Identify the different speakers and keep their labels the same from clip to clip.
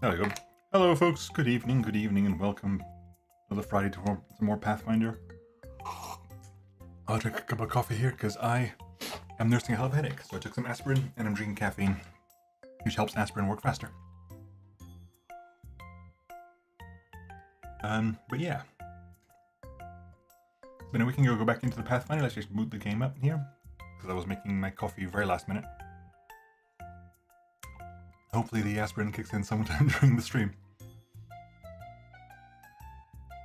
Speaker 1: There we go. Hello, folks. Good evening, and welcome another Friday to more Pathfinder. I'll drink a cup of coffee here because I am nursing a hell of a headache. So I took some aspirin and I'm drinking caffeine, which helps aspirin work faster. But yeah. So now we can go back into the Pathfinder. Let's just boot the game up here because I was making my coffee very last minute. Hopefully the aspirin kicks in sometime during the stream.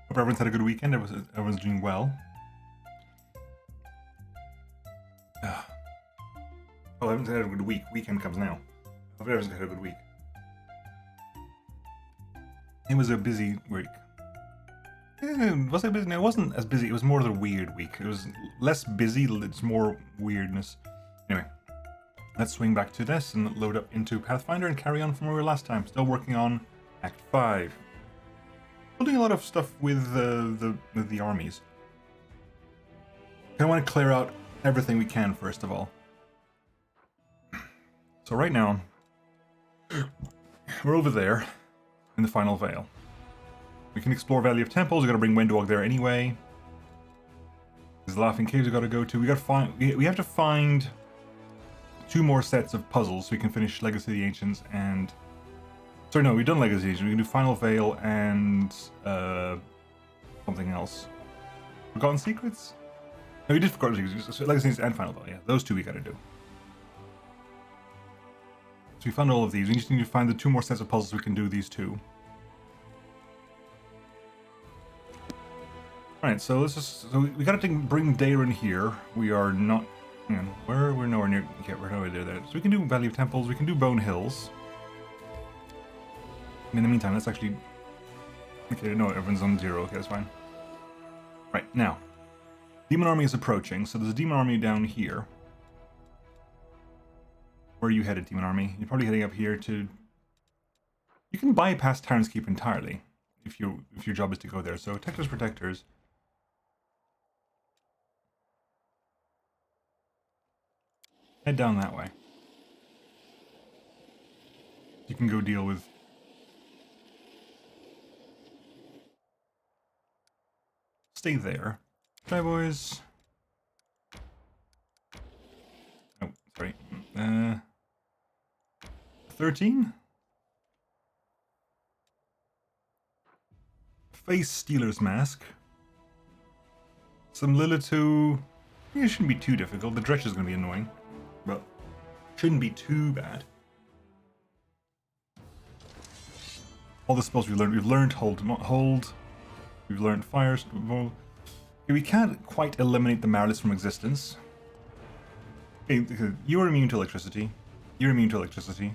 Speaker 1: Hope everyone's had a good weekend. Everyone's doing well. Oh, I haven't had a good week. Weekend comes now. Hope everyone's had a good week. It was a busy week. Was it busy? No, it wasn't as busy. It was more of a weird week. It was less busy. It's more weirdness. Anyway. Let's swing back to this and load up into Pathfinder and carry on from where we were last time. Still working on Act 5. Still doing a lot of stuff with the armies. I want to clear out everything we can first of all. So right now, we're over there in the Final Vale. We can explore Valley of Temples. We gotta bring Wendog there anyway. There's Laughing Caves we gotta go to. We have to find 2 more sets of puzzles so we can finish Legacy of the Ancients and... Sorry, no, we've done Legacy of the Ancients. We can do Final Veil and... something else. Forgotten Secrets? No, we did Forgotten Secrets. Legacy of the Ancients and Final Veil, yeah. Those 2 we gotta do. So we found all of these. We just need to find the 2 more sets of puzzles so we can do these 2. Alright, so let's just... So we gotta bring Dare in here. We are not... We're nowhere near. Okay, we're nowhere near there. So we can do Valley of Temples. We can do Bone Hills. In the meantime, let's actually. Okay, no, everyone's on 0. Okay, that's fine. Right now, Demon Army is approaching. So there's a Demon Army down here. Where are you headed, Demon Army? You're probably heading up here to. You can bypass Tyrant's Keep entirely if your job is to go there. So Protectors. Head down that way. You can go deal with... Stay there. Try, boys. Oh, sorry. 13? Face Stealer's Mask. Some Lilitu... It shouldn't be too difficult. The Dretch is going to be annoying. But shouldn't be too bad. All the spells we've learned hold, not hold. We've learned fire. Okay, we can't quite eliminate the Marlis from existence. Okay, you're immune to electricity. You're immune to electricity.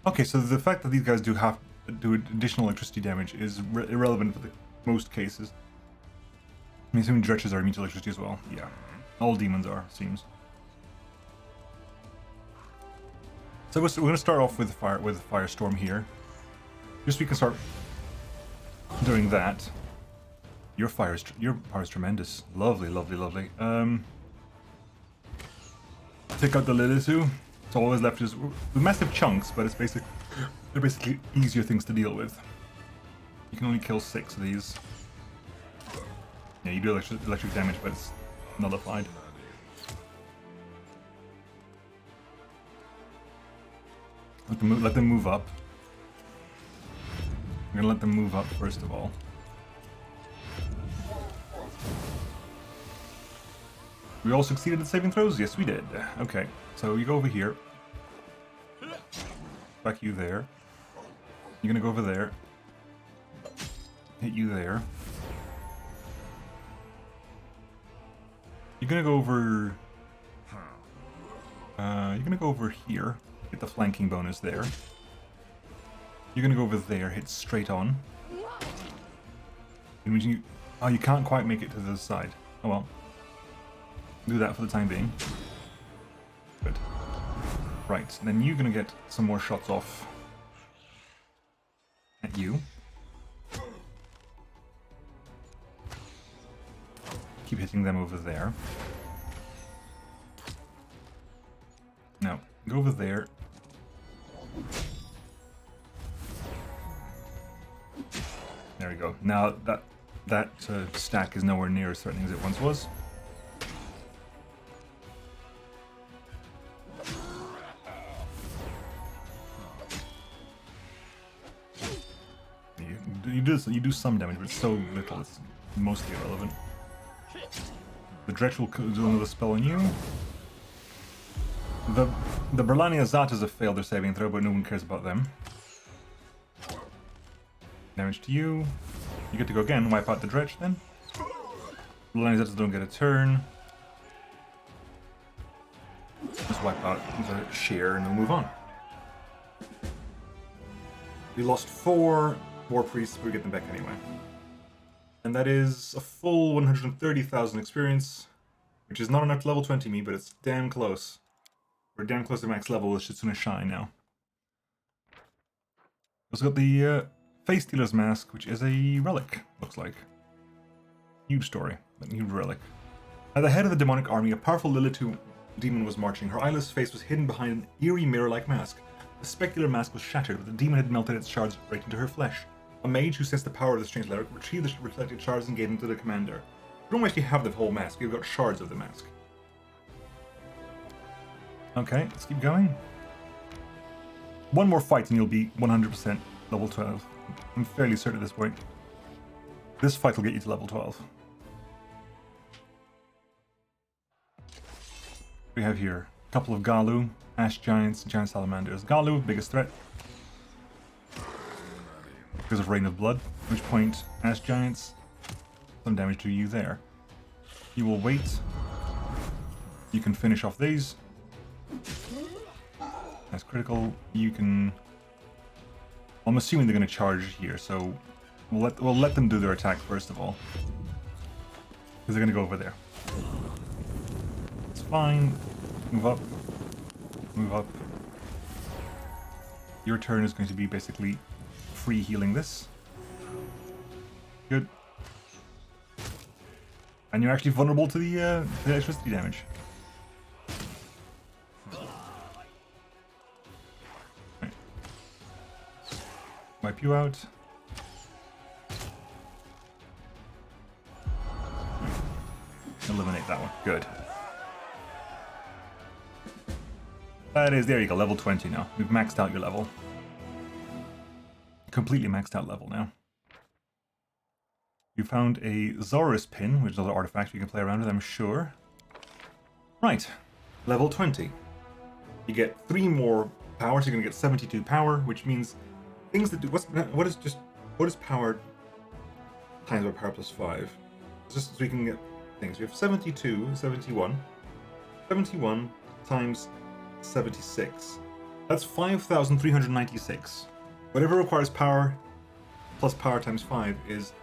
Speaker 1: Okay, so the fact that these guys do additional electricity damage is irrelevant for the most cases. I'm assuming Dretches are immune to electricity as well. Yeah, all demons are, seems. So we're going to start off with Firestorm here. Just so we can start doing that. Your power is tremendous. Lovely, lovely, lovely. Take out the Lilitu. So all that's left is massive chunks, but they're basically easier things to deal with. You can only kill 6 of these. Yeah, you do electric damage, but it's nullified. Let them move up. I'm gonna let them move up first of all. We all succeeded at saving throws? Yes, we did. Okay, so you go over here. Back you there. You're gonna go over there. Hit you there. You're gonna go over... you're gonna go over here. Get the flanking bonus there. You're gonna go over there, hit straight on. Oh, you can't quite make it to the side. Oh well. Do that for the time being. Good. Right, then you're gonna get some more shots off at you. Keep hitting them over there. Now, go over there. we go. Now that stack is nowhere near as threatening as it once was. You do some damage, but it's so little, it's mostly irrelevant. The Dretch will do another spell on you. The Berlania Zatas have failed their saving throw, but no one cares about them. Damage to you. You get to go again, wipe out the Dretch then. Berlania Zatas don't get a turn. Just wipe out the Shear and we'll move on. We lost 4 War Priests, but we get them back anyway. And that is a full 130,000 experience, which is not enough to level 20 me, but it's damn close. We're damn close to max level with Shitsune Shine now. Also got the Face Stealer's Mask, which is a relic, looks like. Huge story, but huge relic. At the head of the demonic army, a powerful Lilitu demon was marching. Her eyeless face was hidden behind an eerie mirror-like mask. The specular mask was shattered, but the demon had melted its shards right into her flesh. A mage who sensed the power of the strange relic retrieved the reflected shards and gave them to the commander. We don't actually have the whole mask, we've got shards of the mask. Okay, let's keep going. One more fight and you'll be 100% level 12. I'm fairly certain at this point. This fight will get you to level 12. We have here a couple of Galu, Ash Giants, Giant Salamanders. Galu, biggest threat. Because of Rain of Blood, at which point Ash Giants, some damage to you there. You will wait. You can finish off these. That's critical. You can... I'm assuming they're going to charge here, so we'll let them do their attack first of all. Because they're going to go over there. It's fine. Move up. Move up. Your turn is going to be basically free healing this. Good. And you're actually vulnerable to the electricity damage. Right. Wipe you out. Eliminate that one. Good. That is, there you go, level 20 now. We've maxed out your level. Completely maxed out level now. You found a Zorus pin, which is another artifact you can play around with, I'm sure. Right, level 20. You get 3 more power, so you're going to get 72 power, which means things that do... What is power times by power plus 5? Just so we can get things. We have 72, 71. 71 times 76. That's 5,396. Whatever requires power plus power times 5 is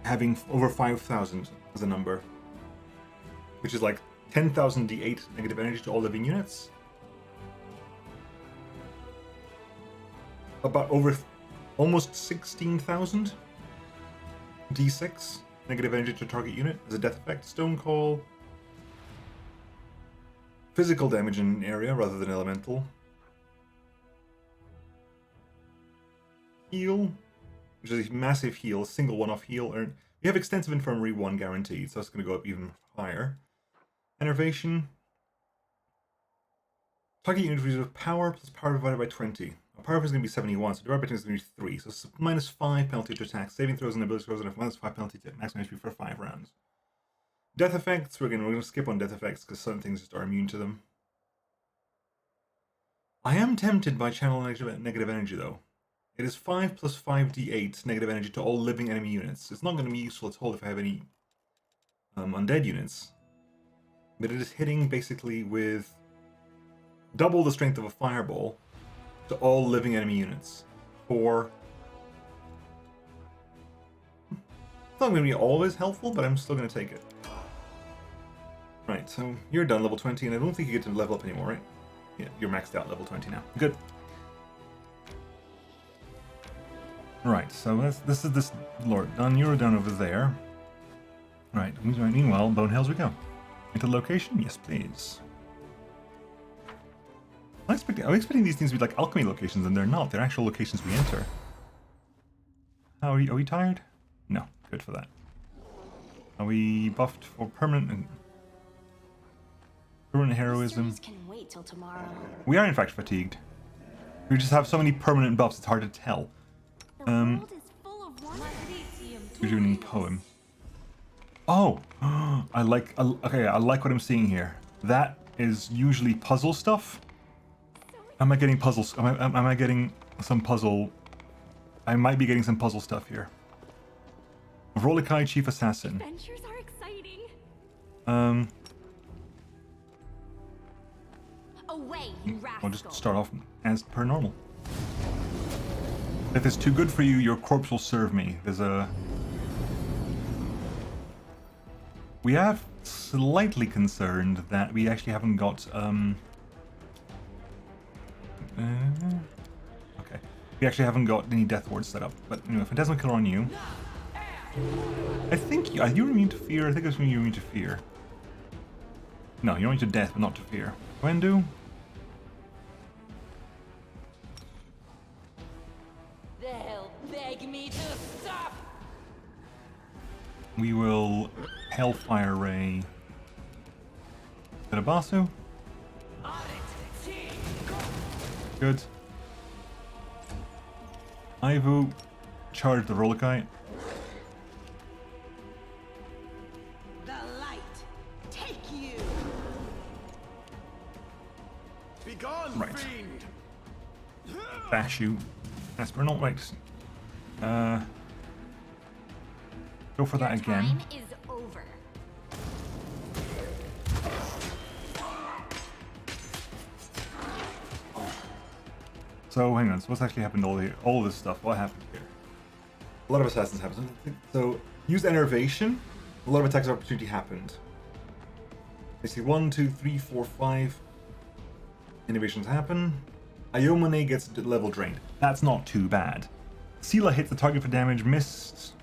Speaker 1: having over 5,000 as a number, which is like 10,000 D8 negative energy to all living units. About over almost 16,000 D6 negative energy to target unit as a death effect. Stone Call. Physical damage in an area rather than elemental. Heal, which is a massive heal, a single one-off heal. We have Extensive Infirmary 1 guaranteed, so that's going to go up even higher. Enervation. Target unit with power plus power divided by 20. Our power is going to be 71, so divided by 20 is going to be 3. So it's minus 5 penalty to attack, saving throws and ability throws, and a minus 5 penalty to maximum HP for 5 rounds. Death effects, we're going to skip on death effects because certain things just are immune to them. I am tempted by channel negative energy though. It is 5 plus 5d8 negative energy to all living enemy units. It's not going to be useful at all if I have any undead units. But it is hitting basically with double the strength of a fireball to all living enemy units. For... It's not going to be always helpful, but I'm still going to take it. Right, so you're done level 20, and I don't think you get to level up anymore, right? Yeah, you're maxed out level 20 now. Good. Right, so this is this Lord done. You're done over there. Right, meanwhile, Bonehills we go. Into the location? Yes, please. I'm expecting these things to be like alchemy locations, and they're not. They're actual locations we enter. How are we tired? No, good for that. Are we buffed for permanent heroism?
Speaker 2: Can wait till tomorrow.
Speaker 1: We are in fact fatigued. We just have so many permanent buffs, it's hard to tell.
Speaker 2: The world is full of wonders.
Speaker 1: We're doing poem. Oh, I like what I'm seeing here. That is usually puzzle stuff. Am I getting puzzles? Am I getting some puzzle? I might be getting some puzzle stuff here. Rolikai Chief Assassin.
Speaker 2: Adventures are exciting. Away, you rascal.
Speaker 1: We'll just start off as per normal. If it's too good for you, your corpse will serve me. There's a... We have slightly concerned that we actually haven't got, okay. We actually haven't got any death wards set up, but anyway, Phantasma Killer on you. I think are you immune to fear? I think it's when you're immune to fear. No, you're immune to death, but not to fear. Wendu?
Speaker 2: They'll beg me to stop.
Speaker 1: We will Hellfire Ray Terabasu. Good. Ivu, charge the Rolikai.
Speaker 3: The light take you. Begone,
Speaker 1: Right.
Speaker 3: fiend.
Speaker 1: Bash you. Espernal, right. Go for that again.
Speaker 2: Time is over.
Speaker 1: So hang on, so what's actually happened all this stuff? What happened here? A lot of assassins happened. So use enervation. A lot of attacks of opportunity happened. I see 1, 2, 3, 4, 5 innovations happen. Ayomane gets level drained. That's not too bad. Sela hits the target for damage, missed.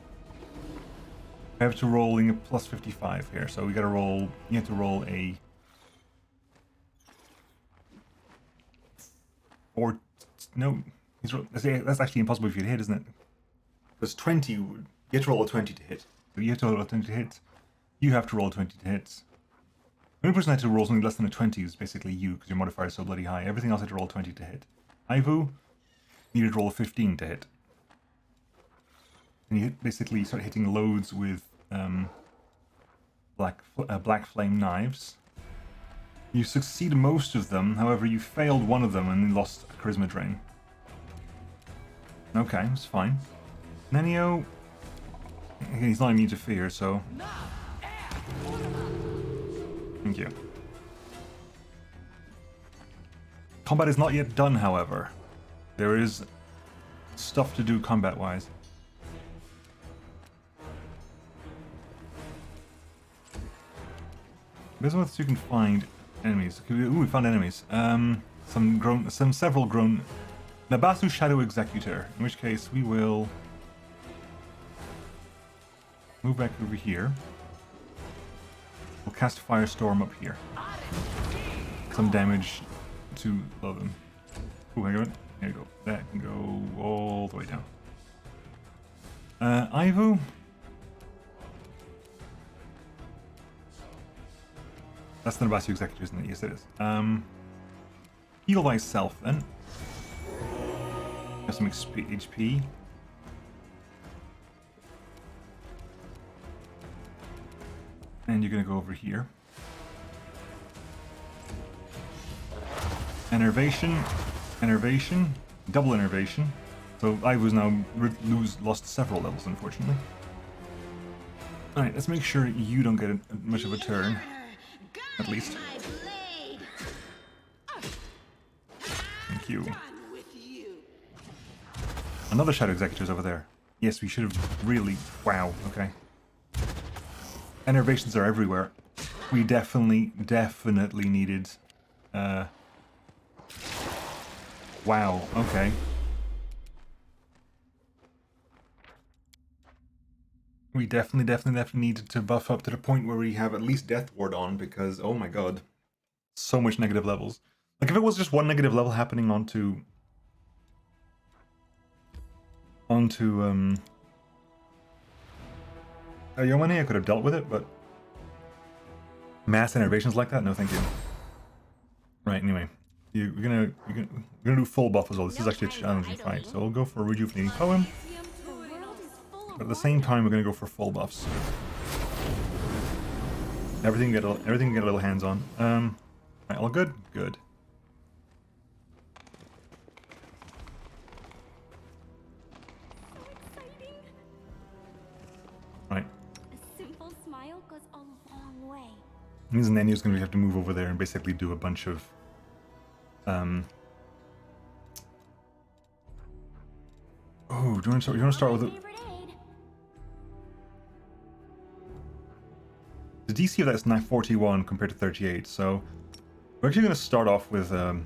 Speaker 1: I have to rolling a plus 55 here, so we gotta roll. You have to roll a. Or no, that's actually impossible if you hit, isn't it? Because 20, you have to roll a 20 to hit. If you have to roll a 20 to hit, you have to roll a 20 to hit. The only person that had to roll something less than a 20 is basically you, because your modifier is so bloody high. Everything else had to roll 20 to hit. Ivu needed to roll a 15 to hit. And you basically start hitting loads with black flame knives. You succeed most of them, however you failed one of them and you lost a charisma drain. Okay, it's fine. Nenio, he's not immune to fear, so... Thank you. Combat is not yet done, however. There is stuff to do combat-wise. There's what you can find enemies. Ooh, we found enemies. Several grown. Nabasu Shadow Executor. In which case we will move back over here. We'll cast Firestorm up here. Some damage to them. Ooh, hang on. There you go. That can go all the way down. Ivu. That's the Nabasu Executor, isn't it? Yes, it is. Heal thyself, then. Have some HP. And you're going to go over here. Enervation, double enervation. So I was now lost several levels, unfortunately. Alright, let's make sure you don't get much of a turn. At least. Thank you. Another Shadow Executor's over there. Yes, we should have really... Wow, okay. Enervations are everywhere. We definitely needed... Wow, okay. We definitely needed to buff up to the point where we have at least Death Ward on, because, oh my god, so much negative levels. Like, if it was just one negative level happening onto Your money, I could have dealt with it, but mass innervations like that, no thank you. Right, anyway. We're gonna do full buff as well. This is actually a challenging fight, so we'll go for a rejuvenating poem. But at the same time, we're gonna go for full buffs. Everything get a little hands on. Right, all good? Good. Right.
Speaker 4: A simple smile goes a long way.
Speaker 1: Means Nenio's gonna have to move over there and basically do a bunch of oh, do you want to start with the DC of that's now 41 compared to 38, so we're actually going to start off with so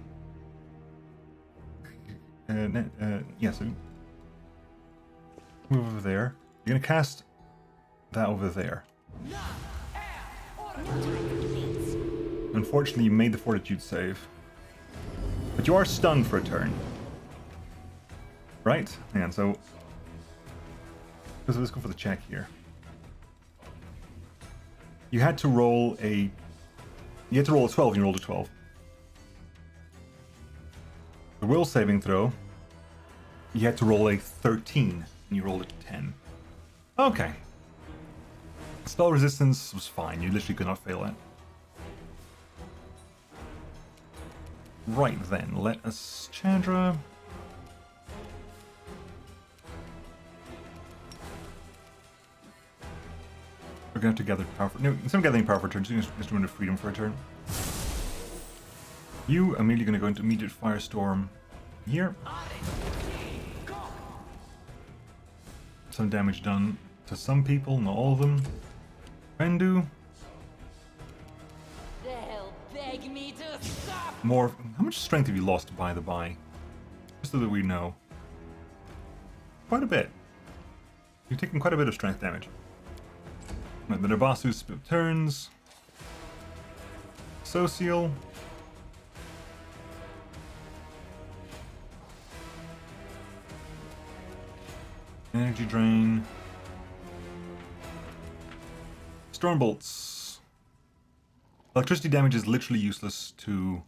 Speaker 1: move over there. You're going to cast that over there. Unfortunately, you made the fortitude save, but you are stunned for a turn. Right? Hang on, so let's go for the check here. You had to roll a 12 and you rolled a 12. The will saving throw, you had to roll a 13 and you rolled a 10. Okay. Spell resistance was fine, you literally could not fail it. Right then, let us Chandra. We're going to have to gather power for... No, instead of gathering power for turns, you're just going to freedom for a turn. You immediately going to go into immediate firestorm here. Some damage done to some people, not all of them. Rendu.
Speaker 2: They'll beg me to stop.
Speaker 1: More... How much strength have you lost by the by? Just so that we know. Quite a bit. You've taken quite a bit of strength damage. Right, the Nabasu split turns. Social. Energy drain. Storm bolts. Electricity damage is literally useless to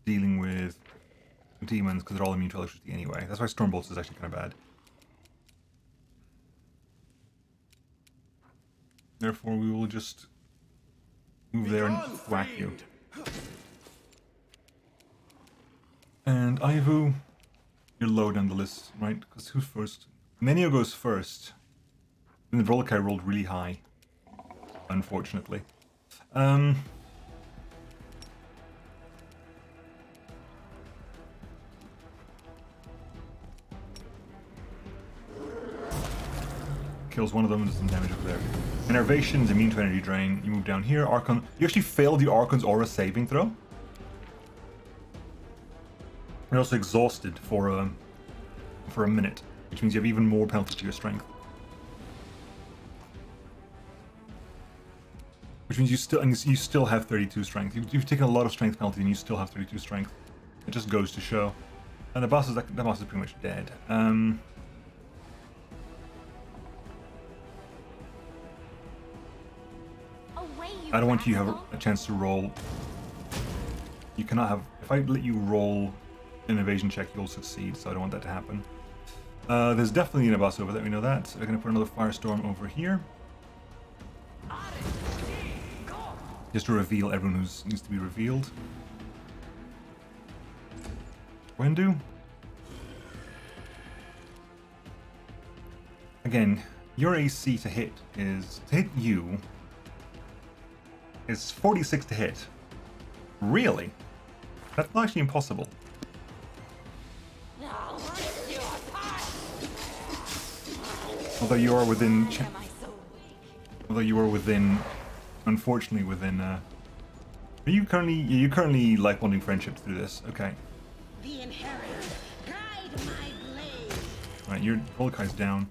Speaker 1: dealing with demons because they're all immune to electricity anyway. That's why storm bolts is actually kind of bad. Therefore, we will just move there and whack you. And Aivu, you're low down the list, right? Because who's first? Nenio goes first. And the Volokai rolled really high, unfortunately. Kills one of them and does some damage over there. Enervation's immune to energy drain. You move down here. Archon. You actually failed the Archon's aura saving throw. You're also exhausted for a minute, which means you have even more penalty to your strength. Which means you still have 32 strength. You've taken a lot of strength penalty and you still have 32 strength. It just goes to show. And the boss is pretty much dead. I don't want you to have a chance to roll. You cannot have... If I let you roll an evasion check, you'll succeed, so I don't want that to happen. There's definitely an boss over there, we know that. We're going to put another firestorm over here. Just to reveal everyone who needs to be revealed. Wendu. Again, your AC to hit you is 46 to hit. Really? That's not actually impossible. Although you are within... Unfortunately within... Are you currently like wanting friendship through this? Okay.
Speaker 3: The inheritor, guide my blade.
Speaker 1: Right, your Volkai's down.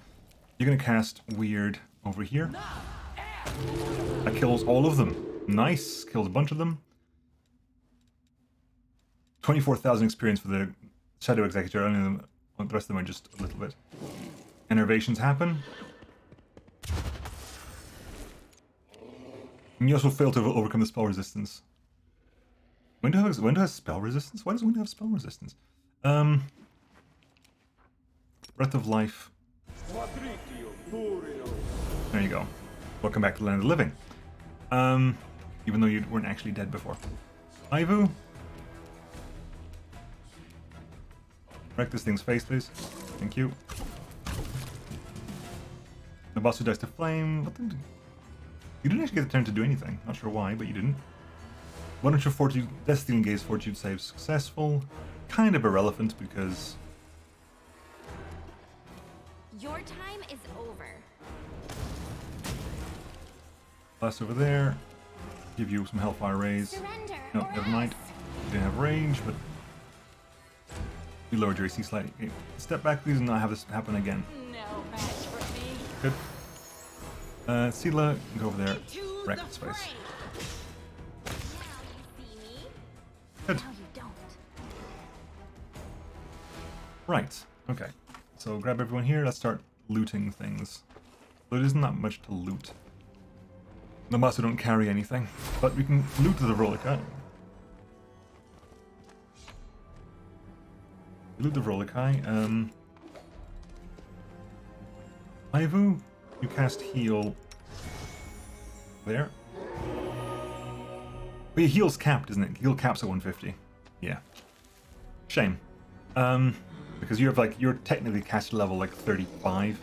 Speaker 1: You're gonna cast Weird over here. That kills all of them. Nice, kills a bunch of them. 24,000 experience for the Shadow Executor, only the rest of them are just a little bit. Enervations happen. And you also fail to overcome the spell resistance. Window has spell resistance? Why does Window have spell resistance? Breath of Life. There you go. Welcome back to the Land of the Living. Even though you weren't actually dead before. Ivu. Wreck this thing's face, please. Thank you. Nabasu dies to flame. What the... You didn't actually get the turn to do anything. Not sure why, but you didn't. Why don't your fortitude, Death Stealing Gaze fortitude save successful? Kind of irrelevant because...
Speaker 4: Your time is over.
Speaker 1: Blast over there. Give you some Hellfire Rays.
Speaker 4: Surrender.
Speaker 1: No, never mind. You didn't have range, but... You lowered your AC slightly. Okay. Step back, please, and not have this happen again.
Speaker 2: No match for me.
Speaker 1: Good. Sela, go over there.
Speaker 3: Into
Speaker 1: Wreck
Speaker 3: the
Speaker 1: the space.
Speaker 3: fray.
Speaker 4: Now you see me.
Speaker 1: Good.
Speaker 4: Now you don't.
Speaker 1: Right. Okay. So grab everyone here. Let's start looting things. So it isn't that much to loot. The Master don't carry anything, but we can loot the Vrolica. Loot the Vrolica. Ivu, you cast heal there. But your heal's capped, isn't it? Heal caps at 150. Yeah. Shame. Because you have like you're technically cast level like 35.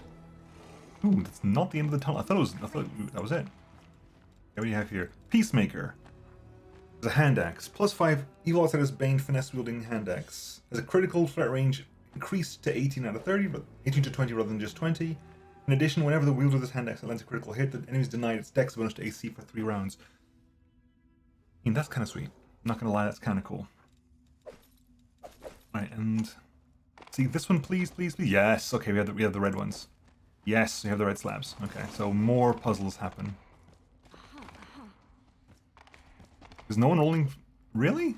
Speaker 1: Ooh, that's not the end of the tunnel. I thought that was it. What do you have here? Peacemaker. There's a hand axe. +5 evil outsider's bane finesse wielding hand axe. Has a critical threat range increased to 18 out of 30, but 18 to 20 rather than just 20. In addition, whenever the wielder of this hand axe lands a critical hit, the enemy is denied its dex bonus to AC for 3 rounds. I mean, that's kind of sweet. I'm not gonna lie, that's kind of cool. Right, and see this one, please, please, please. Yes. Okay, we have the red ones. Yes, we have the red slabs. Okay, so more puzzles happen. Is no one rolling? Really?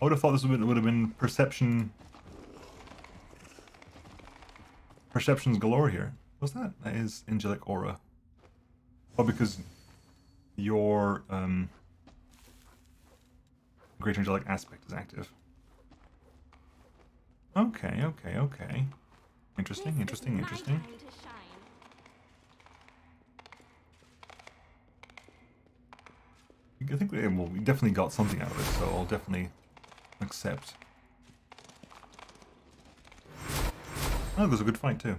Speaker 1: I would have thought this would have been perception. Perceptions galore here. What's that? That is angelic aura. Oh, because your greater angelic aspect is active. Okay, okay, okay. Interesting,
Speaker 4: This
Speaker 1: interesting,
Speaker 4: is my
Speaker 1: interesting.
Speaker 4: time to shine.
Speaker 1: I think we definitely got something out of it, so I'll definitely accept. Oh, it was a good fight too.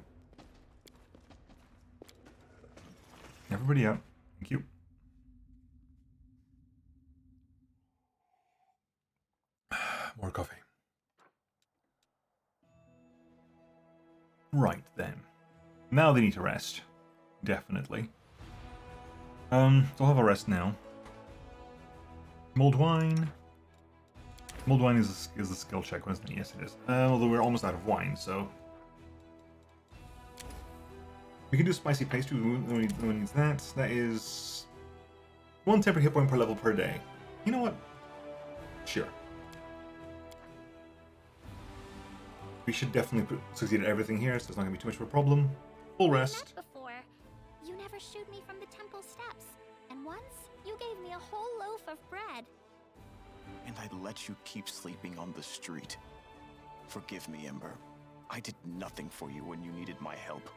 Speaker 1: Everybody out. Thank you. More coffee. Right then. Now they need to rest. Definitely. So I'll have a rest now. Mulled wine. Mulled wine is a skill check, isn't it? Yes, it is. Although we're almost out of wine, so we can do spicy pastry. No one needs that. That is 1 temporary hit point per level per day. You know what? Sure. We should definitely succeed at everything here, so it's not gonna be too much of a problem. Full rest.
Speaker 4: Met before. You never shooed me from the temple steps, and once you gave me a whole loaf of bread.
Speaker 5: And I let you keep sleeping on the street. Forgive me, Ember. I did nothing for you when you needed my help.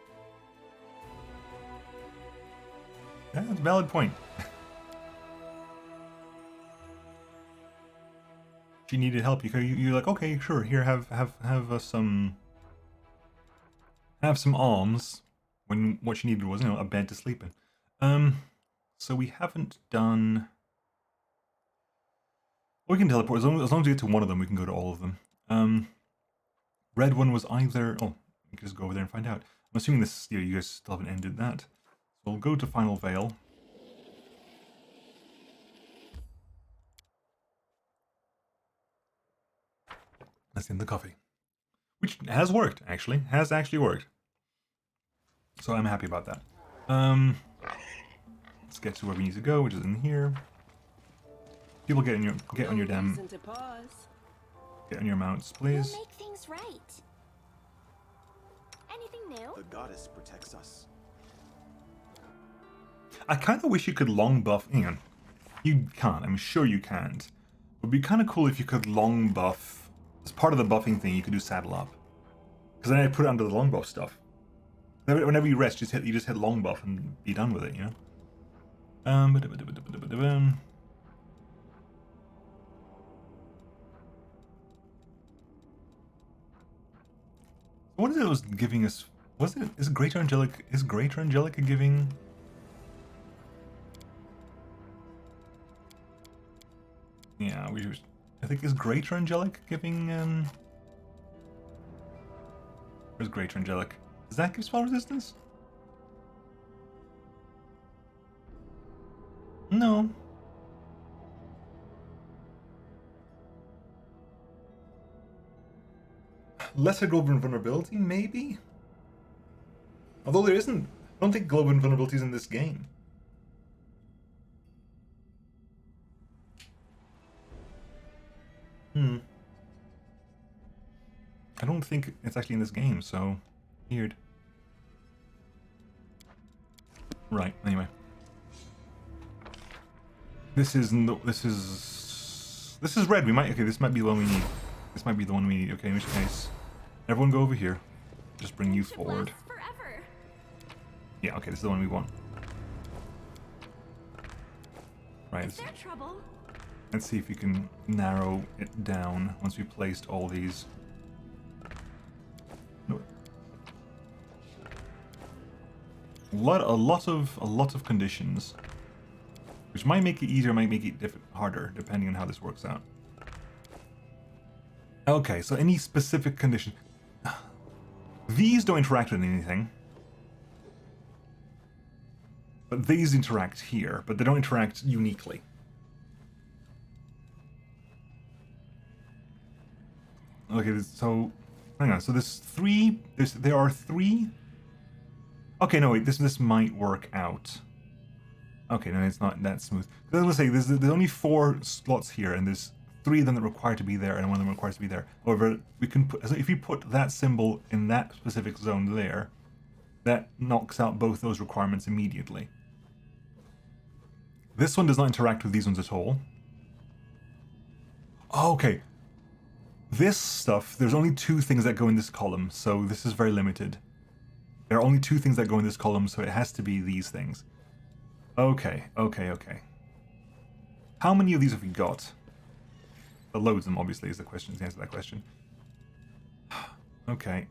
Speaker 1: Yeah, that's a valid point. She needed help. You're like, okay, sure. Here, have some alms. When what she needed was, a bed to sleep in. So we haven't done. We can teleport as long as we get to one of them. We can go to all of them. Red one was either. Oh, we can just go over there and find out. I'm assuming this. Yeah, you guys still haven't ended that. So we'll go to Final Veil. That's in the coffee. Which has worked, actually. Has actually worked. So I'm happy about that. Let's get to where we need to go, which is in here. People get on your damn.
Speaker 3: Reason to pause.
Speaker 1: Get on your mounts,
Speaker 4: We'll
Speaker 1: please.
Speaker 4: make things right. Anything new?
Speaker 5: The goddess protects us.
Speaker 1: I kind of wish you could long buff. Hang on. You can't. I'm sure you can't. It would be kind of cool if you could long buff. As part of the buffing thing, you could do saddle up. Because then I'd put it under the long buff stuff. Whenever you rest, you just hit long buff and be done with it, you know? What is it was giving us? Was it? Is Greater Angelica giving? Yeah, I think is Greater Angelic giving? Where's Greater Angelic? Does that give spell resistance? No. Lesser global invulnerability, maybe? Although there isn't. I don't think global invulnerability is in this game. I don't think it's actually in this game, so weird. Right, anyway. This is red. This might be the one we need. This might be the one we need. Okay, in which case, everyone go over here. Just bring you forward. Yeah, okay, this is the one we want. Right.
Speaker 4: Is there trouble?
Speaker 1: Let's see if we can narrow it down once we placed all these. No. A lot of conditions, which might make it easier, might make it harder, depending on how this works out. Okay, so any specific condition. These don't interact with anything. But these interact here, but they don't interact uniquely. Okay, so hang on. So there are three. Okay, no wait. This might work out. Okay, no, it's not that smooth. Because I was gonna say there's only 4 slots here, and there's 3 of them that require to be there, and 1 of them requires to be there. However, we can put if you put that symbol in that specific zone there, that knocks out both those requirements immediately. This one does not interact with these ones at all. Oh, okay. This stuff, there's only 2 things that go in this column, so this is very limited. There are only 2 things that go in this column, so it has to be these things. Okay. How many of these have we got? Loads of them, obviously, is the question. Is the answer to that question. Okay.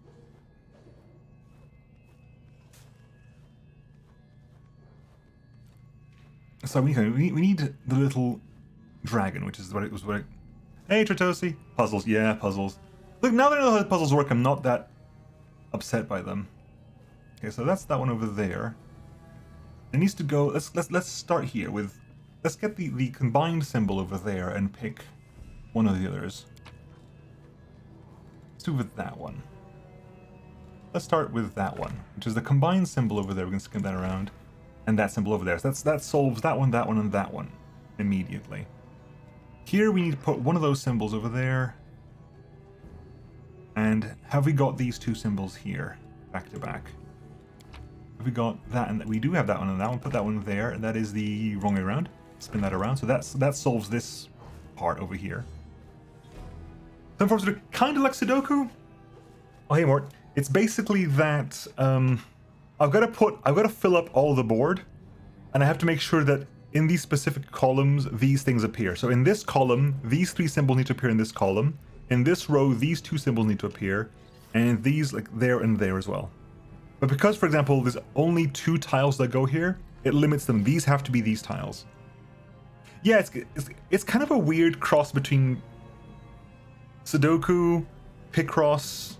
Speaker 1: So we need the little dragon, which is what it was. Hey, Tritosi. Puzzles, yeah, puzzles. Look, now that I know how the puzzles work, I'm not that upset by them. Okay, so that's that one over there. It needs to go. Let's start here with. Let's get the combined symbol over there and pick one of the others. Let's do with that one. Let's start with that one, which is the combined symbol over there. We can skip that around. And that symbol over there. So that solves that one, and that one immediately. Here we need to put one of those symbols over there. And have we got these 2 symbols here, back to back? Have we got that and that? We do have that one and that one. Put that one there, and that is the wrong way around. Spin that around. So that solves this part over here. So unfortunately, kind of like Sudoku. Oh hey Mort, it's basically that. I've got to fill up all the board, and I have to make sure that in these specific columns, these things appear. So in this column, these 3 symbols need to appear in this column. In this row, these 2 symbols need to appear, and these like there and there as well. But because, for example, there's only 2 tiles that go here, it limits them. These have to be these tiles. Yeah, it's kind of a weird cross between Sudoku, Picross,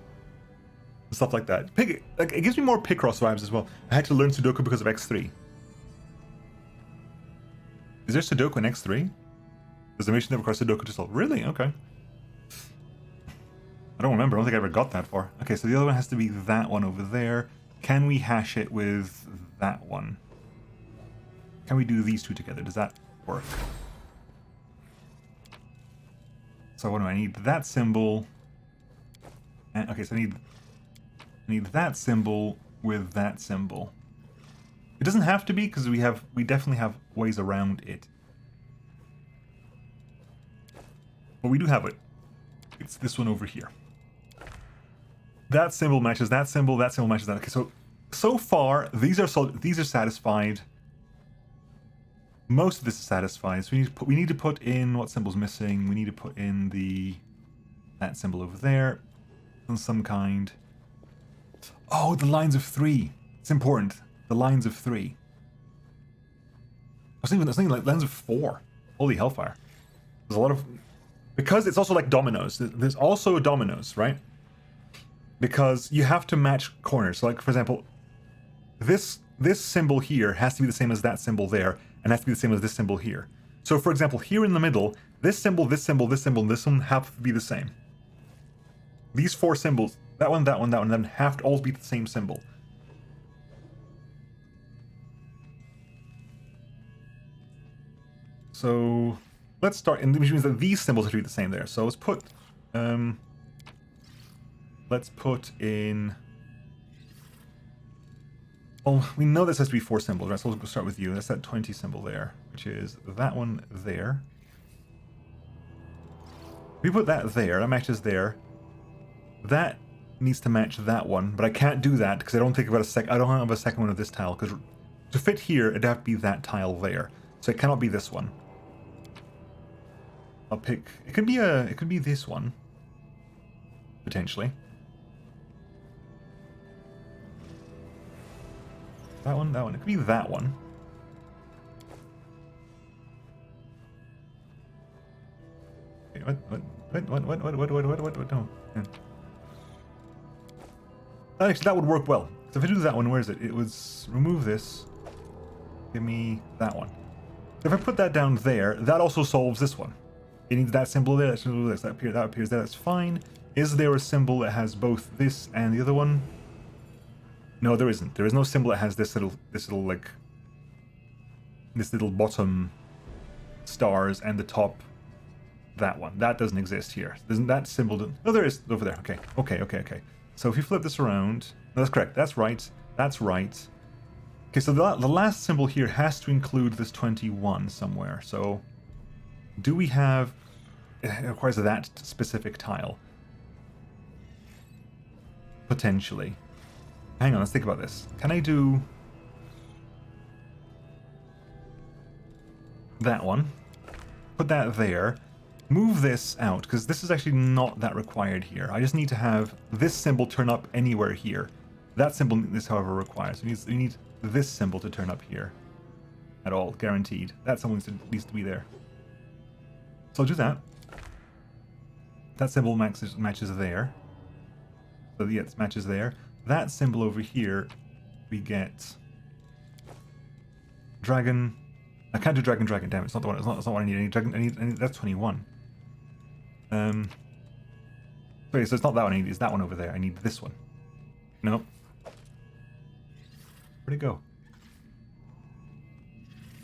Speaker 1: stuff like that. It gives me more Picross vibes as well. I had to learn Sudoku because of X3. Is there Sudoku in X3? Does the mission that requires Sudoku to solve? Really? Okay. I don't remember. I don't think I ever got that far. Okay, so the other one has to be that one over there. Can we hash it with that one? Can we do these 2 together? Does that work? So what do I need? That symbol. And, okay, so I need that symbol with that symbol. It doesn't have to be, because we definitely have ways around it. But we do have it. It's this one over here. That symbol matches that symbol matches that. Okay, so far these are satisfied. Most of this is satisfied. So we need to put in what symbol's missing. We need to put in that symbol over there, of some kind. Oh, the lines of 3. It's important. The lines of 3. I was thinking like lines of 4. Holy hellfire! There's a lot of, because it's also like dominoes. There's also dominoes, right? Because you have to match corners. So, like, for example, this symbol here has to be the same as that symbol there, and has to be the same as this symbol here. So, for example, here in the middle, this symbol, this symbol, this symbol, and this one have to be the same. These 4 symbols, that one, that one, that one, then have to all be the same symbol. So let's start, and which means that these symbols have to be the same there. So let's put in. Well, we know this has to be 4 symbols, right? So we'll start with you. That's that 20 symbol there, which is that one there. We put that there. That matches there. That needs to match that one, but I can't do that because I don't think about I don't have a second one of this tile, because to fit here it'd have to be that tile there. So it cannot be this one. I'll pick. It could be this one, potentially. That one. It could be that one. Wait, what? No. Yeah. Actually, that would work well. So if I do that one, where is it? It was remove this. Give me that one. So if I put that down there, that also solves this one. It needs that symbol there, that symbol there, that appears there, that's fine. Is there a symbol that has both this and the other one? No, there isn't. There is no symbol that has this little bottom stars and the top that one. That doesn't exist here. Isn't that symbol? No, there is over there. Okay. So if you flip this around, no, that's correct. That's right. Okay, so the last symbol here has to include this 21 somewhere. So do we have? It requires that specific tile. Potentially. Hang on, let's think about this. Can I do that one? Put that there. Move this out, because this is actually not that required here. I just need to have this symbol turn up anywhere here. That symbol is, however, required. So you need this symbol to turn up here. At all, guaranteed. That symbol needs to be there. So I'll do that. That symbol matches there. So yeah, it matches there. That symbol over here, we get dragon. I can't do dragon. Damn, it's not the one. It's not what I need. I need dragon. I need that's 21. Sorry, so it's not that one I need. It's that one over there. I need this one. No. Where'd it go?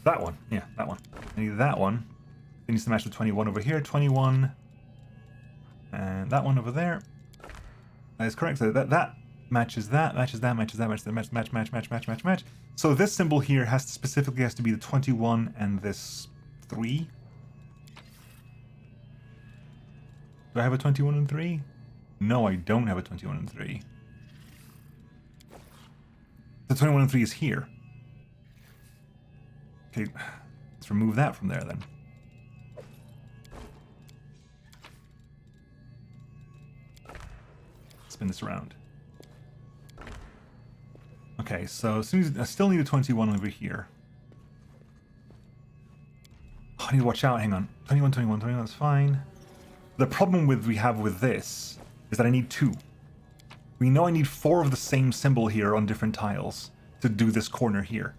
Speaker 1: That one. Yeah, that one. I need that one. It needs to match the 21 over here. 21. And that one over there. That is correct. So that matches that, matches that, matches that, match. So this symbol here specifically has to be the 21 and this 3. Do I have a 21 and 3? No, I don't have a 21 and 3. The 21 and 3 is here. Okay, let's remove that from there then. Spin this around. Okay, so as soon as I still need a 21 over here. Oh, I need to watch out. Hang on. 21, that's fine. The problem we have with this is that I need 2. We know I need 4 of the same symbol here on different tiles to do this corner here.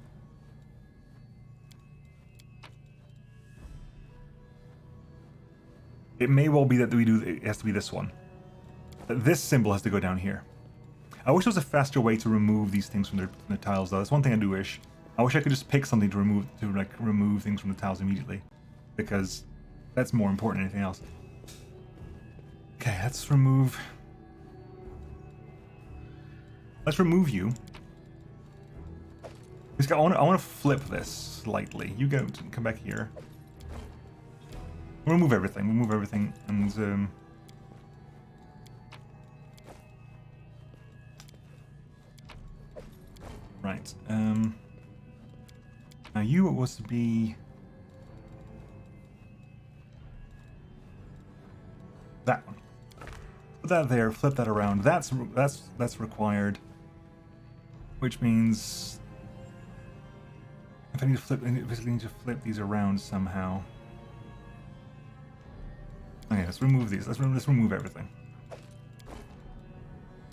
Speaker 1: It may well be that it has to be this one. This symbol has to go down here. I wish there was a faster way to remove these things from the tiles, though. That's one thing I do wish. I wish I could just pick something to remove things from the tiles immediately, because that's more important than anything else. Okay, let's remove you. I want to flip this slightly. You go, come back here. We'll move everything. We'll move everything, and right. Now you was to be that one. Put that there. Flip that around. That's required. Which means if I need to flip, I basically need to flip these around somehow. Okay, let's remove these. Let's remove everything.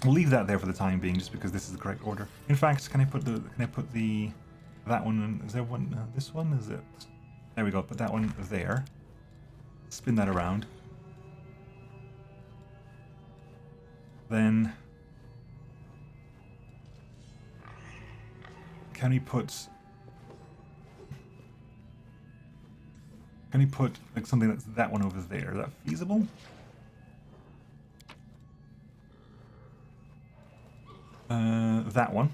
Speaker 1: We'll leave that there for the time being, just because this is the correct order. In fact, can I put that one in? Is there one? This one is it? There we go. Put that one there. Spin that around. Then can we put like something that's that one over there? Is that feasible? That one.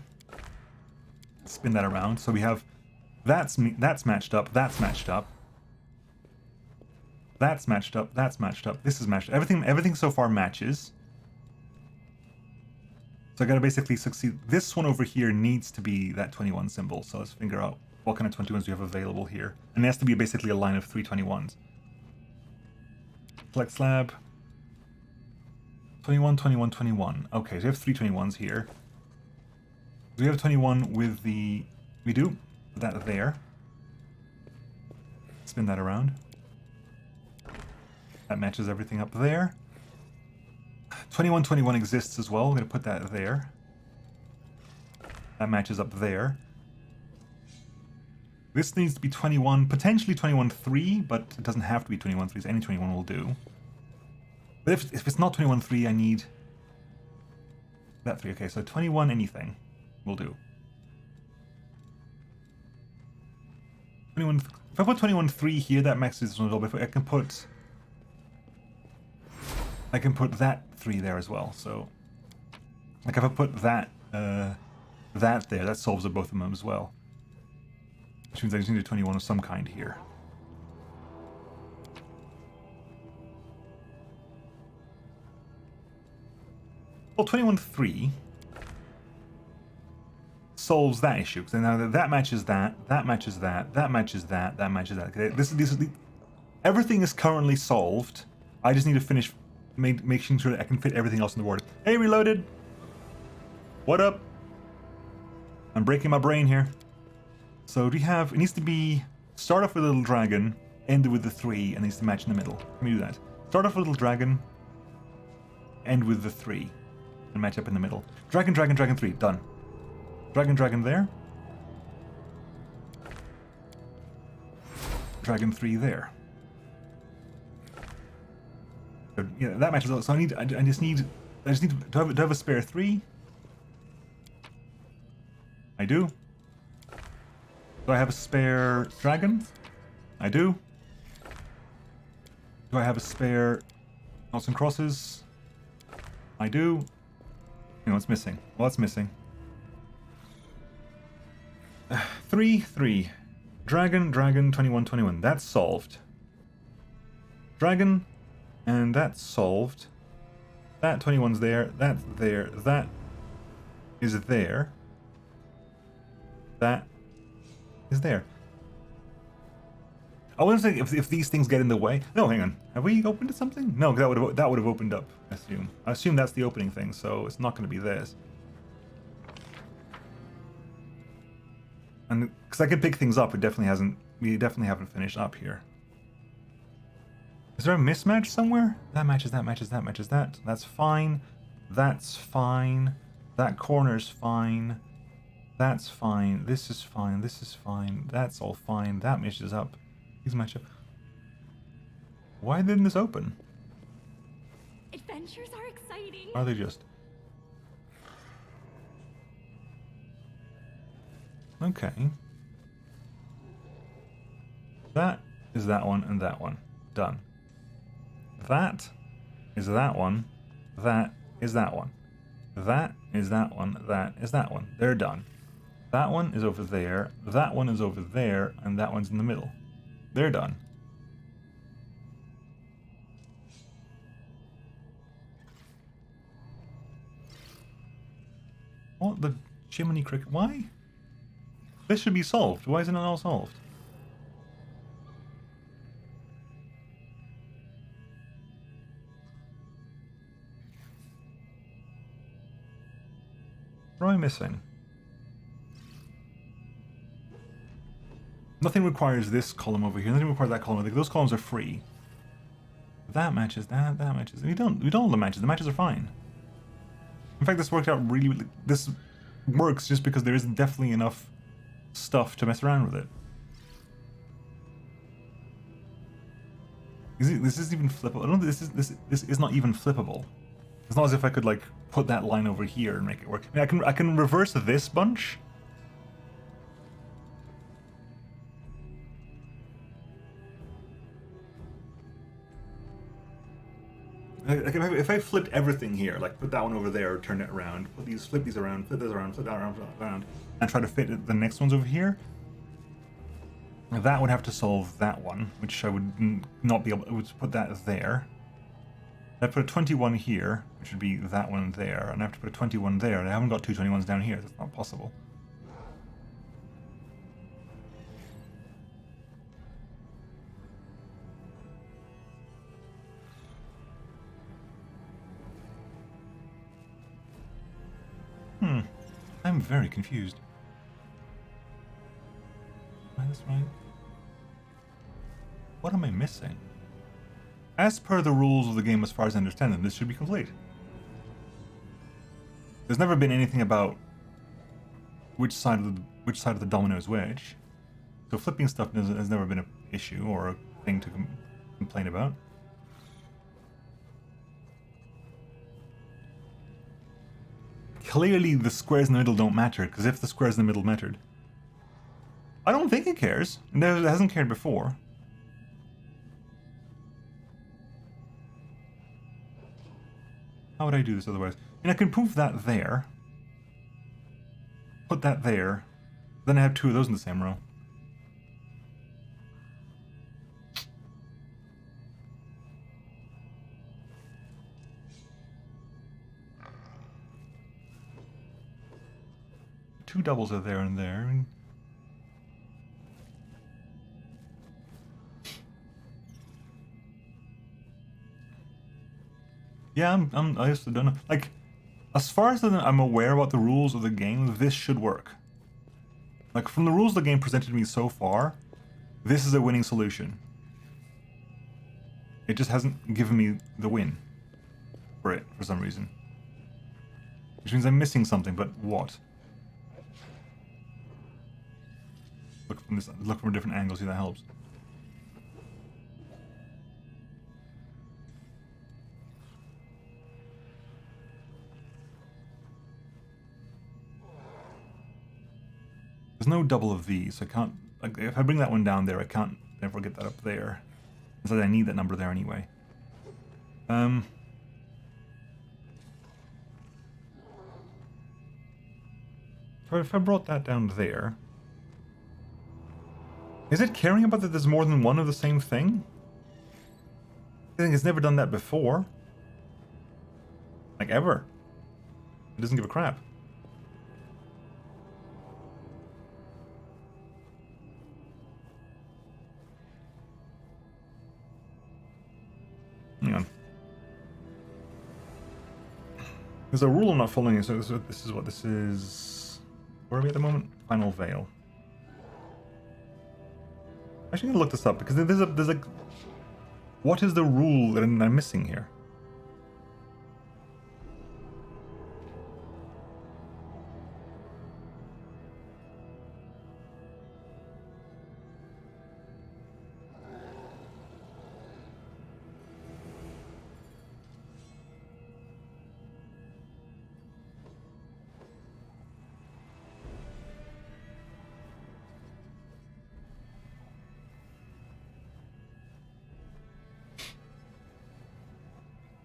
Speaker 1: Spin that around. So we have that's matched up. That's matched up. That's matched up. That's matched up. This is matched. Everything so far matches. So I gotta basically succeed. This one over here needs to be that 21 symbol. So let's figure out what kind of 21s we have available here. And it has to be basically a line of 3 21s. Select slab. 21, 21, 21. Okay, so we have 3 21s here. We have 21 with the... We do. Put that there. Spin that around. That matches everything up there. 21, 21 exists as well. I'm going to put that there. That matches up there. This needs to be 21, potentially 21-3, but it doesn't have to be 21-3, so any 21 will do. But if it's not 21-3, I need that 3. Okay, so 21 anything will do. 21. If I put 21-3 here, that maxes this one a little bit. I can put that 3 there as well. So, like if I put that that there, that solves both of them as well. Which means I just need a 21 of some kind here. Well, 21-3 solves that issue. So now that matches that, that matches that, that matches that, that matches that. Okay, everything is currently solved. I just need to finish making sure that I can fit everything else on the board. Hey, Reloaded! What up? I'm breaking my brain here. So do we have... It needs to be... Start off with a little dragon, end with the 3, and it needs to match in the middle. Let me do that. Start off with a little dragon, end with the 3, and match up in the middle. Dragon, dragon, dragon 3. Done. Dragon, dragon there. Dragon 3 there. So, yeah, that matches up. So I just need to have a spare 3. I do. Do I have a spare dragon? I do. Do I have a spare noughts and crosses? I do. You know what's missing? What's missing? 3, 3. Dragon, dragon, 21, 21. That's solved. Dragon, and that's solved. That 21's there. That's there. That is there. That is there. I was thinking if these things get in the way. No, hang on. Have we opened something? No, that would have opened up. I assume that's the opening thing, so it's not going to be this. And because I can pick things up, we definitely haven't finished up here. Is there a mismatch somewhere? That matches that matches that matches that. That's fine. That's fine. That corner's fine. That's fine. This is fine. This is fine. That's all fine. That matches up. These match up. Why didn't this open?
Speaker 4: Adventures are exciting.
Speaker 1: Are they just? Okay. That is that one and that one. Done. That is that one. That is that one. That is that one. That is that one. They're done. That one is over there, that one is over there, and that one's in the middle. They're done. What the Jiminy Cricket? Why? This should be solved. Why isn't it all solved? What am I missing? Nothing requires this column over here. Nothing requires that column. Those columns are free. That matches. That matches. We don't all the matches. The matches are fine. In fact, this worked out really. This works just because there isn't definitely enough stuff to mess around with it. This isn't even flippable. I don't think this is not even flippable. It's not as if I could like put that line over here and make it work. I mean, I can reverse this bunch. Like if I flipped everything here, like put that one over there, turn it around, flip these around, flip this around, flip that around, flip that around, and try to fit the next ones over here, that would have to solve that one, which I would not be able to put that there. I'd put a 21 here, which would be that one there, and I have to put a 21 there, and I haven't got two 21s down here. That's not possible. I'm very confused. Am I this right? What am I missing? As per the rules of the game, as far as I understand them, this should be complete. There's never been anything about which side of the domino is which, so flipping stuff has never been an issue or a thing to complain about. Clearly, the squares in the middle don't matter, because if the squares in the middle mattered, I don't think it cares. It hasn't cared before. How would I do this otherwise? I mean, I can prove that there. Put that there. Then I have two of those in the same row. Two doubles are there and there. Yeah, I just don't know. Like, as far as I'm aware about the rules of the game, this should work. Like, from the rules the game presented to me so far, this is a winning solution. It just hasn't given me the win for it, for some reason. Which means I'm missing something, but what? Look from a different angle, see if that helps. There's no double of these, so I can't, like, if I bring that one down there, I can't therefore get that up there. So I need that number there anyway. So if I brought that down there, is it caring about that there's more than one of the same thing? I think it's never done that before. Like, ever. It doesn't give a crap. Hang on. There's a rule I'm not following, so this is what this is. Where are we at the moment? Final Veil. I'm actually gonna look this up because there's like, what is the rule that I'm missing here?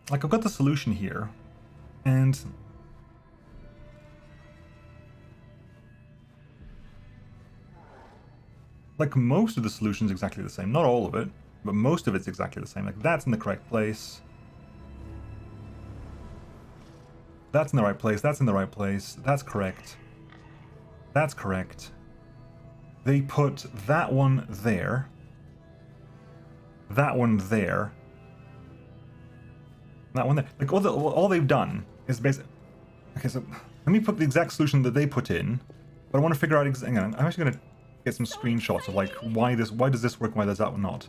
Speaker 1: Like, I've got the solution here, and like most of the solution's exactly the same. Not all of it, but most of it's exactly the same. Like that's in the correct place. That's in the right place. That's in the right place. That's correct. That's correct. They put that one there. That one there. That one there. Like all they've done is basically. Okay, so let me put the exact solution that they put in, but I want to figure out. Hang on, I'm actually gonna get some screenshots of like why does this work, why does that one not.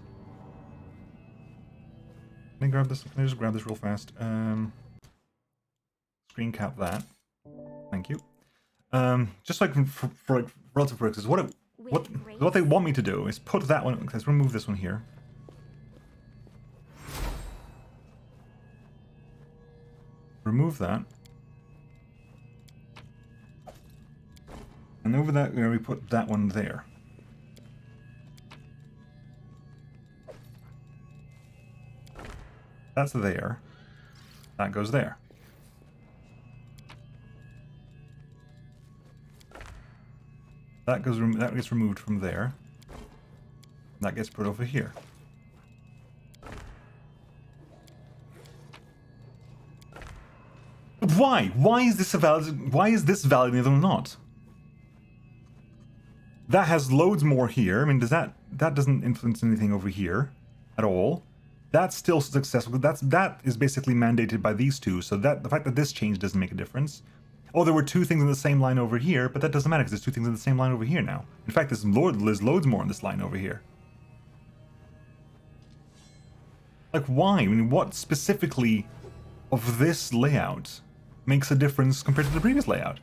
Speaker 1: Can I grab this? Can I just grab this real fast? Screen cap that. Thank you. Just like for like relative purposes, what they want me to do is put that one. Let's remove this one here. Remove that. And over that, we put that one there. That's there. That goes there. That gets removed from there. That gets put over here. Why? Why is this valid? Why is this valid and the other one not? That has loads more here. I mean, that doesn't influence anything over here at all. That's still successful. That is basically mandated by these two. So that the fact that this change doesn't make a difference. Oh, there were two things in the same line over here, but that doesn't matter because there's two things in the same line over here now. In fact, there's loads more in this line over here. Like, why? I mean, what specifically of this layout makes a difference compared to the previous layout?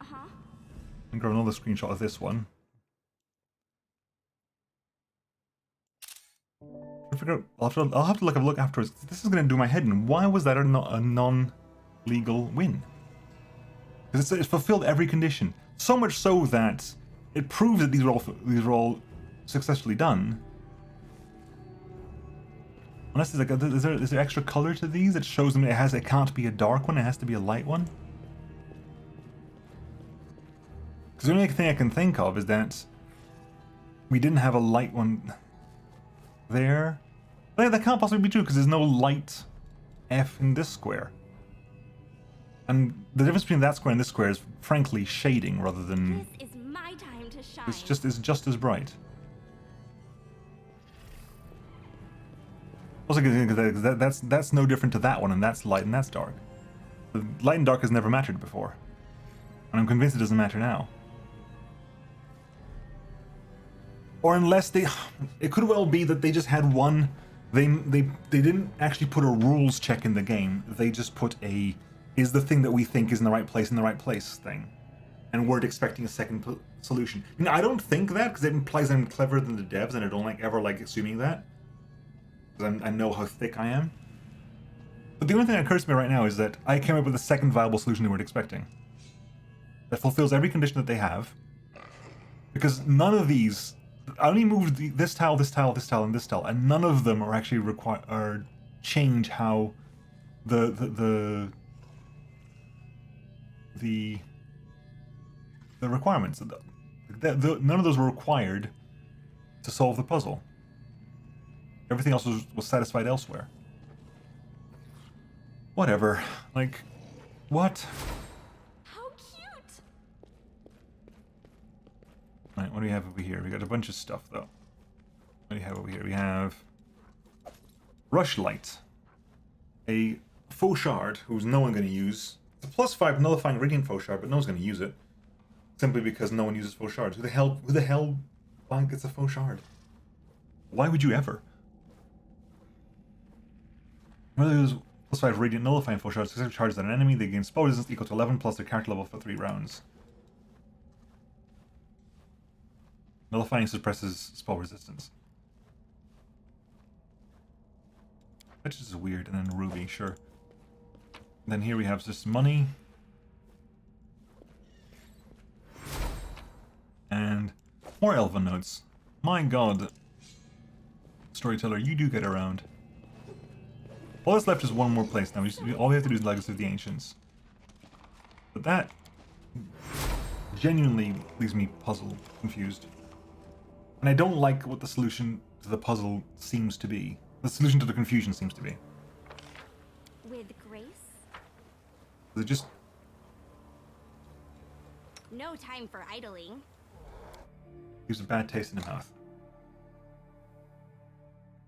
Speaker 1: I'm grabbing another screenshot of this one. I'll have to look afterwards. This is going to do my head in. Why was that a non-legal win? Because it fulfilled every condition. So much so that it proves that these are all successfully done. Unless there's like is there extra color to these that shows them it can't be a dark one, it has to be a light one? Because the only thing I can think of is that we didn't have a light one there. But that can't possibly be true because there's no light F in this square. And the difference between that square and this square is frankly shading rather than.
Speaker 4: This is my time to shine.
Speaker 1: It's just as bright. Also, that's no different to that one, and that's light and that's dark. The light and dark has never mattered before, and I'm convinced it doesn't matter now. Or unless it could well be that they just had one. They didn't actually put a rules check in the game. They just put a is the thing that we think is in the right place thing, and weren't expecting a second solution. I mean, I don't think that because it implies I'm cleverer than the devs, and I don't ever like assuming that. Because I know how thick I am. But the only thing that occurs to me right now is that I came up with a second viable solution they weren't expecting. That fulfills every condition that they have. Because none of these... I only moved this tile, this tile, this tile, and this tile, and none of them are actually change how the requirements. None of those were required to solve the puzzle. Everything else was satisfied elsewhere. Whatever. Like, what?
Speaker 4: How cute!
Speaker 1: Right, what do we have over here? We got a bunch of stuff, though. What do we have over here? We have Rushlight, a faux shard who's no one going to use. It's a +5 nullifying radiant faux shard, but no one's going to use it simply because no one uses faux shards. Who the hell gets a faux shard? Why would you ever? Whether it was +5 radiant nullifying faux shards, successfully charges at an enemy, they gain spell resistance equal to 11 plus their character level for 3 rounds. Nullifying suppresses spell resistance. Which is weird, and then Ruby, sure. And then here we have just money. And more Elven notes. My god. Storyteller, you do get around. All that's left is one more place now. All we have to do is Legacy of the Ancients. But that genuinely leaves me puzzled, confused. And I don't like what the solution to the puzzle seems to be. The solution to the confusion seems to be.
Speaker 4: With grace?
Speaker 1: It just
Speaker 4: No time for idling.
Speaker 1: leaves a bad taste in the mouth.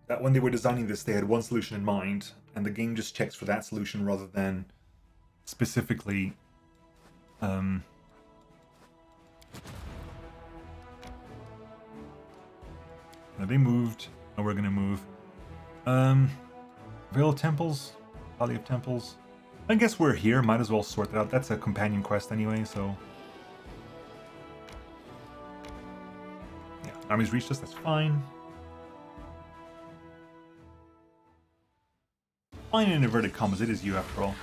Speaker 1: That when they were designing this, they had one solution in mind, and the game just checks for that solution rather than specifically now they moved. Now we're gonna move. Vale of Temples, Valley of Temples. I guess we're here. Might as well sort that out. That's a companion quest anyway, so yeah. Army's reached us. That's fine. Fine in inverted commas. It is you after all.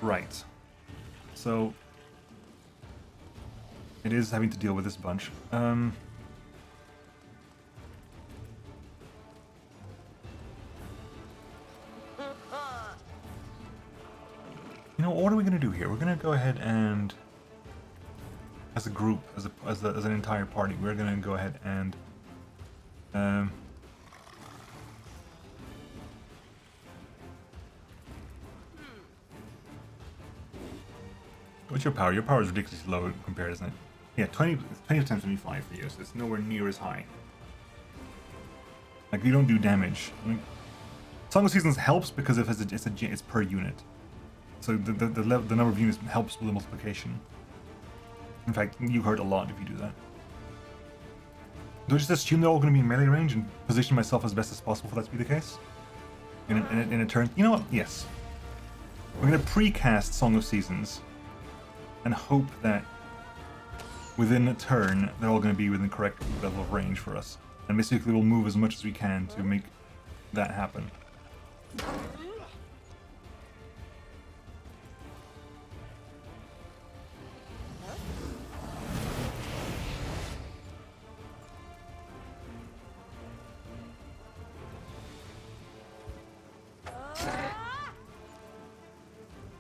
Speaker 1: Right. So it is having to deal with this bunch. You know, what are we gonna do here? We're gonna go ahead and, as a group, as an entire party, we're gonna go ahead and what's your power? Your power is ridiculously low compared, isn't it? Yeah, 20 times 75 for you, so it's nowhere near as high. Like, you don't do damage. I mean, Song of Seasons helps because it's per unit. So the number of units helps with the multiplication. In fact, you hurt a lot if you do that. Do I just assume they're all going to be in melee range and position myself as best as possible for that to be the case? In a turn? You know what? Yes. We're going to pre-cast Song of Seasons and hope that within a turn they're all going to be within the correct level of range for us. And basically we'll move as much as we can to make that happen.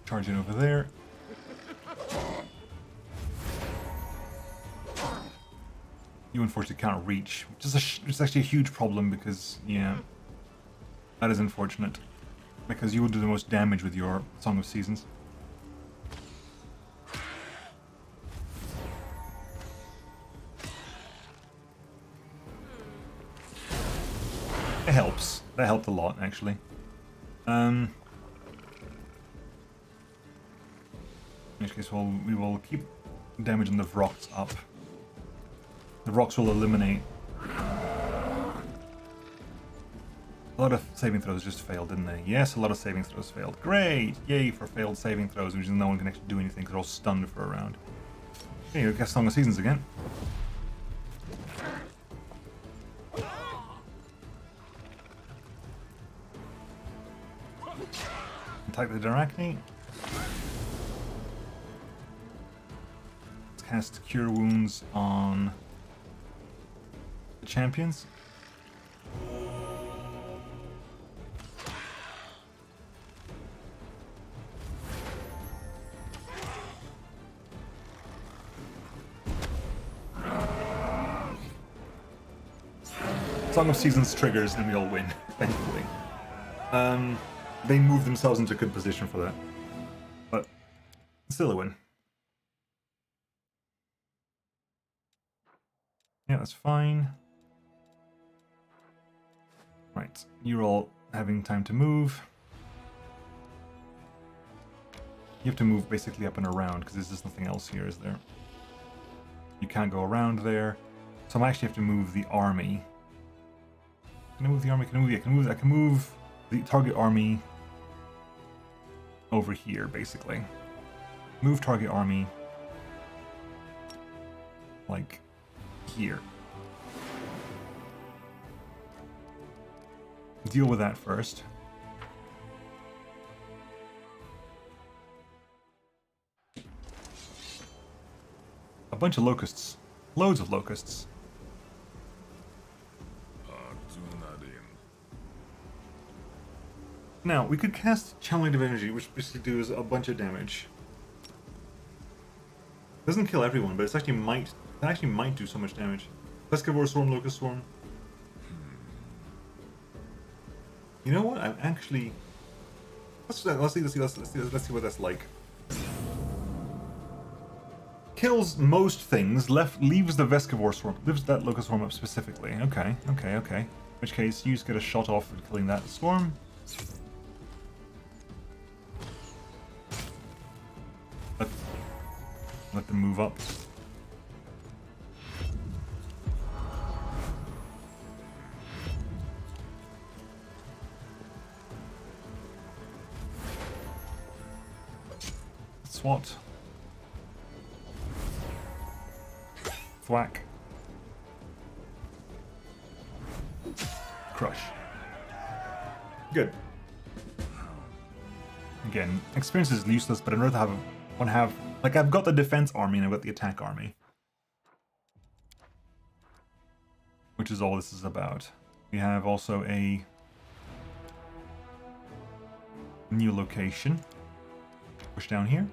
Speaker 1: Charging over there. You unfortunately can't reach, which is it's actually a huge problem because, yeah, that is unfortunate. Because you will do the most damage with your Song of Seasons. It helps. That helped a lot, actually. In which case, we will keep damage on the rocks up. The rocks will eliminate. A lot of saving throws just failed, didn't they? Yes, a lot of saving throws failed. Great! Yay for failed saving throws, which means no one can actually do anything because they're all stunned for a round. Okay, we got Song of Seasons again. Attack the Arachne. Let's cast Cure Wounds on the champions. Song of Seasons triggers and we all win, thankfully. They move themselves into a good position for that. But still a win. Yeah, that's fine. Right, you're all having time to move. You have to move basically up and around because there's just nothing else here, is there? You can't go around there. So I actually have to move the army. Can I move the army? I can move the target army over here, basically. Move target army like here. Deal with that first. A bunch of locusts. Loads of locusts. Now, we could cast Channeling of Energy, which basically does a bunch of damage. Doesn't kill everyone, but it actually might That actually might do so much damage. Pescivore Swarm, Locust Swarm. You know what? I'm actually... Let's see what that's like. Kills most things, leaves the Vescivore Swarm, leaves that Locust Swarm up specifically. Okay. In which case, you just get a shot off for killing that swarm. Let them move up. Swat. Thwack. Crush. Good. Again, experience is useless, but I'd rather have like I've got the defense army and I've got the attack army. Which is all this is about. We have also a new location. Push down here.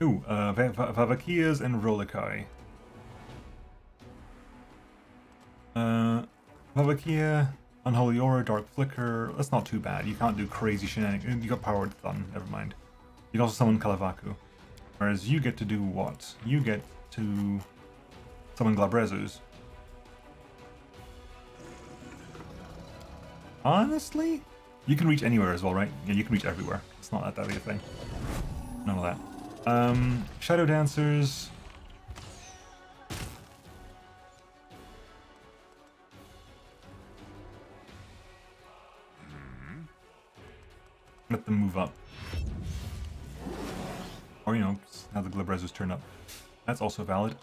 Speaker 1: Ooh, Vavakias and Rolikai. Vavakia, Unholy Aura, Dark Flicker. That's not too bad. You can't do crazy shenanigans. You got Powered Thumb, never mind. You can also summon Kalavaku. Whereas you get to do what? You get to summon Glabrezus. Honestly? You can reach anywhere as well, right? Yeah, you can reach everywhere. It's not that big a thing. None of that. Shadow Dancers. Let them move up. Or, you know, have the Glabrezus turn up. That's also valid.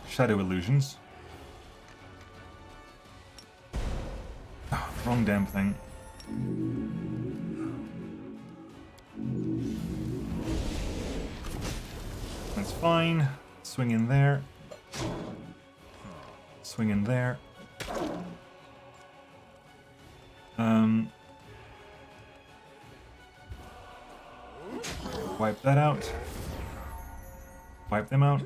Speaker 1: Shadow Illusions. Oh, wrong damn thing. That's fine. Swing in there. Swing in there. Wipe that out. Wipe them out.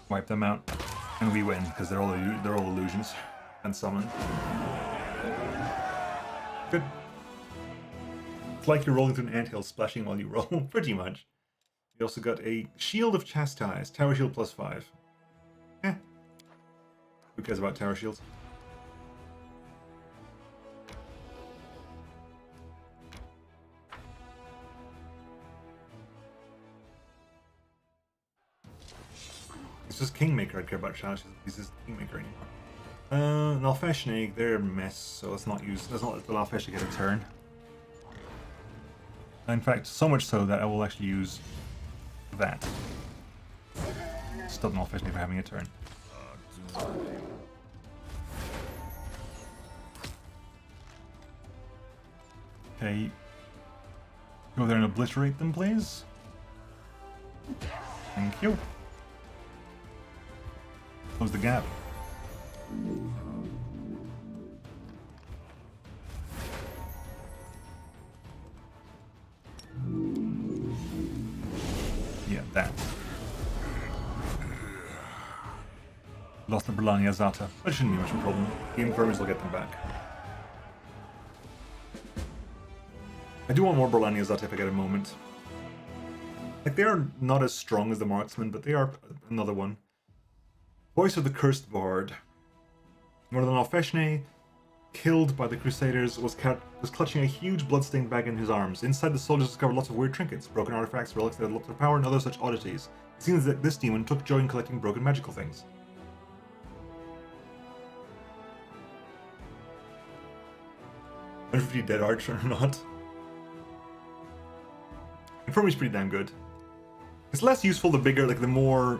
Speaker 1: Wipe them out, and we win because they're all illusions and summon. Good. It's like you're rolling through an anthill, splashing while you roll, pretty much. We also got a Shield of Chastise, Tower Shield +5. Eh. Who cares about Tower Shields? It's just Kingmaker I care about challenges. He's just Kingmaker anymore. Nalfeshnig, they're a mess, so let's not let the Nalfeshnig get a turn. In fact, so much so that I will actually use that. Stop Nalfeshnig for having a turn. Okay. Go there and obliterate them, please. Thank you. Close the gap. Yeah, that. Lost the Brelania Zata. That shouldn't be much of a problem. The Infirmers will get them back. I do want more Brelania Zata if I get a moment. Like, they are not as strong as the Marksman, but they are another one. Voice of the Cursed Bard. More than Alfeshne, killed by the Crusaders, was clutching a huge bloodstained bag in his arms. Inside, the soldiers discovered lots of weird trinkets, broken artifacts, relics that had lots of power, and other such oddities. It seems that this demon took joy in collecting broken magical things. 150 dead archer or not. Infirmary's pretty damn good. It's less useful the bigger, like the more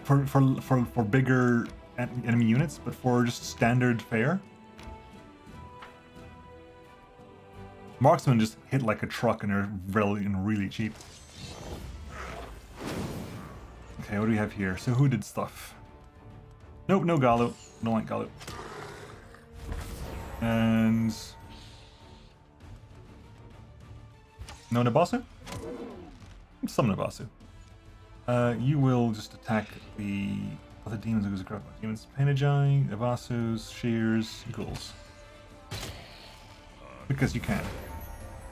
Speaker 1: for bigger enemy units, but for just standard fare. Marksmen just hit like a truck and are really cheap. Okay, what do we have here? So who did stuff? Nope, no Gallo. Don't like Gallo. And no Nabasu? Some Nabasu. You will just attack the other demons who goes across demons. Panagi, Navasus, Shears, Ghouls. Because you can.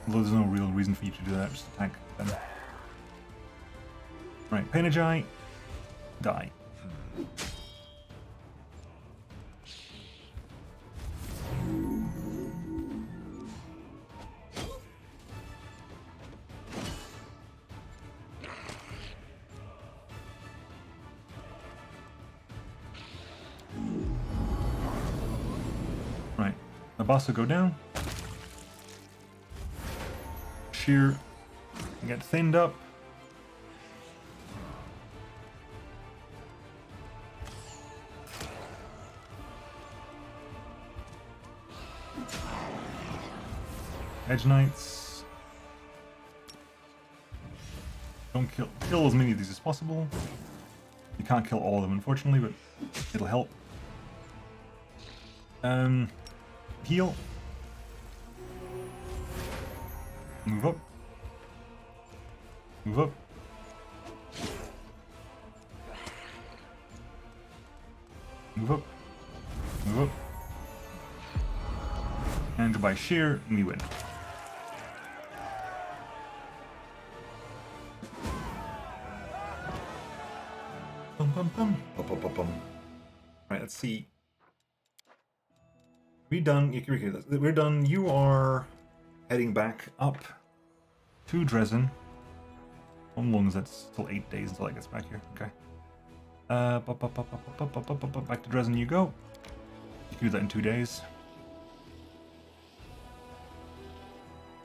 Speaker 1: Although there's no real reason for you to do that, just attack them. Right, Panagi, die. Right, Nabasa go down. Sheer get thinned up. Edge Knights. Don't kill as many of these as possible. You can't kill all of them, unfortunately, but it'll help. Heal. Move up. Move up. Move up. Move up. And goodbye sheer, and we win. Bum, bum, bum. Bum, bum, bum, bum. Right, let's see. We're done. We're done. You are heading back up to Dresden. How long is that? Still 8 days until I gets back here. Okay. Back to Dresden you go. You can do that in 2 days.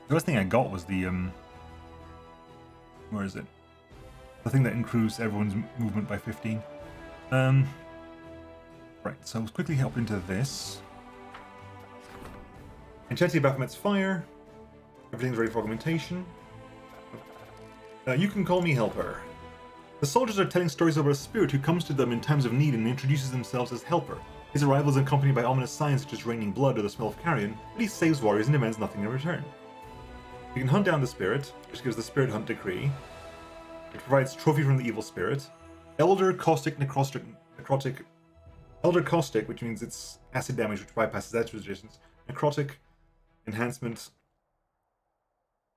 Speaker 1: The best thing I got was the where is it? The thing that improves everyone's movement by 15. Right, so let's quickly hop into this. Enchanting Baphomet's Fire. Everything's ready for augmentation. You can call me Helper. The soldiers are telling stories about a spirit who comes to them in times of need and introduces themselves as Helper. His arrival is accompanied by ominous signs such as raining blood or the smell of carrion, but he saves warriors and demands nothing in return. You can hunt down the spirit, which gives the Spirit Hunt Decree. It provides trophy from the evil spirit. Elder Caustic Necrotic. Elder Caustic, which means it's acid damage which bypasses that resistance. Necrotic enhancement.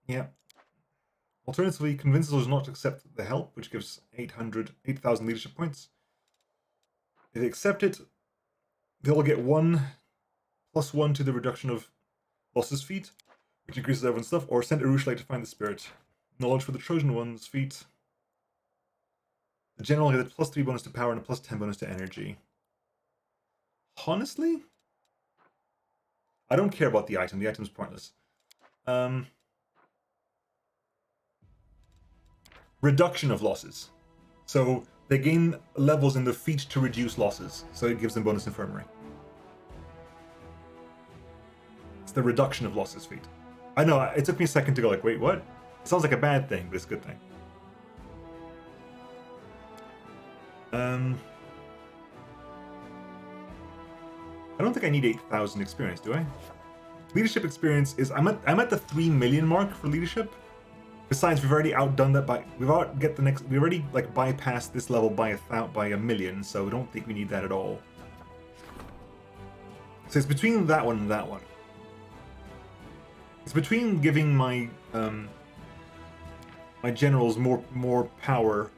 Speaker 1: Yeah. Alternatively, convinces those not to accept the help, which gives 8,000 leadership points. If they accept it, they'll get 1+1 to the reduction of losses feat, which increases everyone's stuff, or send Arushlight to find the spirit. Knowledge for the Trojan one's feat. The general gets a +3 bonus to power and a +10 bonus to energy. Honestly, I don't care about the item. The item's pointless. Reduction of losses. So they gain levels in the feat to reduce losses. So it gives them bonus infirmary. It's the reduction of losses feat. I know, it took me a second to go like, wait, what? It sounds like a bad thing, but it's a good thing. I don't think I need 8,000 experience, do I? Leadership experience is... I'm at the 3 million mark for leadership. Besides, we've already outdone that by... We already like bypassed this level by a million, so I don't think we need that at all. So it's between that one and that one. It's between giving my my generals more power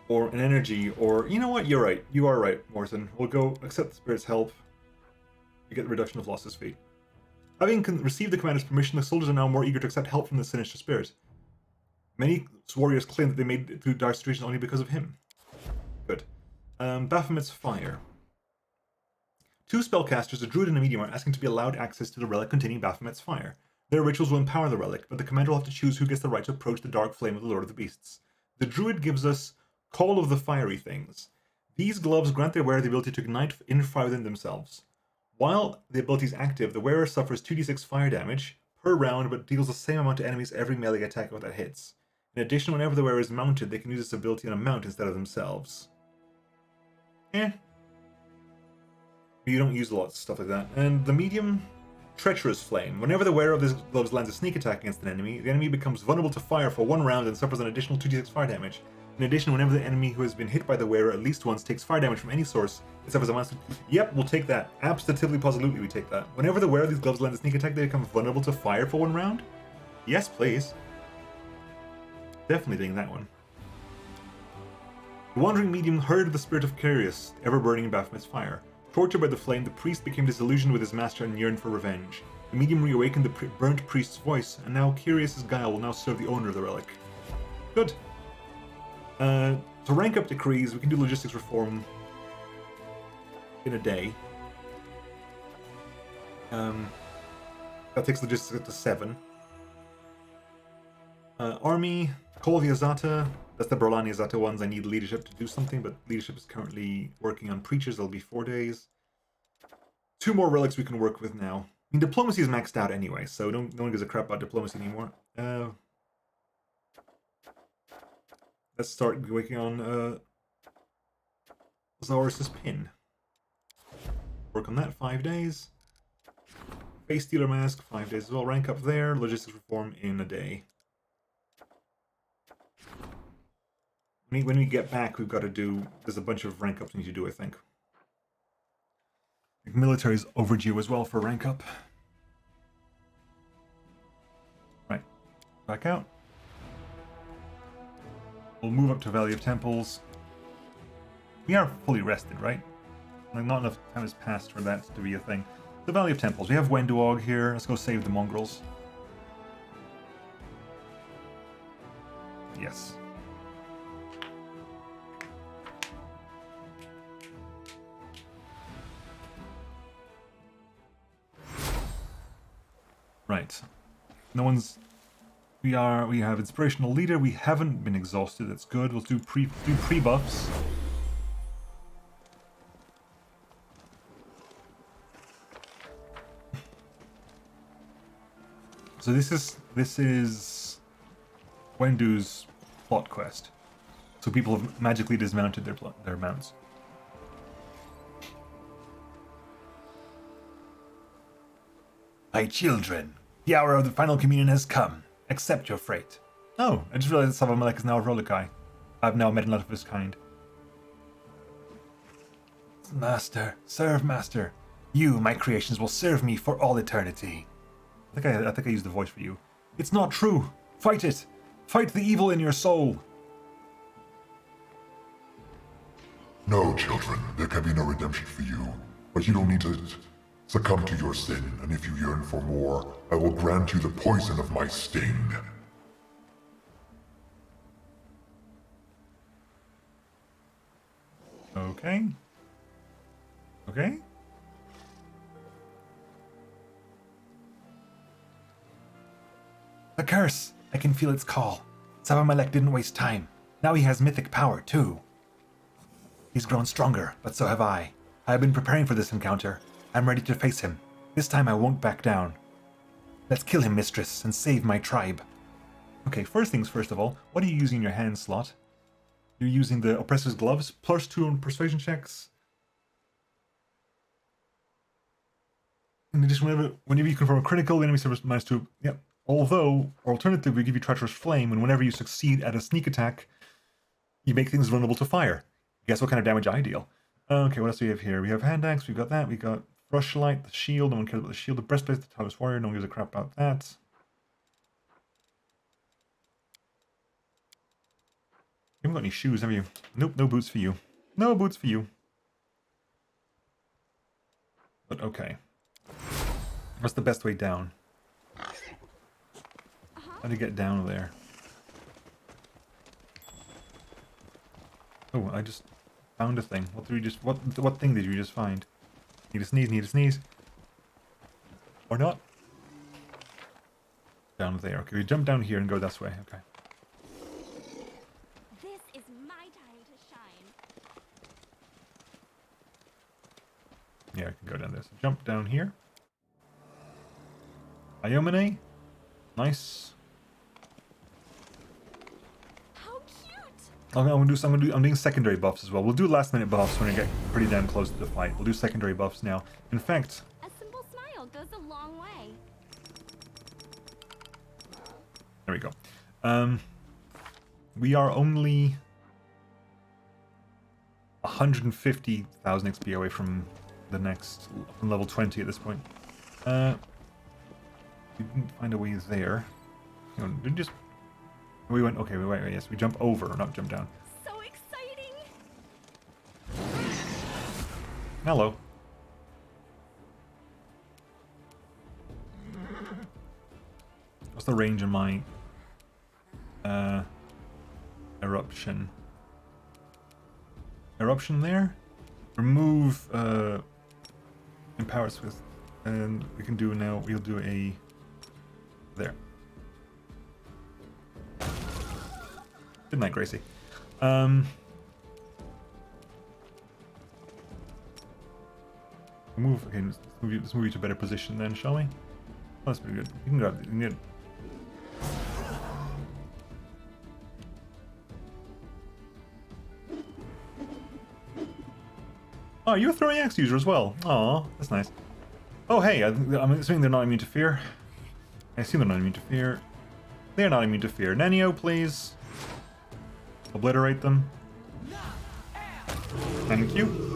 Speaker 1: or an energy, or you know what? You're right. You are right, Morton. We'll go accept the spirit's help. You get the reduction of losses fee. Having received the commander's permission, the soldiers are now more eager to accept help from the sinister spirit. Many warriors claim that they made it through dark situations only because of him. Good. Baphomet's Fire. 2 spellcasters, a druid and a medium, are asking to be allowed access to the relic containing Baphomet's Fire. Their rituals will empower the relic, but the commander will have to choose who gets the right to approach the dark flame of the Lord of the Beasts. The druid gives us Call of the Fiery Things. These gloves grant their wearer the ability to ignite in fire within themselves. While the ability is active, the wearer suffers 2d6 fire damage per round, but deals the same amount to enemies every melee attack that hits. In addition, whenever the wearer is mounted, they can use this ability on a mount instead of themselves. You don't use a lot of stuff like that. And the medium, Treacherous Flame. Whenever the wearer of this gloves lands a sneak attack against an enemy, the enemy becomes vulnerable to fire for 1 round and suffers an additional 2d6 fire damage. In addition, whenever the enemy who has been hit by the wearer at least once takes fire damage from any source, it suffers a massive... Yep, we'll take that. Absolutely, positively, we take that. Whenever the wearer of these gloves lands a sneak attack, they become vulnerable to fire for 1 round? Yes, please. Definitely taking that one. The wandering medium heard the spirit of Carius, ever burning in Baphomet's fire. Tortured by the flame, the priest became disillusioned with his master and yearned for revenge. The medium reawakened the burnt priest's voice, and now Carius' guile will now serve the owner of the relic. Good. To rank up decrees, we can do logistics reform in a day. That takes logistics up to 7. Army, Call the Azata. That's the Berlani Azata ones. I need leadership to do something, but leadership is currently working on preachers. That'll be 4 days. 2 more relics we can work with now. I mean, diplomacy is maxed out anyway, so no one gives a crap about diplomacy anymore. Let's start working on Zaurus' pin. Work on that 5 days. Face Stealer Mask, 5 days as well. Rank up there. Logistics reform in a day. When we get back, we've got to do... There's a bunch of rank ups we need to do, I think. Military's overdue as well for rank up. Right. Back out. We'll move up to Valley of Temples. We are fully rested, right? Like, not enough time has passed for that to be a thing. The Valley of Temples. We have Wenduog here. Let's go save the Mongrels. Yes. Right. No one's... We have Inspirational Leader. We haven't been exhausted. That's good. We'll do pre-buffs. So this is Wendu's plot quest. So people have magically dismounted their mounts. My children, the hour of the final communion has come. Accept your fate. Oh, I just realized that Savamalek is now a Rolokai. I've now met another of his kind. Master, serve Master. You, my creations, will serve me for all eternity. I think I used the voice for you. It's not true. Fight it. Fight the evil in your soul.
Speaker 6: No, children, there can be no redemption for you. But you don't need to succumb to your sin, and if you yearn for more, I will grant you the poison of my sting.
Speaker 1: Okay. Okay. The curse! I can feel its call. Savamalek didn't waste time. Now he has mythic power, too. He's grown stronger, but so have I. I have been preparing for this encounter. I'm ready to face him. This time I won't back down. Let's kill him, mistress, and save my tribe. Okay, first things first of all, what are you using in your hand slot? You're using the Oppressor's Gloves, +2 on persuasion checks. In addition, whenever you confirm a critical, the enemy suffers -2. Yep. Although, alternatively, we give you Treacherous Flame, and whenever you succeed at a sneak attack, you make things vulnerable to fire. Guess what kind of damage I deal. Okay, what else do we have here? We have Hand Axe, we've got that, we got Rushlight, the Shield, no one cares about the Shield, the Breastplate, the Tireless Warrior, no one gives a crap about that. You haven't got any shoes, have you? Nope, no boots for you. No boots for you. But okay. What's the best way down? How do you get down there? Oh, I just found a thing. What thing did you just find? Need a sneeze, need a sneeze. Or not? Down there. Okay, we jump down here and go this way. Okay.
Speaker 4: This is my time to shine.
Speaker 1: Yeah, I can go down there. So jump down here. Iomine. Nice. I'm doing secondary buffs as well. We'll do last minute buffs when we get pretty damn close to the fight. We'll do secondary buffs now. In fact,
Speaker 4: A simple smile goes a long way.
Speaker 1: there we go. We are only 150,000 XP away from the next, from level 20 at this point. We didn't find a way there. Hang on, didn't just... We went, okay, wait, yes, we jump over, not jump down.
Speaker 4: So exciting!
Speaker 1: Hello. What's the range in my eruption? Eruption there? Remove empower Swift, and we can do now, we'll do a there. Good night, Gracie. Move. Okay, let's move you to a better position then, shall we? Oh, that's pretty good. You can grab. You can get... Oh, you're a throwing axe user as well. Aw, that's nice. Oh, hey, I'm assuming they're not immune to fear. I assume they're not immune to fear. They're not immune to fear. Nanio, please. Obliterate them. Thank you.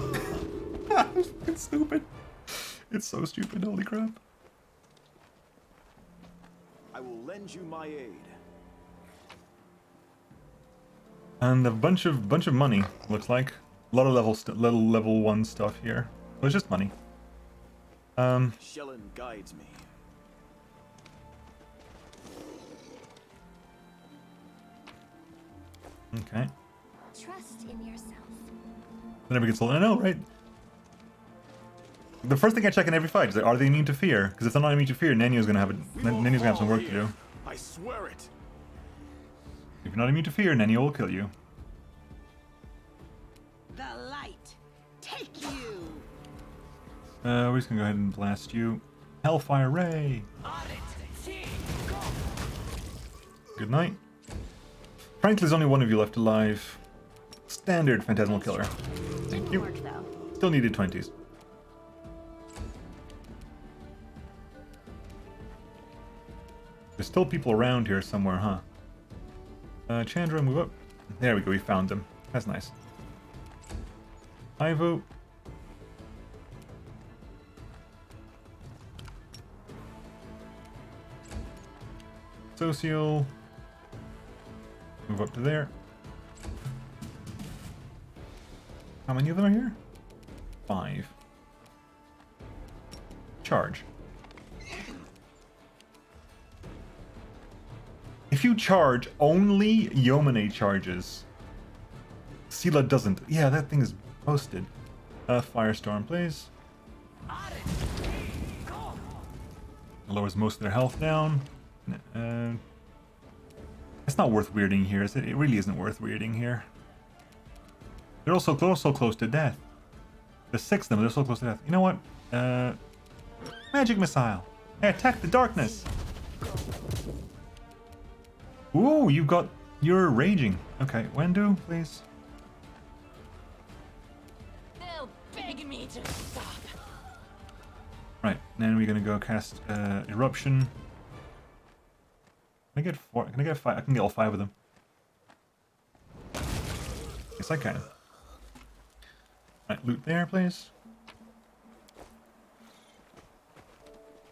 Speaker 1: It's stupid. It's so stupid, holy crap.
Speaker 5: I will lend you my aid.
Speaker 1: And a bunch of money, looks like. A lot of level 1 stuff here. Well, it's just money.
Speaker 5: Shellen guides me.
Speaker 1: Okay.
Speaker 4: Trust in yourself.
Speaker 1: It never gets old. I know, right? The first thing I check in every fight is like, are they immune to fear? Because if they're not immune to fear, Nenio's gonna have some work to do.
Speaker 5: I swear it.
Speaker 1: If you're not immune to fear, Nenio will kill you.
Speaker 3: The light, take you.
Speaker 1: We're just gonna go ahead and blast you. Hellfire Ray! Good night. Frankly, there's only one of you left alive. Standard Phantasmal Killer. Thank you.
Speaker 4: Work, though.
Speaker 1: Still needed 20s. There's still people around here somewhere, huh? Chandra, move up. There we go, we found them. That's nice. Ivo. Social. Move up to there. How many of them are here? 5. Charge. If you charge, only Yomine charges. Sela doesn't. Yeah, that thing is posted. Firestorm, please. Lowers most of their health down. It's not worth weirding here, is it? It really isn't worth weirding here. They're also close to death. There's 6 of them, they're so close to death. You know what? Magic missile. Hey, attack the darkness. Ooh, you're raging. Okay, Wendu, please.
Speaker 2: They'll beg me to stop.
Speaker 1: Right, then we're gonna go cast eruption. Can I get 4? Can I get 5? I can get all 5 of them. Yes, I can. Right, loot there, please.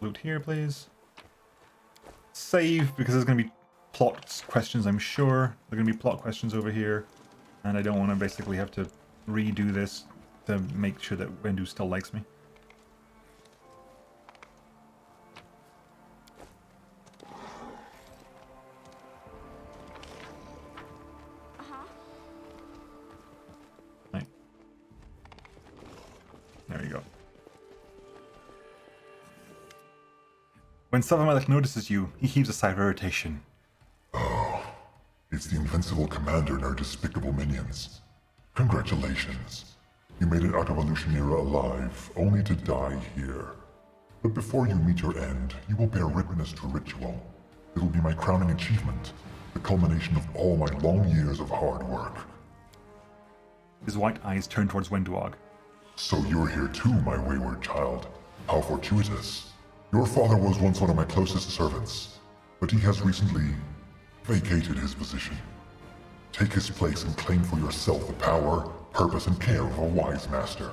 Speaker 1: Loot here, please. Save, because there's gonna be plot questions, I'm sure. There are gonna be plot questions over here, and I don't want to basically have to redo this to make sure that Wendu still likes me. Right. There you go. When Savamalek notices you, he heaves a sigh of irritation.
Speaker 6: It's the invincible commander and our despicable minions. Congratulations. You made it out of Evolutionera alive, only to die here. But before you meet your end, you will bear witness to a ritual. It will be my crowning achievement. the culmination of all my long years of hard work.
Speaker 1: His white eyes turn towards Wenduog.
Speaker 6: So you're here too, my wayward child. How fortuitous. Your father was once one of my closest servants, but he has recently vacated his position. Take his place and claim for yourself the power, purpose, and care of a wise master.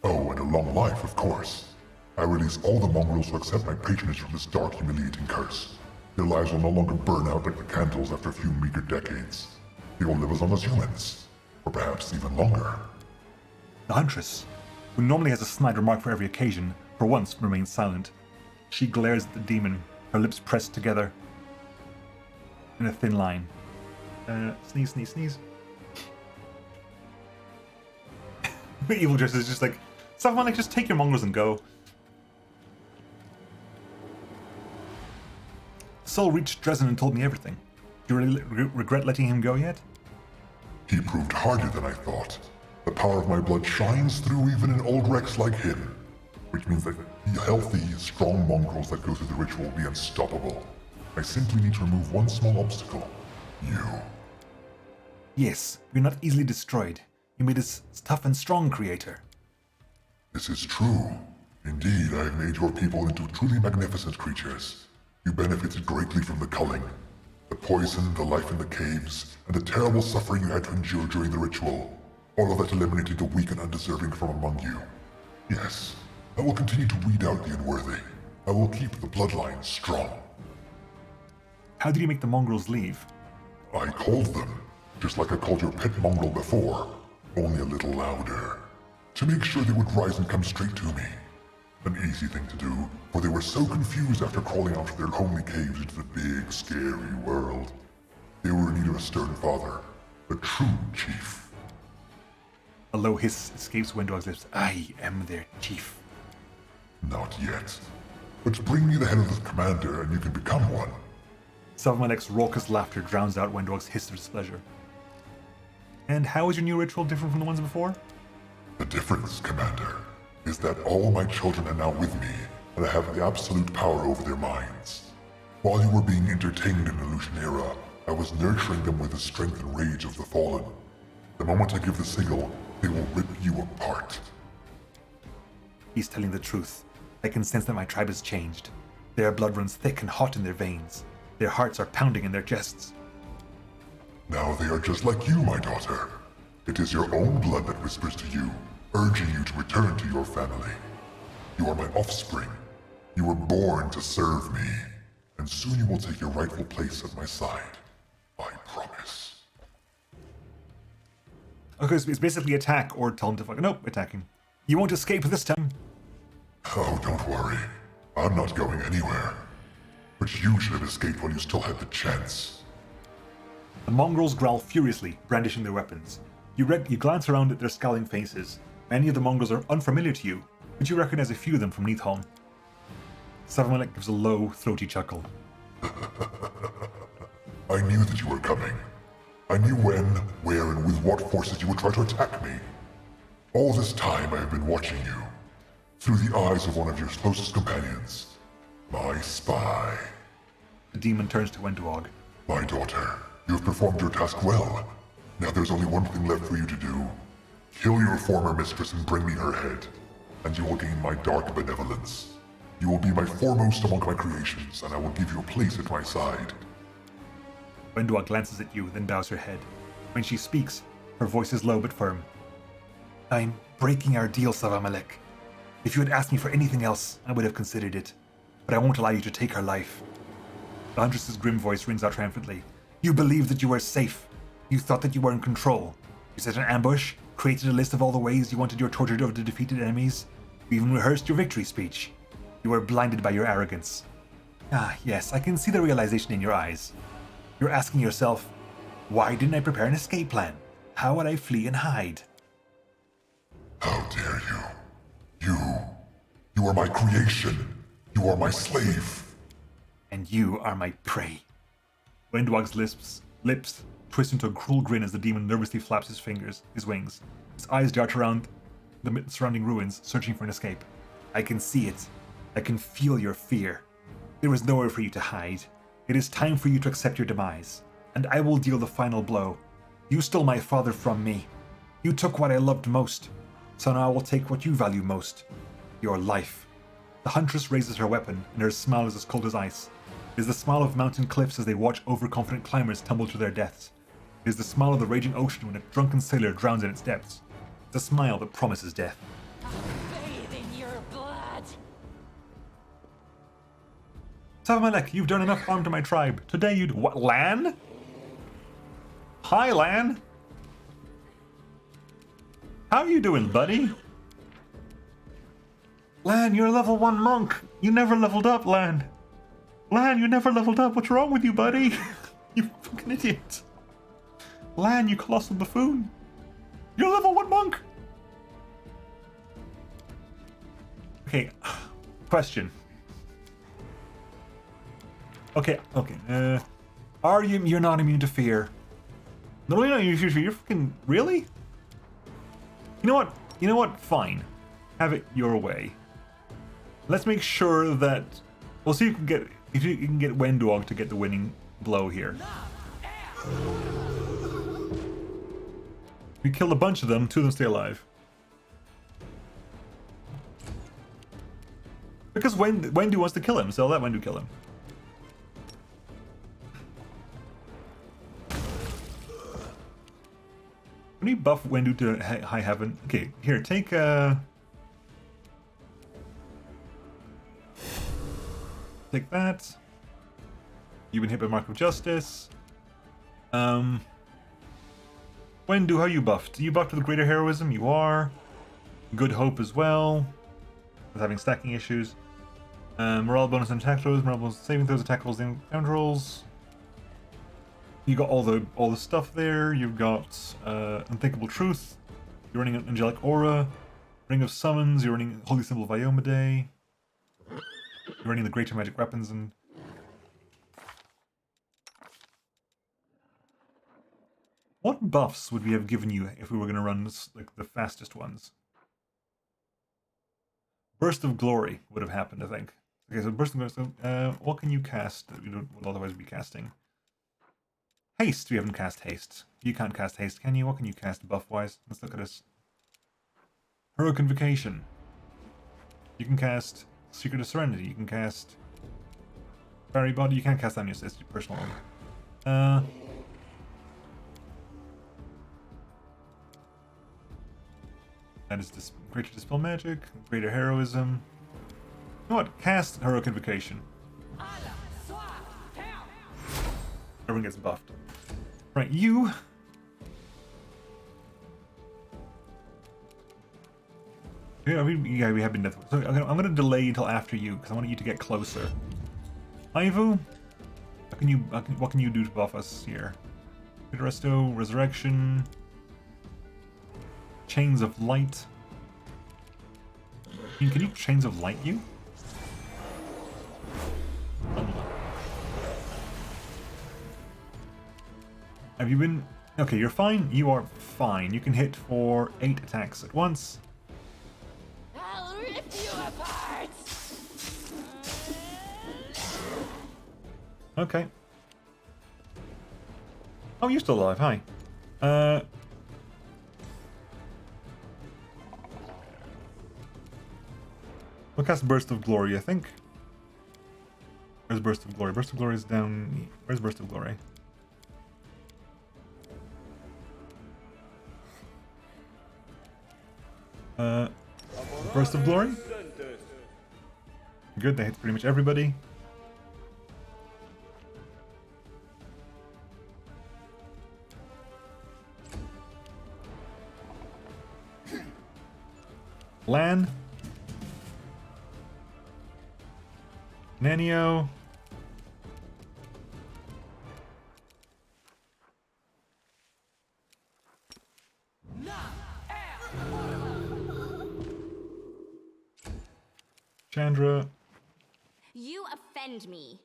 Speaker 6: Oh, and a long life, of course. I release all the mongrels who accept my patronage from this dark, humiliating curse. Their lives will no longer burn out like the candles after a few meager decades. They will live as long as humans, or perhaps even longer.
Speaker 1: The Huntress, who normally has a snide remark for every occasion, for once remains silent. She glares at the demon, her lips pressed together in a thin line. Sneeze, sneeze, sneeze. The evil dress is just like, someone like, just take your mongrels and go. Sol reached Dresden and told me everything. Do you really regret letting him go yet?
Speaker 6: He proved harder than I thought. The power of my blood shines through even in old wrecks like him, which means that the healthy, strong mongrels that go through the ritual will be unstoppable. I simply need to remove one small obstacle. You.
Speaker 1: Yes, you're not easily destroyed. You made us tough and strong, Creator.
Speaker 6: This is true. Indeed, I have made your people into truly magnificent creatures. You benefited greatly from the culling. The poison, the life in the caves, and the terrible suffering you had to endure during the ritual. All of that eliminated the weak and undeserving from among you. Yes, I will continue to weed out the unworthy. I will keep the bloodline strong.
Speaker 1: How did you make the mongrels leave?
Speaker 6: I called them, just like I called your pet mongrel before, only a little louder. To make sure they would rise and come straight to me. An easy thing to do, for they were so confused after crawling out of their homely caves into the big, scary world. They were in need of a stern father, a true chief.
Speaker 1: A low hiss escapes Wenduog's lips. I am their chief.
Speaker 6: Not yet. But bring me the head of the commander and you can become one.
Speaker 1: Savmalek's raucous laughter drowns out Wenduog's hiss of displeasure. And how is your new ritual different from the ones before?
Speaker 6: The difference, Commander, is that all my children are now with me, and I have the absolute power over their minds. While you were being entertained in Illusion Era, I was nurturing them with the strength and rage of the Fallen. The moment I give the signal, they will rip you apart.
Speaker 1: He's telling the truth. I can sense that my tribe has changed. Their blood runs thick and hot in their veins. Their hearts are pounding in their chests.
Speaker 6: Now they are just like you, my daughter. It is your own blood that whispers to you, urging you to return to your family. You are my offspring. You were born to serve me, and soon you will take your rightful place at my side. I promise.
Speaker 1: Okay, so it's basically attack or tell him to fuck. Nope, attacking. You won't escape this time.
Speaker 6: Oh, don't worry. I'm not going anywhere. But you should have escaped while you still had the chance.
Speaker 1: The mongrels growl furiously, brandishing their weapons. You glance around at their scowling faces. Many of the mongrels are unfamiliar to you, but you recognize a few of them from Neathholm. Savmalek gives a low, throaty chuckle.
Speaker 6: I knew that you were coming. I knew when, where, and with what forces you would try to attack me. All this time I have been watching you, through the eyes of one of your closest companions, my spy.
Speaker 1: The demon turns to Wenduog.
Speaker 6: My daughter, you have performed your task well. Now there's only one thing left for you to do. Kill your former mistress and bring me her head, and you will gain my dark benevolence. You will be my foremost among my creations, and I will give you a place at my side.
Speaker 1: Wenduog glances at you, then bows her head. When she speaks, her voice is low but firm. I'm breaking our deal, Savmalek. If you had asked me for anything else, I would have considered it. But I won't allow you to take her life. The Huntress's grim voice rings out triumphantly. You believed that you were safe. You thought that you were in control. You set an ambush, created a list of all the ways you wanted your torture of the defeated enemies. You even rehearsed your victory speech. You were blinded by your arrogance. Ah, yes, I can see the realization in your eyes. You're asking yourself, why didn't I prepare an escape plan? How would I flee and hide?
Speaker 6: How dare you? You are my creation. You are my slave.
Speaker 1: And you are my prey. Wenduog's lips twist into a cruel grin as the demon nervously flaps his wings. His eyes dart around the surrounding ruins, searching for an escape. I can see it. I can feel your fear. There is nowhere for you to hide. It is time for you to accept your demise. and I will deal the final blow. You stole my father from me. You took what I loved most, so now I will take what you value most, your life. The huntress raises her weapon, and her smile is as cold as ice. It is the smile of mountain cliffs as they watch overconfident climbers tumble to their deaths. It is the smile of the raging ocean when a drunken sailor drowns in its depths. It's a smile that promises death.
Speaker 2: Bathe in your blood.
Speaker 1: Savamalek, you've done enough harm to my tribe. Today you'd... What, Lan? Hi, Lan. How are you doing, buddy? Lan, you're a level 1 monk. You never leveled up, Lan. Lan, you never leveled up. What's wrong with you, buddy? You fucking idiot. Lan, you colossal buffoon. You're a level 1 monk. Okay, question. Okay. Are you... You're not immune to fear. No, you're not immune to fear. You're fucking... Really? You know what? Fine. Have it your way. Let's make sure that... We'll see if you can get WotR to get the winning blow here. We killed a bunch of them, 2 of them stay alive. Because Wendu wants to kill him, so let Wendu kill him. Can we buff Wendu to high heaven? Okay, here, take take that. You've been hit by Mark of Justice. Wendu, how are you buffed? Are you buffed with greater heroism? You are. Good hope as well. With having stacking issues. Morale bonus on attack throws, morale bonus on saving throws, attack rolls, and counter rolls. You got all the stuff there. You've got Unthinkable Truth. You're running an Angelic Aura. Ring of Summons. You're running Holy Symbol of Iomade. You're running the Greater Magic Weapons and... What buffs would we have given you if we were going to run this, like the fastest ones? Burst of Glory would have happened, I think. Okay, so Burst of Glory. What can you cast that we would otherwise be casting? Haste. We haven't cast Haste. You can't cast Haste, can you? What can you cast buff-wise? Let's look at this. Heroic Invocation. You can cast Secret of Serenity. You can cast Fairy Body. You can't cast that on your personal one. That is Greater Dispel Magic, Greater Heroism. You know what? Cast Heroic Invocation. Everyone gets buffed. Right, you. Yeah, we have been death. So I'm gonna delay until after you because I want you to get closer. Ivu, what can you do to buff us here? Resto, Resurrection, Chains of Light. Can you Chains of Light you? Have you been... Okay, you're fine. You are fine. You can hit for 8 attacks at once.
Speaker 2: I'll rip you apart.
Speaker 1: Okay. Oh, you're still alive. Hi. We'll cast Burst of Glory, I think. Where's Burst of Glory? Burst of Glory is down... Where's Burst of Glory? Burst of Glory? Good, that hits pretty much everybody. Lan. Nanio. Chandra.
Speaker 4: You offend me.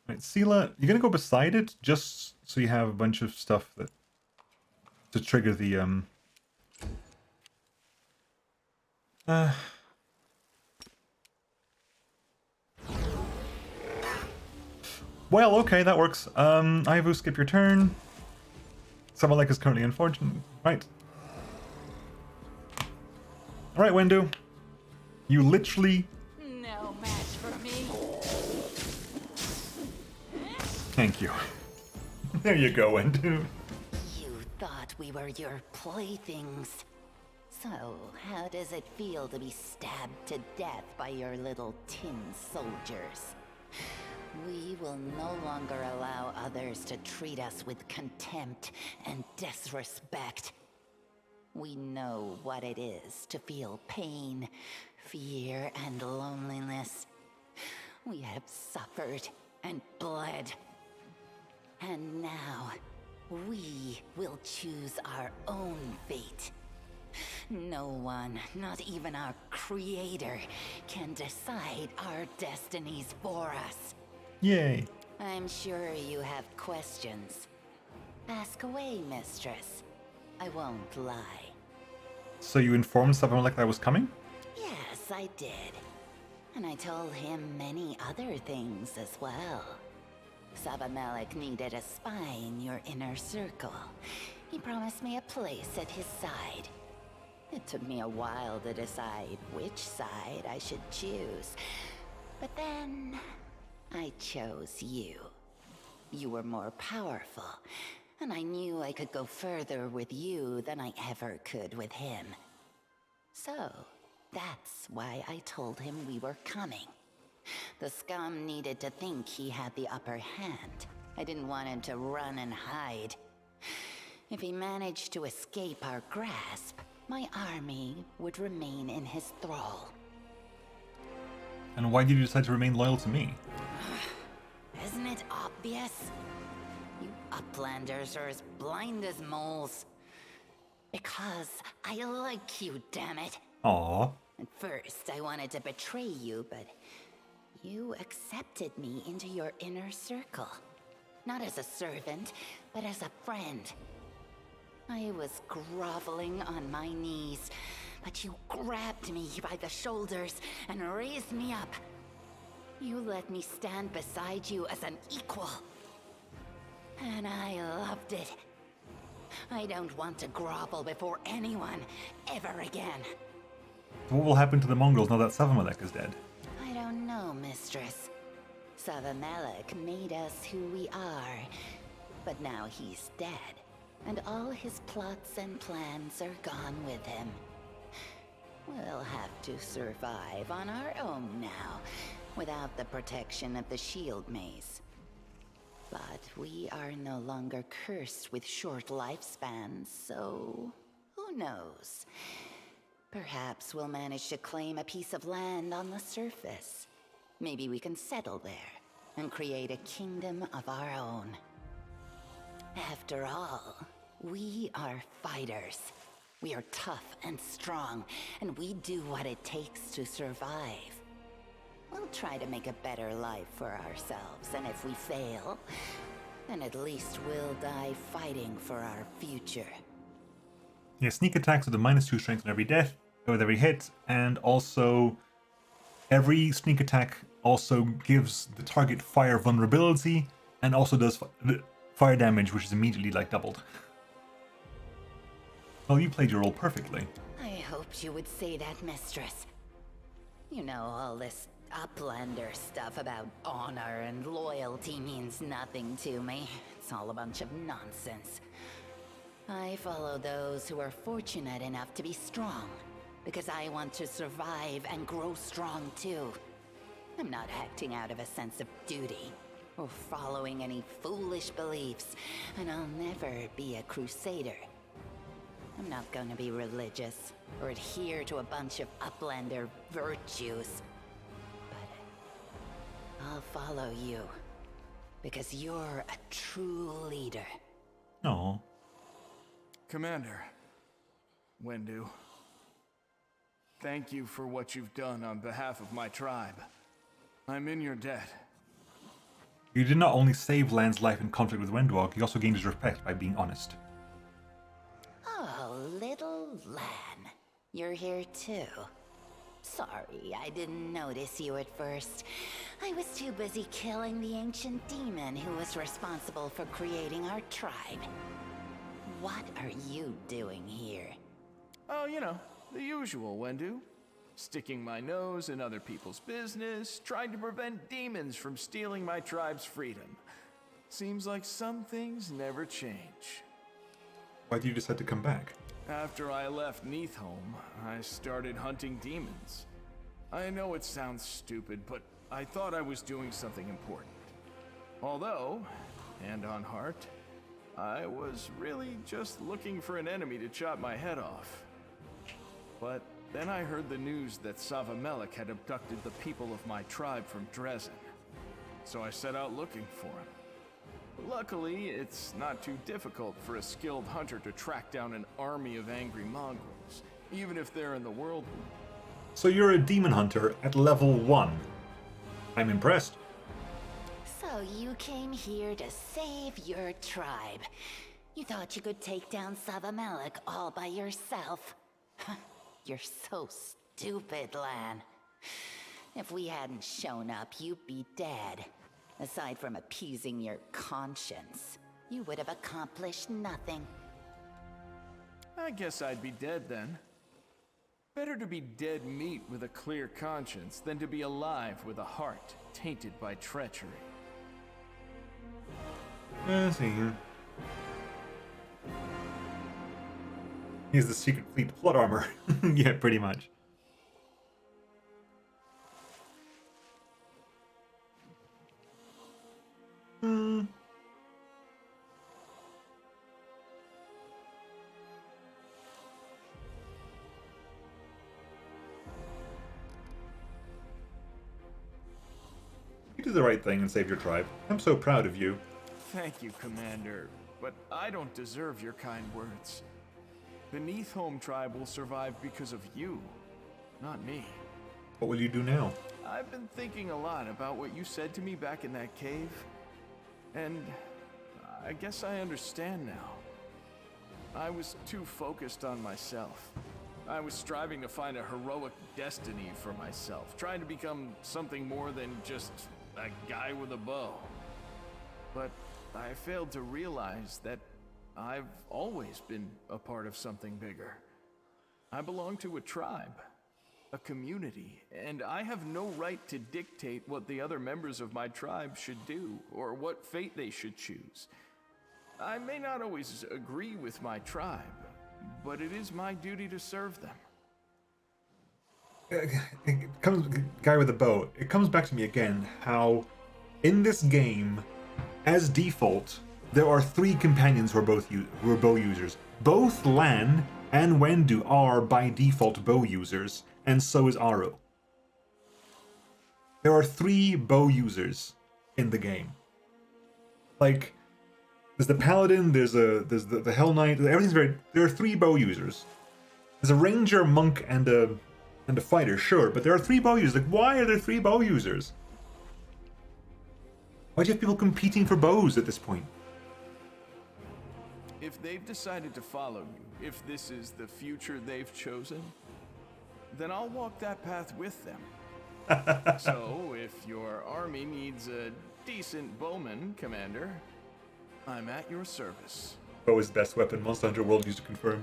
Speaker 1: Right, Sela, you're gonna go beside it just so you have a bunch of stuff that to trigger the Well, okay, that works. Ivu, skip your turn. Someone like is currently unfortunate. Right. Alright, Wendu. You literally...
Speaker 2: No match for me.
Speaker 1: Thank you. There you go, Wendu.
Speaker 7: You thought we were your playthings. So, how does it feel to be stabbed to death by your little tin soldiers? We will no longer allow others to treat us with contempt and disrespect. We know what it is to feel pain, fear, and loneliness. We have suffered and bled. And now, we will choose our own fate. No one, not even our creator, can decide our destinies for us.
Speaker 1: Yay.
Speaker 7: I'm sure you have questions. Ask away, mistress. I won't lie.
Speaker 1: So you informed someone like that was coming?
Speaker 7: Yes, I did. And I told him many other things as well. Sabamelech needed a spy in your inner circle. He promised me a place at his side. It took me a while to decide which side I should choose. But then, I chose you. You were more powerful, and I knew I could go further with you than I ever could with him. So, that's why I told him we were coming. The scum needed to think he had the upper hand. I didn't want him to run and hide. If he managed to escape our grasp, my army would remain in his thrall.
Speaker 1: And why did you decide to remain loyal to me?
Speaker 7: Isn't it obvious? You Uplanders are as blind as moles. Because I like you, damn it.
Speaker 1: Aww.
Speaker 7: At first, I wanted to betray you, but you accepted me into your inner circle. Not as a servant, but as a friend. I was groveling on my knees, but you grabbed me by the shoulders and raised me up. You let me stand beside you as an equal. And I loved it. I don't want to grovel before anyone, ever again.
Speaker 1: What will happen to the Mongols now that Sabamelech is dead?
Speaker 7: I don't know, mistress. Sabamelech made us who we are, but now he's dead. And all his plots and plans are gone with him. We'll have to survive on our own now, without the protection of the shield maze. But we are no longer cursed with short lifespans, so who knows? Perhaps we'll manage to claim a piece of land on the surface. Maybe we can settle there and create a kingdom of our own. After all, we are fighters. We are tough and strong, and we do what it takes to survive. We'll try to make a better life for ourselves, and if we fail, then at least we'll die fighting for our future.
Speaker 1: Yeah, sneak attacks with a -2 strength on every death, with every hit, and also every sneak attack also gives the target fire vulnerability, and also does fire damage, which is immediately like doubled. Well, you played your role perfectly.
Speaker 7: I hoped you would say that, mistress. You know, all this Uplander stuff about honor and loyalty means nothing to me. It's all a bunch of nonsense. I follow those who are fortunate enough to be strong, because I want to survive and grow strong too. I'm not acting out of a sense of duty, or following any foolish beliefs, and I'll never be a crusader. I'm not gonna be religious, or adhere to a bunch of Uplander virtues. But I'll follow you, because you're a true leader.
Speaker 1: Oh.
Speaker 8: Commander, Wendu, thank you for what you've done on behalf of my tribe. I'm in your debt.
Speaker 1: You did not only save Lan's life in conflict with Wendwog, you also gained his respect by being honest.
Speaker 7: Oh, little Lan. You're here too. Sorry, I didn't notice you at first. I was too busy killing the ancient demon who was responsible for creating our tribe. What are you doing here?
Speaker 8: Oh, you know, the usual, Wendu. Sticking my nose in other people's business, trying to prevent demons from stealing my tribe's freedom. Seems like some things never change.
Speaker 1: Why did you decide to come back?
Speaker 8: After I left Neathholm, I started hunting demons. I know it sounds stupid, but I thought I was doing something important. Although, hand on heart, I was really just looking for an enemy to chop my head off. But then I heard the news that Savamelek had abducted the people of my tribe from Dresden. So I set out looking for him. Luckily, it's not too difficult for a skilled hunter to track down an army of angry mongrels, even if they're in the world.
Speaker 1: So you're a demon hunter at level 1. I'm impressed.
Speaker 7: So you came here to save your tribe. You thought you could take down Savamelek all by yourself. You're so stupid, Lan. If we hadn't shown up, you'd be dead. Aside from appeasing your conscience, you would have accomplished nothing.
Speaker 8: I guess I'd be dead then. Better to be dead meat with a clear conscience than to be alive with a heart tainted by treachery.
Speaker 1: I see here. He's the secret fleet plot armor. Yeah, pretty much. You did the right thing and saved your tribe. I'm so proud of you.
Speaker 8: Thank you, Commander, but I don't deserve your kind words. The Neathholm tribe will survive because of you, not me.
Speaker 1: What will you do now?
Speaker 8: I've been thinking a lot about what you said to me back in that cave, and I guess I understand now. I was too focused on myself. I was striving to find a heroic destiny for myself, trying to become something more than just a guy with a bow. But I failed to realize that I've always been a part of something bigger. I belong to a tribe, a community, and I have no right to dictate what the other members of my tribe should do or what fate they should choose. I may not always agree with my tribe, but it is my duty to serve them.
Speaker 1: It comes, guy with a bow. It comes back to me again how in this game, as default, there are 3 companions who are bow users. Both Lan and Wendu are by default bow users, and so is Aru. There are 3 bow users in the game. Like, there's the paladin, there's the hell knight. Everything's very. There are 3 bow users. There's a ranger, monk, and a fighter, sure, but there are 3 bow users. Like, why are there 3 bow users? Why do you have people competing for bows at this point?
Speaker 8: If they've decided to follow you, if this is the future they've chosen, then I'll walk that path with them. So, if your army needs a decent bowman, Commander, I'm at your service.
Speaker 1: Bow is the best weapon. Monster Hunter World used to confirm.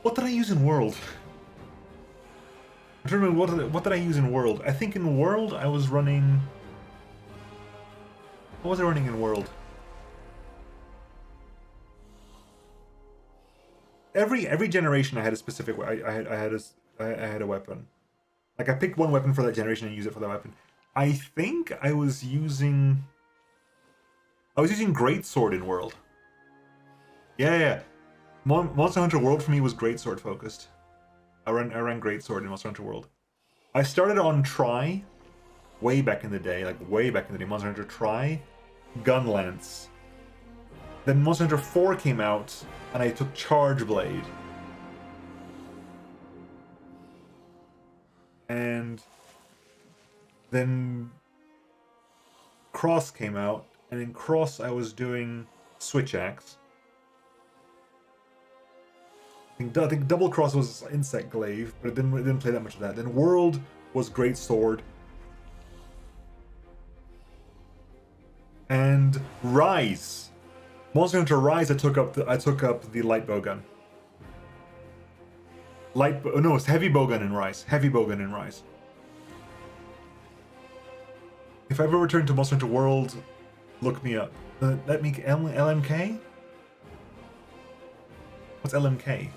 Speaker 1: What did I use in World? I'm trying to remember what did I use in World? I think in World I was running. What was I running in World? Every generation I had a specific. I had a weapon. Like I picked one weapon for that generation and use it for that weapon. I think I was using Greatsword in World. Yeah. Monster Hunter World for me was Greatsword focused. I ran Greatsword in Monster Hunter World. I started on Tri, way back in the day, Monster Hunter Tri, Gunlance. Then Monster Hunter 4 came out, and I took Charge Blade. And then Cross came out, and in Cross I was doing Switch Axe. I I think Double Cross was Insect Glaive, but it didn't play that much of that. Then World was Great Sword. And Rise. Monster Hunter Rise, I took up the light bowgun. No, it's heavy bowgun in Rise. Heavy bowgun in Rise. If I ever return to Monster Hunter World, look me up. Let me LMK? What's LMK?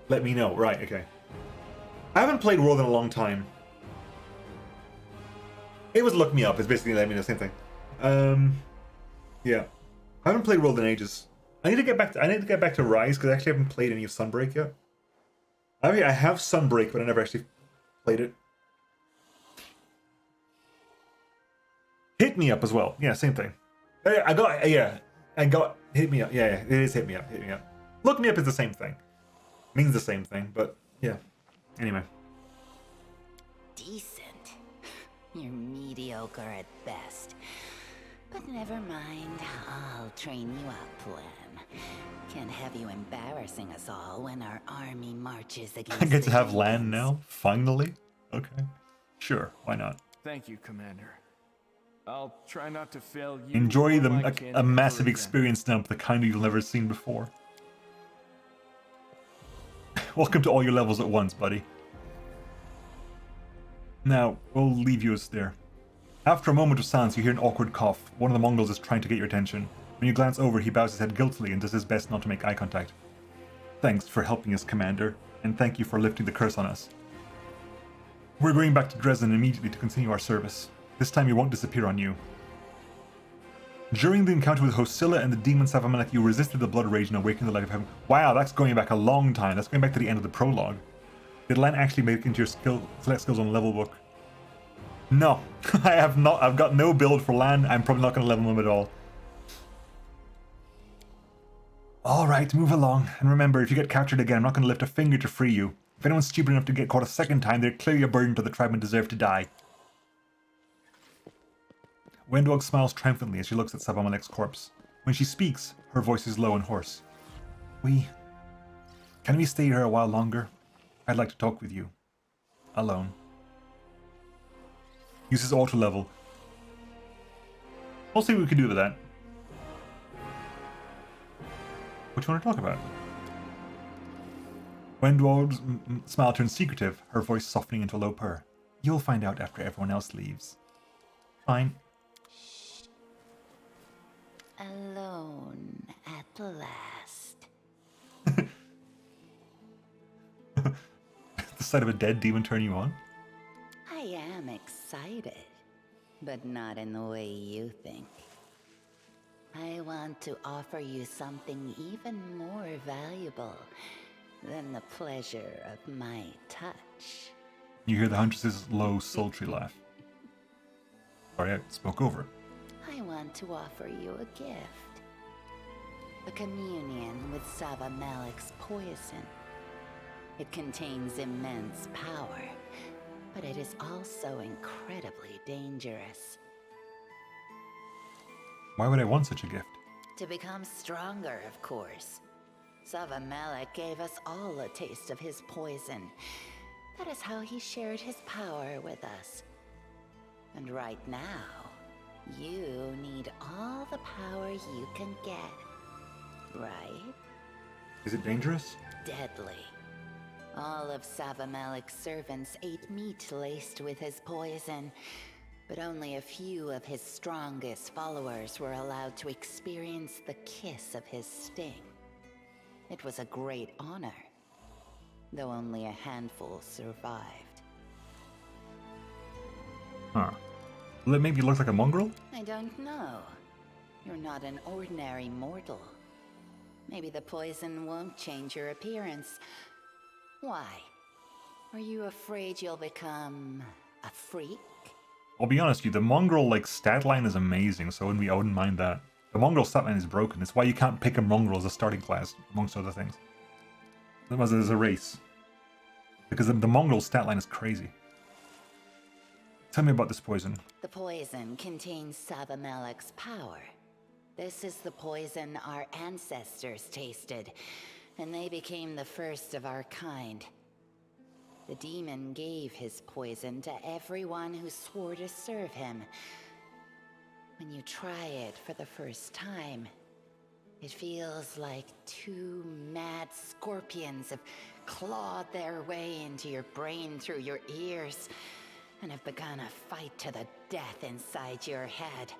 Speaker 1: Let me know. Right, okay. I haven't played World in a long time. It was look me up. It's basically let me know, same thing. Yeah. I haven't played World in ages. I need to get back to Rise because I actually haven't played any of Sunbreak yet. I have Sunbreak, but I never actually played it. Hit Me Up as well. Yeah, same thing. I got Hit Me Up. Yeah, it is Hit Me Up. Hit Me Up. Look Me Up is the same thing. Means the same thing, but yeah. Anyway.
Speaker 7: Decent. You're mediocre at best. But never mind. I'll train you up, Lan. Can't have you embarrassing us all when our army marches against
Speaker 1: I get to have
Speaker 7: the
Speaker 1: land
Speaker 7: demons.
Speaker 1: now? Finally? Okay. Sure, why not?
Speaker 8: Thank you, Commander. I'll try not to fail you.
Speaker 1: Enjoy
Speaker 8: or my
Speaker 1: a
Speaker 8: kin
Speaker 1: massive
Speaker 8: ever again.
Speaker 1: experience dump, the kind you've never seen before. Welcome to all your levels at once, buddy. Now, we'll leave you as there. After a moment of silence, you hear an awkward cough. One of the Mongols is trying to get your attention. When you glance over, he bows his head guiltily and does his best not to make eye contact. Thanks for helping us, Commander, and thank you for lifting the curse on us. We're going back to Dresden immediately to continue our service. This time we won't disappear on you. During the encounter with Hosilla and the demon Savamelech, you resisted the blood rage and awakened the light of heaven. Wow, that's going back a long time. That's going back to the end of the prologue. Did Lan actually make it into your select skills on level book? No, I have not. I've got no build for Lan. I'm probably not going to level him at all. Alright, move along. And remember, if you get captured again, I'm not going to lift a finger to free you. If anyone's stupid enough to get caught a second time, they're clearly a burden to the tribe and deserve to die. Wendog smiles triumphantly as she looks at Savamelech's corpse. When she speaks, her voice is low and hoarse. Can we stay here a while longer? I'd like to talk with you. Alone. Uses auto level. We'll see what we can do with that. What do you want to talk about? Wendog's smile turns secretive, her voice softening into a low purr. You'll find out after everyone else leaves. Fine.
Speaker 7: Alone at last.
Speaker 1: The sight of a dead demon turn you on?
Speaker 7: I am excited, but not in the way you think. I want to offer you something even more valuable than the pleasure of my touch.
Speaker 1: You hear the Huntress's low, sultry laugh. Sorry, I spoke over.
Speaker 7: I want to offer you a gift. A communion with Savamelech's poison. It contains immense power, but it is also incredibly dangerous.
Speaker 1: Why would I want such a gift?
Speaker 7: To become stronger, of course. Savamelech gave us all a taste of his poison. That is how he shared his power with us. And right now, you need all the power you can get. Right?
Speaker 1: Is it dangerous?
Speaker 7: Deadly. All of Savamelech's servants ate meat laced with his poison, but only a few of his strongest followers were allowed to experience the kiss of his sting. It was a great honor, though only a handful survived.
Speaker 1: Huh. Will it make you look like a mongrel?
Speaker 7: I don't know. You're not an ordinary mortal. Maybe the poison won't change your appearance. Why? Are you afraid you'll become a freak?
Speaker 1: I'll be honest with you, the mongrel stat line is amazing, so I wouldn't mind that. The mongrel stat line is broken. It's why you can't pick a mongrel as a starting class, amongst other things. As a race. Because the mongrel stat line is crazy. Tell me about this poison.
Speaker 7: The poison contains Savamelech's power. This is the poison our ancestors tasted, and they became the first of our kind. The demon gave his poison to everyone who swore to serve him. When you try it for the first time, it feels like two mad scorpions have clawed their way into your brain through your ears and have begun a fight to the death inside your head.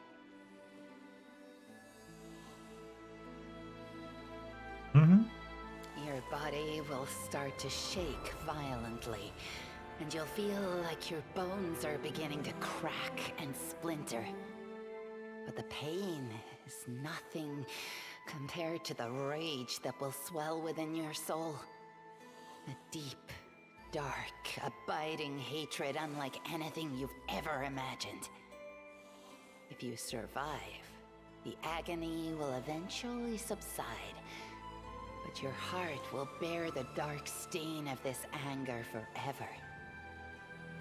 Speaker 7: Your body will start to shake violently, and you'll feel like your bones are beginning to crack and splinter. But the pain is nothing compared to the rage that will swell within your soul. A deep, dark, abiding hatred unlike anything you've ever imagined. If you survive, the agony will eventually subside, but your heart will bear the dark stain of this anger forever.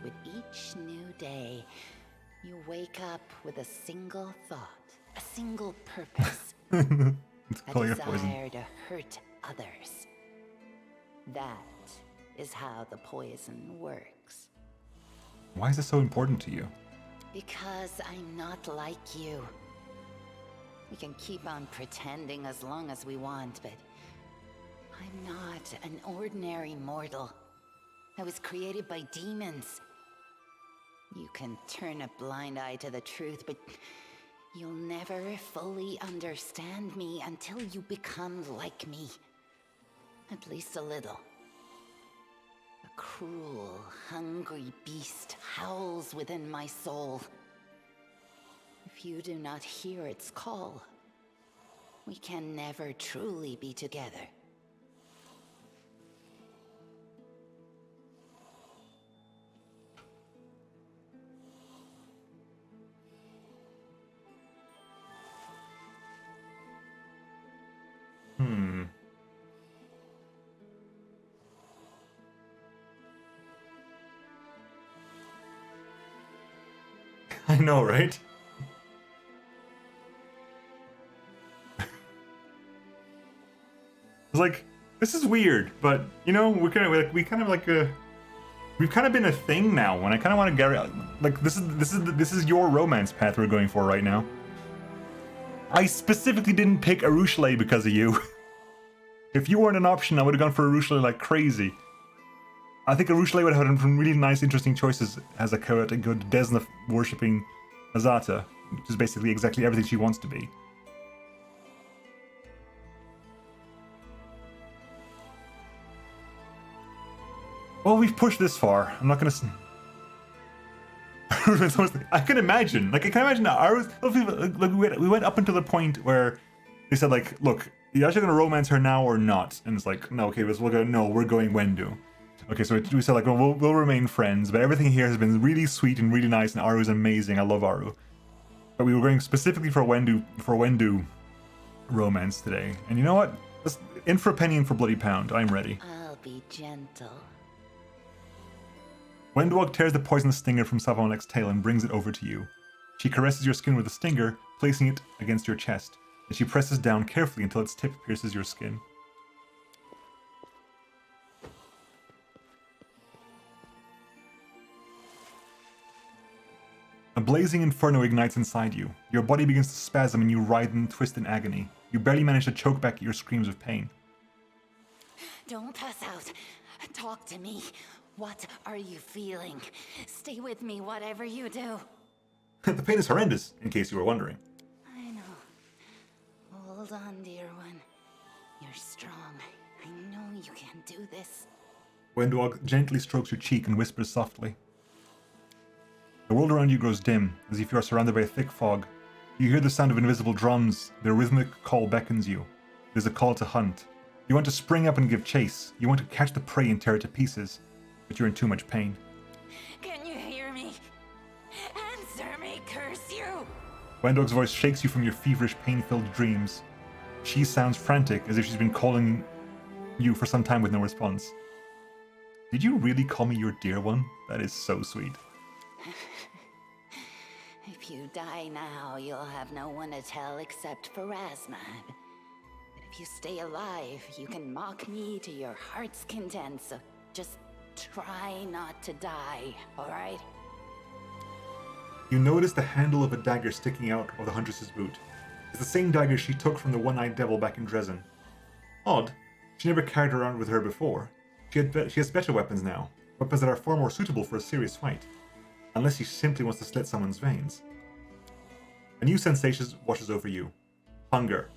Speaker 7: With each new day, you wake up with a single thought, a single purpose, a desire to hurt others. That is how the poison works.
Speaker 1: Why is this so important to you?
Speaker 7: Because I'm not like you. We can keep on pretending as long as we want, but I'm not an ordinary mortal. I was created by demons. You can turn a blind eye to the truth, but you'll never fully understand me until you become like me. At least a little. A cruel, hungry beast howls within my soul. If you do not hear its call, we can never truly be together.
Speaker 1: I know, right? It's like, this is weird, but you know, we've kind of been a thing now, and I kind of want to get like this is your romance path we're going for right now. I specifically didn't pick Arushale because of you. If you weren't an option, I would have gone for Arushale like crazy. I think Arushale would have had some really nice, interesting choices as a good Desna worshipping Azata, which is basically exactly everything she wants to be. Well, we've pushed this far. I'm not gonna. I can imagine. Like, I can imagine that we went up until the point where they said, like, look, you're actually gonna romance her now or not? And it's like, no, okay, we're going Wendu. Okay, so we said, like, well, we'll remain friends, but everything here has been really sweet and really nice, and Aru is amazing. I love Aru. But we were going specifically for Wendu romance today. And you know what? In for a penny, in for bloody pound. I'm ready.
Speaker 7: I'll be gentle.
Speaker 1: Wenduog tears the poisonous stinger from Savamelek's tail and brings it over to you. She caresses your skin with the stinger, placing it against your chest, and she presses down carefully until its tip pierces your skin. A blazing inferno ignites inside you. Your body begins to spasm and you writhe and twist in agony. You barely manage to choke back your screams of pain.
Speaker 7: Don't pass out. Talk to me. What are you feeling? Stay with me, whatever you do.
Speaker 1: The pain is horrendous, in case you were wondering.
Speaker 7: I know. Hold on, dear one. You're strong. I know you can do this.
Speaker 1: Wenduog gently strokes your cheek and whispers softly. The world around you grows dim, as if you are surrounded by a thick fog. You hear the sound of invisible drums. Their rhythmic call beckons you. It is a call to hunt. You want to spring up and give chase. You want to catch the prey and tear it to pieces. But you're in too much pain.
Speaker 7: Can you hear me? Answer me, curse you!
Speaker 1: Wenduog's voice shakes you from your feverish, pain-filled dreams. She sounds frantic, as if she's been calling you for some time with no response. Did you really call me your dear one? That is so sweet.
Speaker 7: If you die now, you'll have no one to tell except Pharasma. But if you stay alive, you can mock me to your heart's content, so just try not to die, alright?
Speaker 1: You notice the handle of a dagger sticking out of the Huntress's boot. It's the same dagger she took from the One-Eyed Devil back in Dresden. Odd, she never carried around with her before. She has better weapons now, weapons that are far more suitable for a serious fight. Unless she simply wants to slit someone's veins. A new sensation washes over you. Hunger.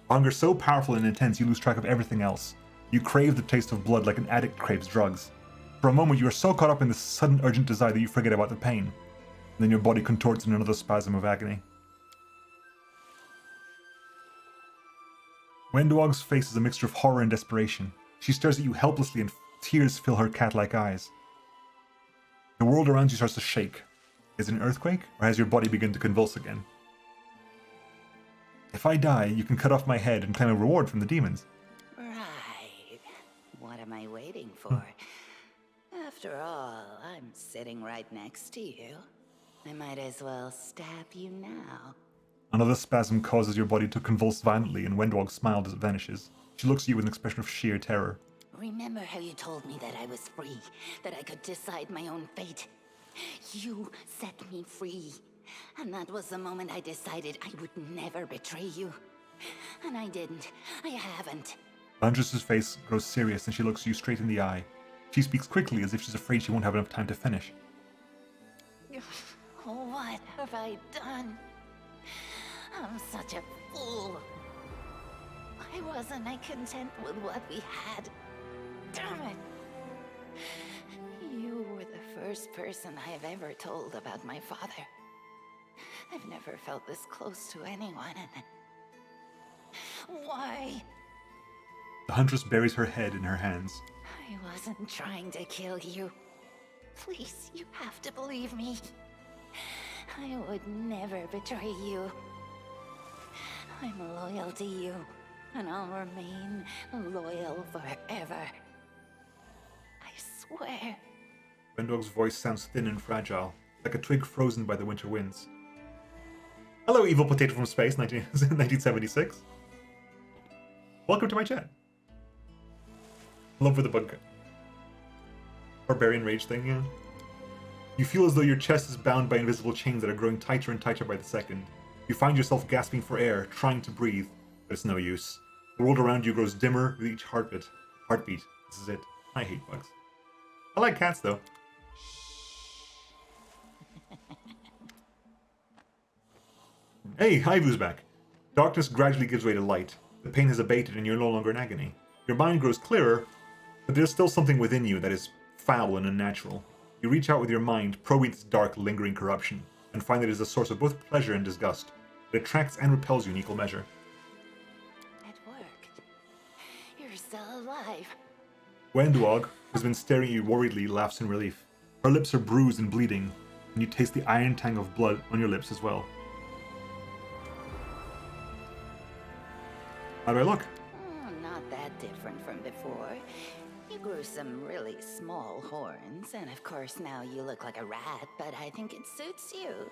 Speaker 1: Hunger so powerful and intense you lose track of everything else. You crave the taste of blood like an addict craves drugs. For a moment you are so caught up in this sudden urgent desire that you forget about the pain. And then your body contorts in another spasm of agony. Wendwog's face is a mixture of horror and desperation. She stares at you helplessly and tears fill her cat-like eyes. The world around you starts to shake. Is it an earthquake, or has your body begun to convulse again? If I die, you can cut off my head and claim a reward from the demons.
Speaker 7: Right. What am I waiting for? After all, I'm sitting right next to you. I might as well stab you now.
Speaker 1: Another spasm causes your body to convulse violently, and Wendwog's smile vanishes. She looks at you with an expression of sheer terror.
Speaker 7: Remember how you told me that I was free, that I could decide my own fate? You set me free, and that was the moment I decided I would never betray you. And I didn't. I haven't.
Speaker 1: Huntress's face grows serious, and she looks you straight in the eye. She speaks quickly, as if she's afraid she won't have enough time to finish.
Speaker 7: What have I done? I'm such a fool. Why wasn't I content with what we had? Damn it! You were the first person I have ever told about my father. I've never felt this close to anyone, and why?
Speaker 1: The Huntress buries her head in her hands.
Speaker 7: I wasn't trying to kill you. Please, you have to believe me. I would never betray you. I'm loyal to you, and I'll remain loyal forever. I swear.
Speaker 1: Wendwog's voice sounds thin and fragile, like a twig frozen by the winter winds. Hello, evil potato from space, 1976. Welcome to my chat. Love with the bug. Barbarian rage thing, yeah. You feel as though your chest is bound by invisible chains that are growing tighter and tighter by the second. You find yourself gasping for air, trying to breathe, but it's no use. The world around you grows dimmer with each heartbeat. This is it. I hate bugs. I like cats, though. Hey, Haivu's back. Darkness gradually gives way to light. The pain has abated and you're no longer in agony. Your mind grows clearer, but there's still something within you that is foul and unnatural. You reach out with your mind, probing its dark, lingering corruption, and find that it is a source of both pleasure and disgust. It attracts and repels you in equal measure.
Speaker 7: It worked. You're still alive.
Speaker 1: Wendwog, who has been staring at you worriedly, laughs in relief. Her lips are bruised and bleeding, and you taste the iron tang of blood on your lips as well. How do I look?
Speaker 7: Not that different from before. You grew some really small horns, and of course now you look like a rat, but I think it suits you.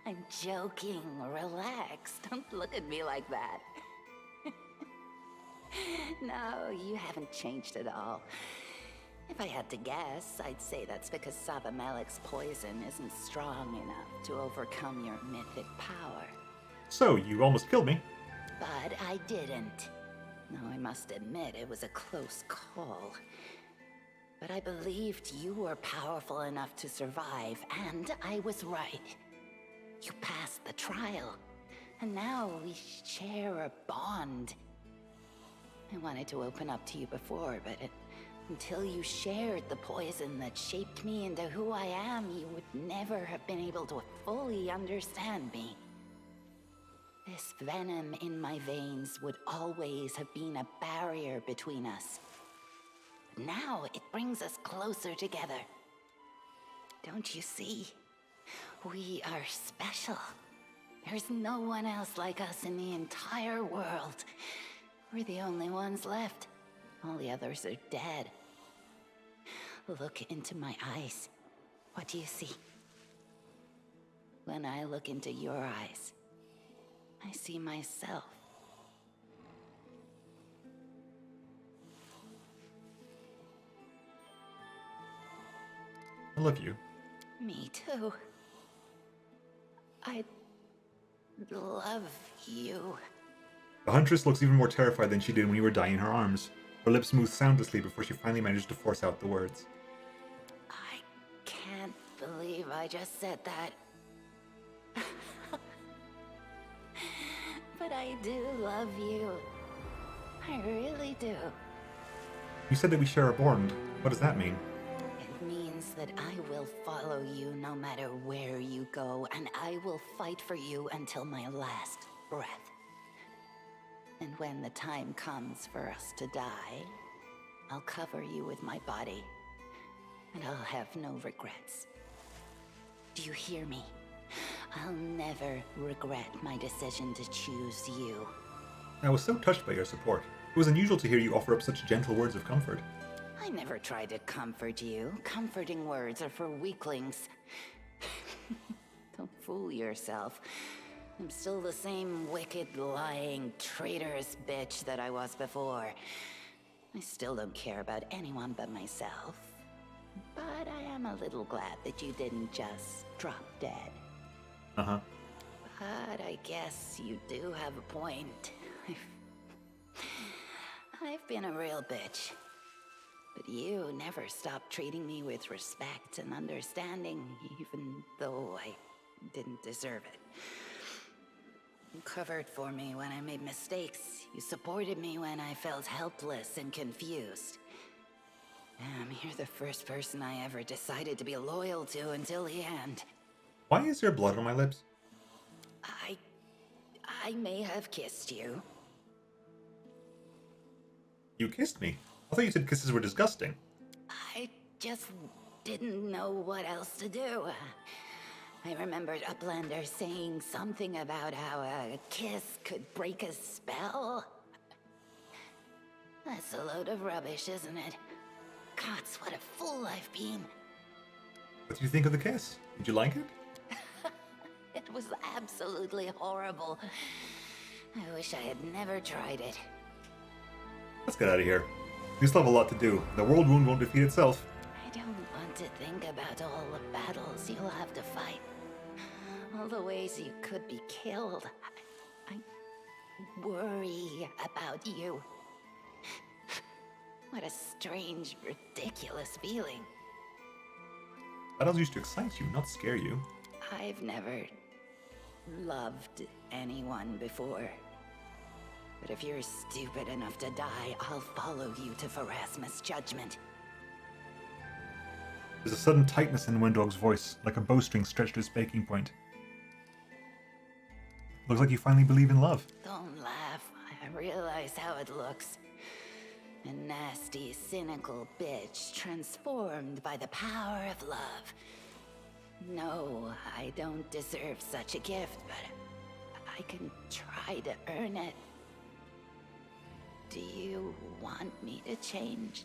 Speaker 7: I'm joking. Relax. Don't look at me like that. No, you haven't changed at all. If I had to guess, I'd say that's because Savamelik's poison isn't strong enough to overcome your mythic power.
Speaker 1: So, you almost killed me.
Speaker 7: But I didn't. No, I must admit, it was a close call. But I believed you were powerful enough to survive, and I was right. You passed the trial, and now we share a bond. I wanted to open up to you before, but until you shared the poison that shaped me into who I am, you would never have been able to fully understand me. This venom in my veins would always have been a barrier between us. But now it brings us closer together. Don't you see? We are special. There's no one else like us in the entire world. We're the only ones left. All the others are dead. Look into my eyes. What do you see? When I look into your eyes, I see myself.
Speaker 1: I love you.
Speaker 7: Me too. I love you.
Speaker 1: The Huntress looks even more terrified than she did when you were dying in her arms. Her lips moved soundlessly before she finally managed to force out the words.
Speaker 7: I can't believe I just said that. But I do love you. I really do.
Speaker 1: You said that we share a bond. What does that mean?
Speaker 7: It means that I will follow you no matter where you go, and I will fight for you until my last breath. And when the time comes for us to die, I'll cover you with my body, and I'll have no regrets. Do you hear me? I'll never regret my decision to choose you.
Speaker 1: I was so touched by your support. It was unusual to hear you offer up such gentle words of comfort.
Speaker 7: I never tried to comfort you. Comforting words are for weaklings. Don't fool yourself. I'm still the same wicked, lying, traitorous bitch that I was before. I still don't care about anyone but myself. But I am a little glad that you didn't just drop dead.
Speaker 1: Uh-huh.
Speaker 7: But I guess you do have a point. I've been a real bitch. But you never stopped treating me with respect and understanding, even though I didn't deserve it. You covered for me when I made mistakes. You supported me when I felt helpless and confused. You're the first person I ever decided to be loyal to until the end.
Speaker 1: Why is there blood on my lips?
Speaker 7: I may have kissed you.
Speaker 1: You kissed me. I thought you said kisses were disgusting.
Speaker 7: I just didn't know what else to do. I remembered Uplander saying something about how a kiss could break a spell. That's a load of rubbish, isn't it? Gods, what a fool I've been.
Speaker 1: What did you think of the kiss? Did you like it?
Speaker 7: It was absolutely horrible. I wish I had never tried it.
Speaker 1: Let's get out of here. We still have a lot to do. The world wound won't defeat itself.
Speaker 7: I don't want to think about all the battles you'll have to fight. All the ways you could be killed. I worry about you. What a strange, ridiculous feeling.
Speaker 1: Battles used to excite you, not scare you.
Speaker 7: I've never loved anyone before. But if you're stupid enough to die, I'll follow you to Pharasmus' judgment.
Speaker 1: There's a sudden tightness in Windog's voice, like a bowstring stretched to its breaking point. Looks like you finally believe in love.
Speaker 7: Don't laugh. I realize how it looks. A nasty, cynical bitch transformed by the power of love. No, I don't deserve such a gift, but I can try to earn it. Do you want me to change?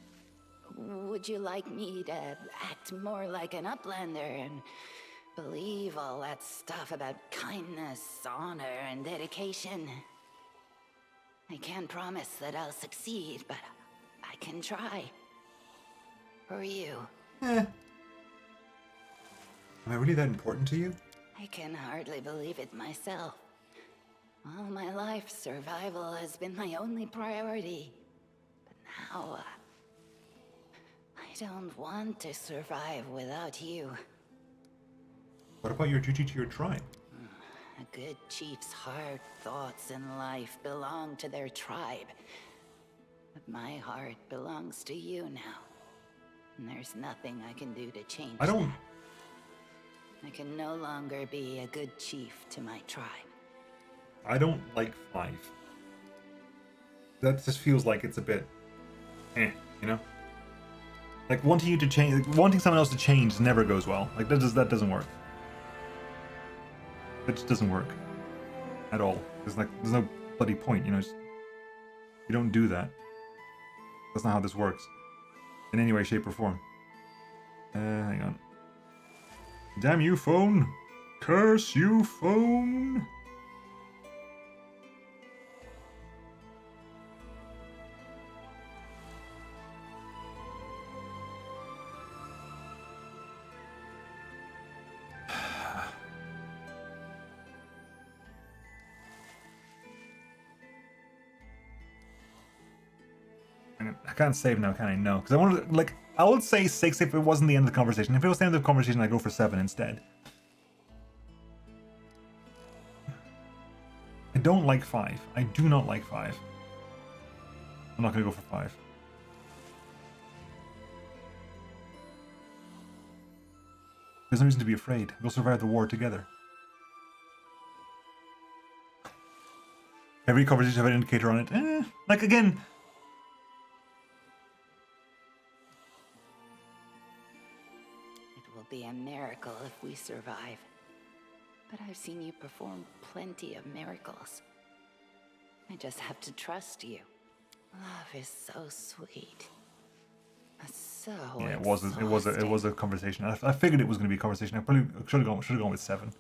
Speaker 7: Would you like me to act more like an Uplander and believe all that stuff about kindness, honor, and dedication? I can't promise that I'll succeed, but I can try. For you.
Speaker 1: Am I really that important to you?
Speaker 7: I can hardly believe it myself. All my life, survival has been my only priority. But now, I don't want to survive without you.
Speaker 1: What about your duty to your tribe?
Speaker 7: A good chief's hard thoughts in life belong to their tribe. But my heart belongs to you now. And there's nothing I can do to change that. I can no longer be a good chief to my tribe.
Speaker 1: I don't like 5. That just feels like it's a bit, you know? Like wanting you to change, like, wanting someone else to change never goes well. Like that doesn't work. That just doesn't work at all. There's no bloody point, you know. You don't do that. That's not how this works, in any way, shape, or form. Hang on. Damn you, phone! Curse you, phone! I can't save now, can I? No, because I wanted to, like, I would say 6 if it wasn't the end of the conversation. If it was the end of the conversation, I'd go for 7 instead. I don't like 5. I do not like 5. I'm not going to go for 5. There's no reason to be afraid. We'll survive the war together. Every conversation have an indicator on it. Like, again...
Speaker 7: It will be a miracle if we survive. But I've seen you perform plenty of miracles. I just have to trust you. Love is so sweet. So
Speaker 1: yeah, it was a conversation. I figured it was going to be a conversation. I probably should have gone with 7.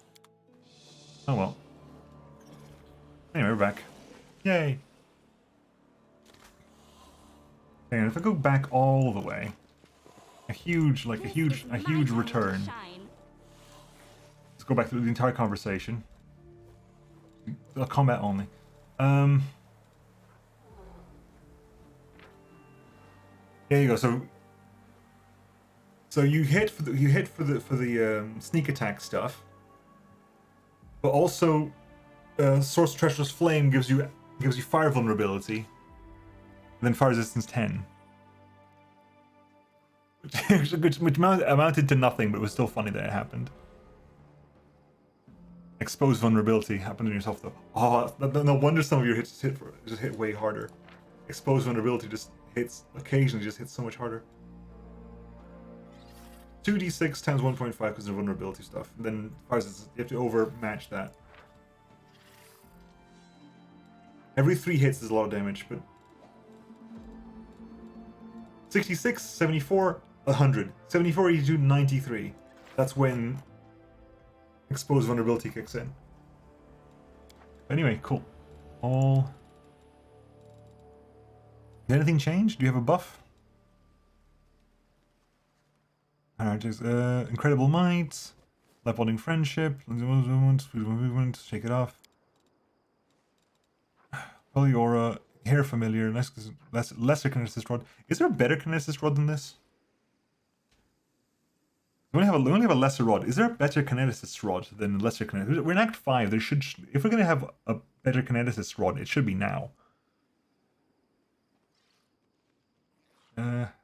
Speaker 1: Oh well. Anyway, we're back. Yay. And if I go back all the way, a huge return. Let's go back through the entire conversation. Combat only. There you go. So you hit for the sneak attack stuff, but also Source of Treacherous Flame gives you fire vulnerability, and then fire resistance 10, which amounted to nothing, but it was still funny that it happened. Exposed vulnerability happened to yourself though. Oh, no wonder some of your hits just hit way harder. Exposed vulnerability just occasionally hits so much harder. 2d6 times 1.5 because of vulnerability stuff. And then you have to overmatch that. Every 3 hits is a lot of damage, but 66, 74, 100. 74, 82, 93. That's when exposed vulnerability kicks in. Anyway, cool. Did anything change? Do you have a buff? Alright, just Incredible Might, Life Bonding Friendship, movement, shake it off. Polyora, Hair Familiar, lesser Kineticist Rod. Is there a better Kineticist Rod than this? We only have a lesser rod. Is there a better Kineticist Rod than a lesser Kineticist? We're in Act 5. There should, if we're going to have a better Kineticist Rod, it should be now. Let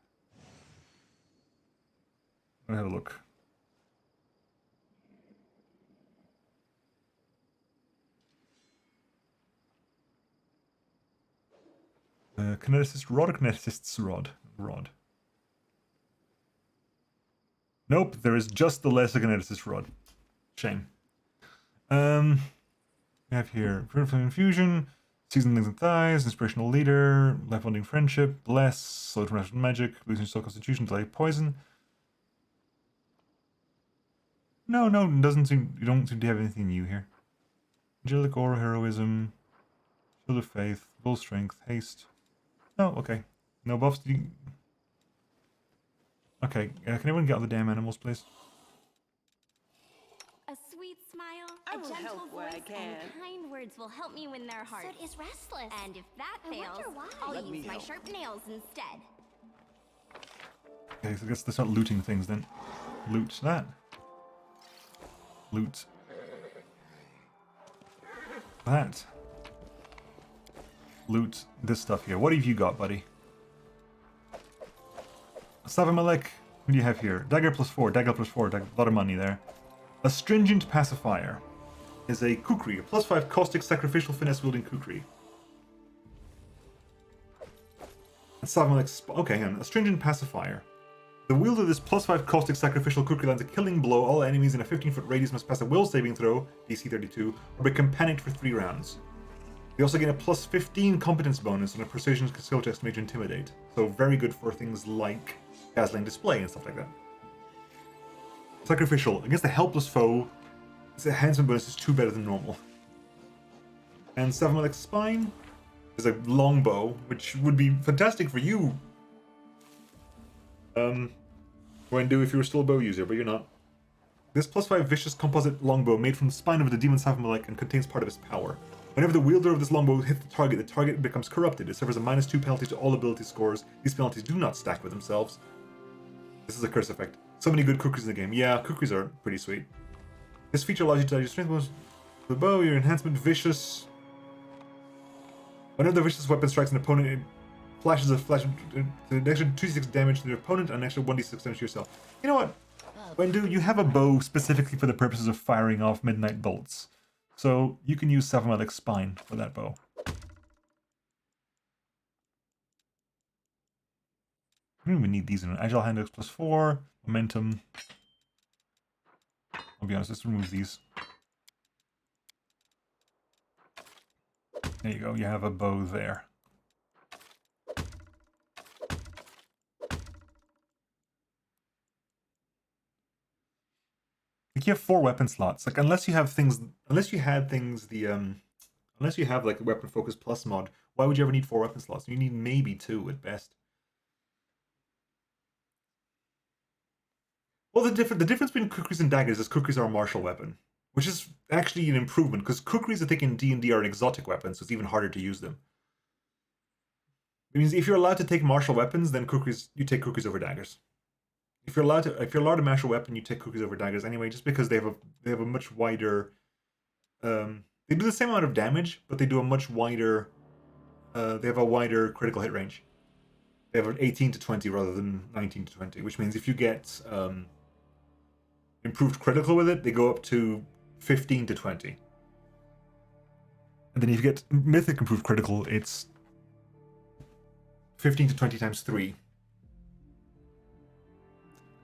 Speaker 1: me have a look. Kineticist Rod or Kineticist's Rod? Rod. Nope, there is just the lesser Kineticist Rod. Shame. We have here Vertical Infusion, Seasoned Legs and Thighs, Inspirational Leader, Life Bonding Friendship, Bless, Slow to Natural Magic, Losing Soul Constitution, Delay Poison. No, it doesn't seem. You don't seem to have anything new here. Angelic Aura, Heroism, Shield of Faith, Bull Strength, Haste. No, okay. No buffs. Okay, can everyone get on the damn animals, please?
Speaker 4: A sweet smile,
Speaker 3: I
Speaker 4: a
Speaker 3: will
Speaker 4: gentle
Speaker 3: help where I
Speaker 4: voice,
Speaker 3: can.
Speaker 4: and kind words will help me win their hearts.
Speaker 9: Soot is restless.
Speaker 4: And if that
Speaker 9: I
Speaker 4: fails,
Speaker 9: wonder why.
Speaker 4: I'll
Speaker 3: Let me
Speaker 4: use my
Speaker 3: help.
Speaker 4: sharp nails instead.
Speaker 1: Okay, so I guess let's start looting things then. Loot that. Loot that. Loot this stuff here. What have you got, buddy? Savimalek, what do you have here? Dagger +4, Dagger +4, a lot of money there. Astringent Pacifier is a kukri, a +5 caustic sacrificial finesse wielding kukri. And Savimalek's, okay, hang on. Astringent Pacifier. The wielder of this +5 caustic sacrificial kukri lands a killing blow. All enemies in a 15-foot radius must pass a will saving throw, DC 32, or become panicked for 3 rounds. They also gain a +15 competence bonus and a precision skill test made to intimidate. So very good for things like dazzling display and stuff like that. Sacrificial. Against a helpless foe, Its enhancement bonus is 2 better than normal. And Savamalik's spine is a longbow, which would be fantastic for you. Wendu, if you were still a bow user, but you're not. This +5 vicious composite longbow made from the spine of the demon Savamalik and contains part of its power. Whenever the wielder of this longbow hits the target becomes corrupted. It suffers a -2 penalty to all ability scores. These penalties do not stack with themselves. This is a curse effect. So many good kukris in the game. Yeah, kukris are pretty sweet. This feature allows you to add your strength bonus to the bow, your enhancement vicious. Whenever the vicious weapon strikes an opponent, it flashes a flash to an extra 2d6 damage to the opponent and an extra 1d6 damage to yourself. You know what? Wendu, you have a bow specifically for the purposes of firing off midnight bolts. So you can use Savamalik's spine for that bow. I don't even need these in Agile Hand X +4, Momentum. I'll be honest, let's remove these. There you go, you have a bow there. Like you have 4 weapon slots. Like unless you have things, unless you had things, unless you have like the Weapon Focus Plus mod, why would you ever need 4 weapon slots? You need maybe 2 at best. Well, the difference between kukris and daggers is kukris are a martial weapon, which is actually an improvement because kukris, I think, in D&D are an exotic weapon, so it's even harder to use them. It means if you're allowed to take martial weapons, then you take kukris over daggers. If you're allowed to martial weapon, you take kukris over daggers anyway, just because they have a much wider. They do the same amount of damage, but they do a much wider. They have a wider critical hit range. They have an 18 to 20 rather than 19 to 20, which means if you get improved critical with it, they go up to 15 to 20. And then if you get mythic improved critical, it's 15 to 20 times 3.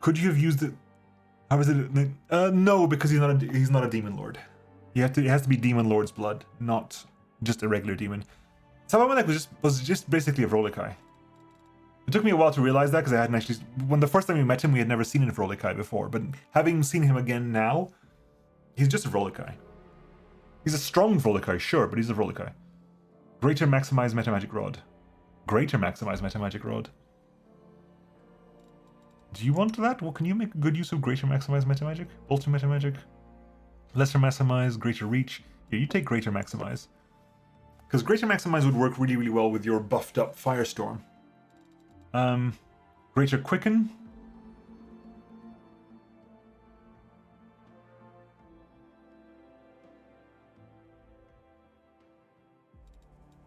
Speaker 1: Could you have used it? How is it? No, because he's not a demon lord. It has to be demon lord's blood, not just a regular demon. Savamalik was just basically a Vrolikai. It took me a while to realize that because I hadn't actually. When the first time we met him, we had never seen a Vrolikai before. But having seen him again now, he's just a Vrolikai. He's a strong Vrolikai, sure, but he's a Vrolikai. Greater maximize metamagic rod. Greater maximize metamagic rod. Do you want that? Well, can you make good use of greater maximize metamagic? Bolter metamagic? Lesser maximize, greater reach? Yeah, you take greater maximize. Because greater maximize would work really, really well with your buffed up Firestorm. Greater quicken?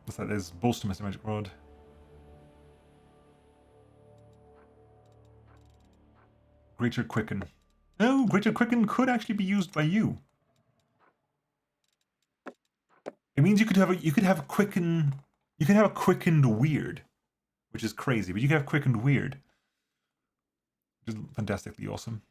Speaker 1: What's that? Is bolster metamagic rod. Greater quicken. No, greater quicken could actually be used by you. It means you could have a quicken. You could have a quickened weird, which is crazy. But you could have quickened weird, which is fantastically awesome.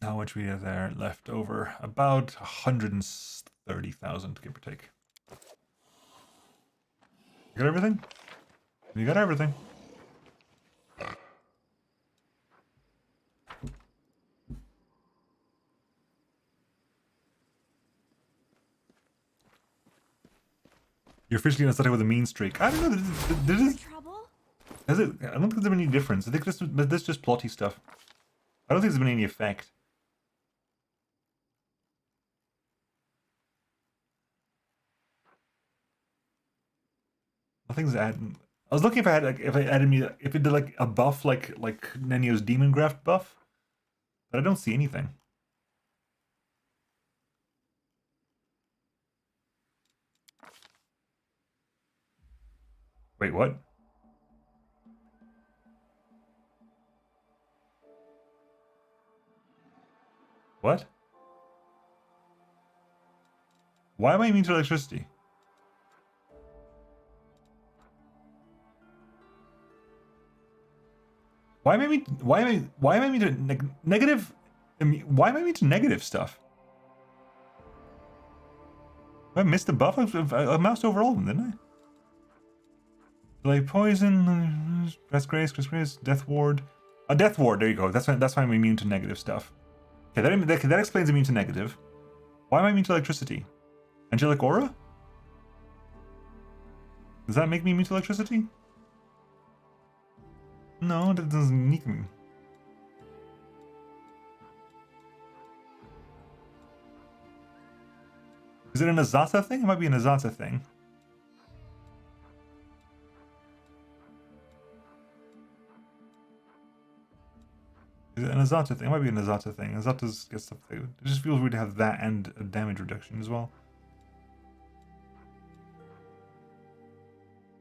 Speaker 1: How much we have there left over? About 130,000, give or take. You got everything? You got everything. You're officially starting with a mean streak. I don't know.
Speaker 4: Trouble?
Speaker 1: Has it? I don't think there's been any difference. I think this is just plotty stuff. I don't think there's been any effect. Nothing's added. I was looking if I had if it did like a buff like Nenio's Demon Graft buff, but I don't see anything. Wait, what? What? Why am I immune to electricity? Why am I immune to negative? Why am I immune to negative stuff? I missed a buff? I moused over all of them, didn't I? Delay poison, Press Grace, Death Ward. Death Ward, there you go. That's why I'm immune to negative stuff. Okay, that explains immune to negative. Why am I immune to electricity? Angelic Aura? Does that make me immune to electricity? No, that doesn't make me. Is it an Azata thing? It might be an Azata thing. Is it an Azata thing? It might be an Azata thing. Azata's get stuff too. It just feels weird to have that and a damage reduction as well.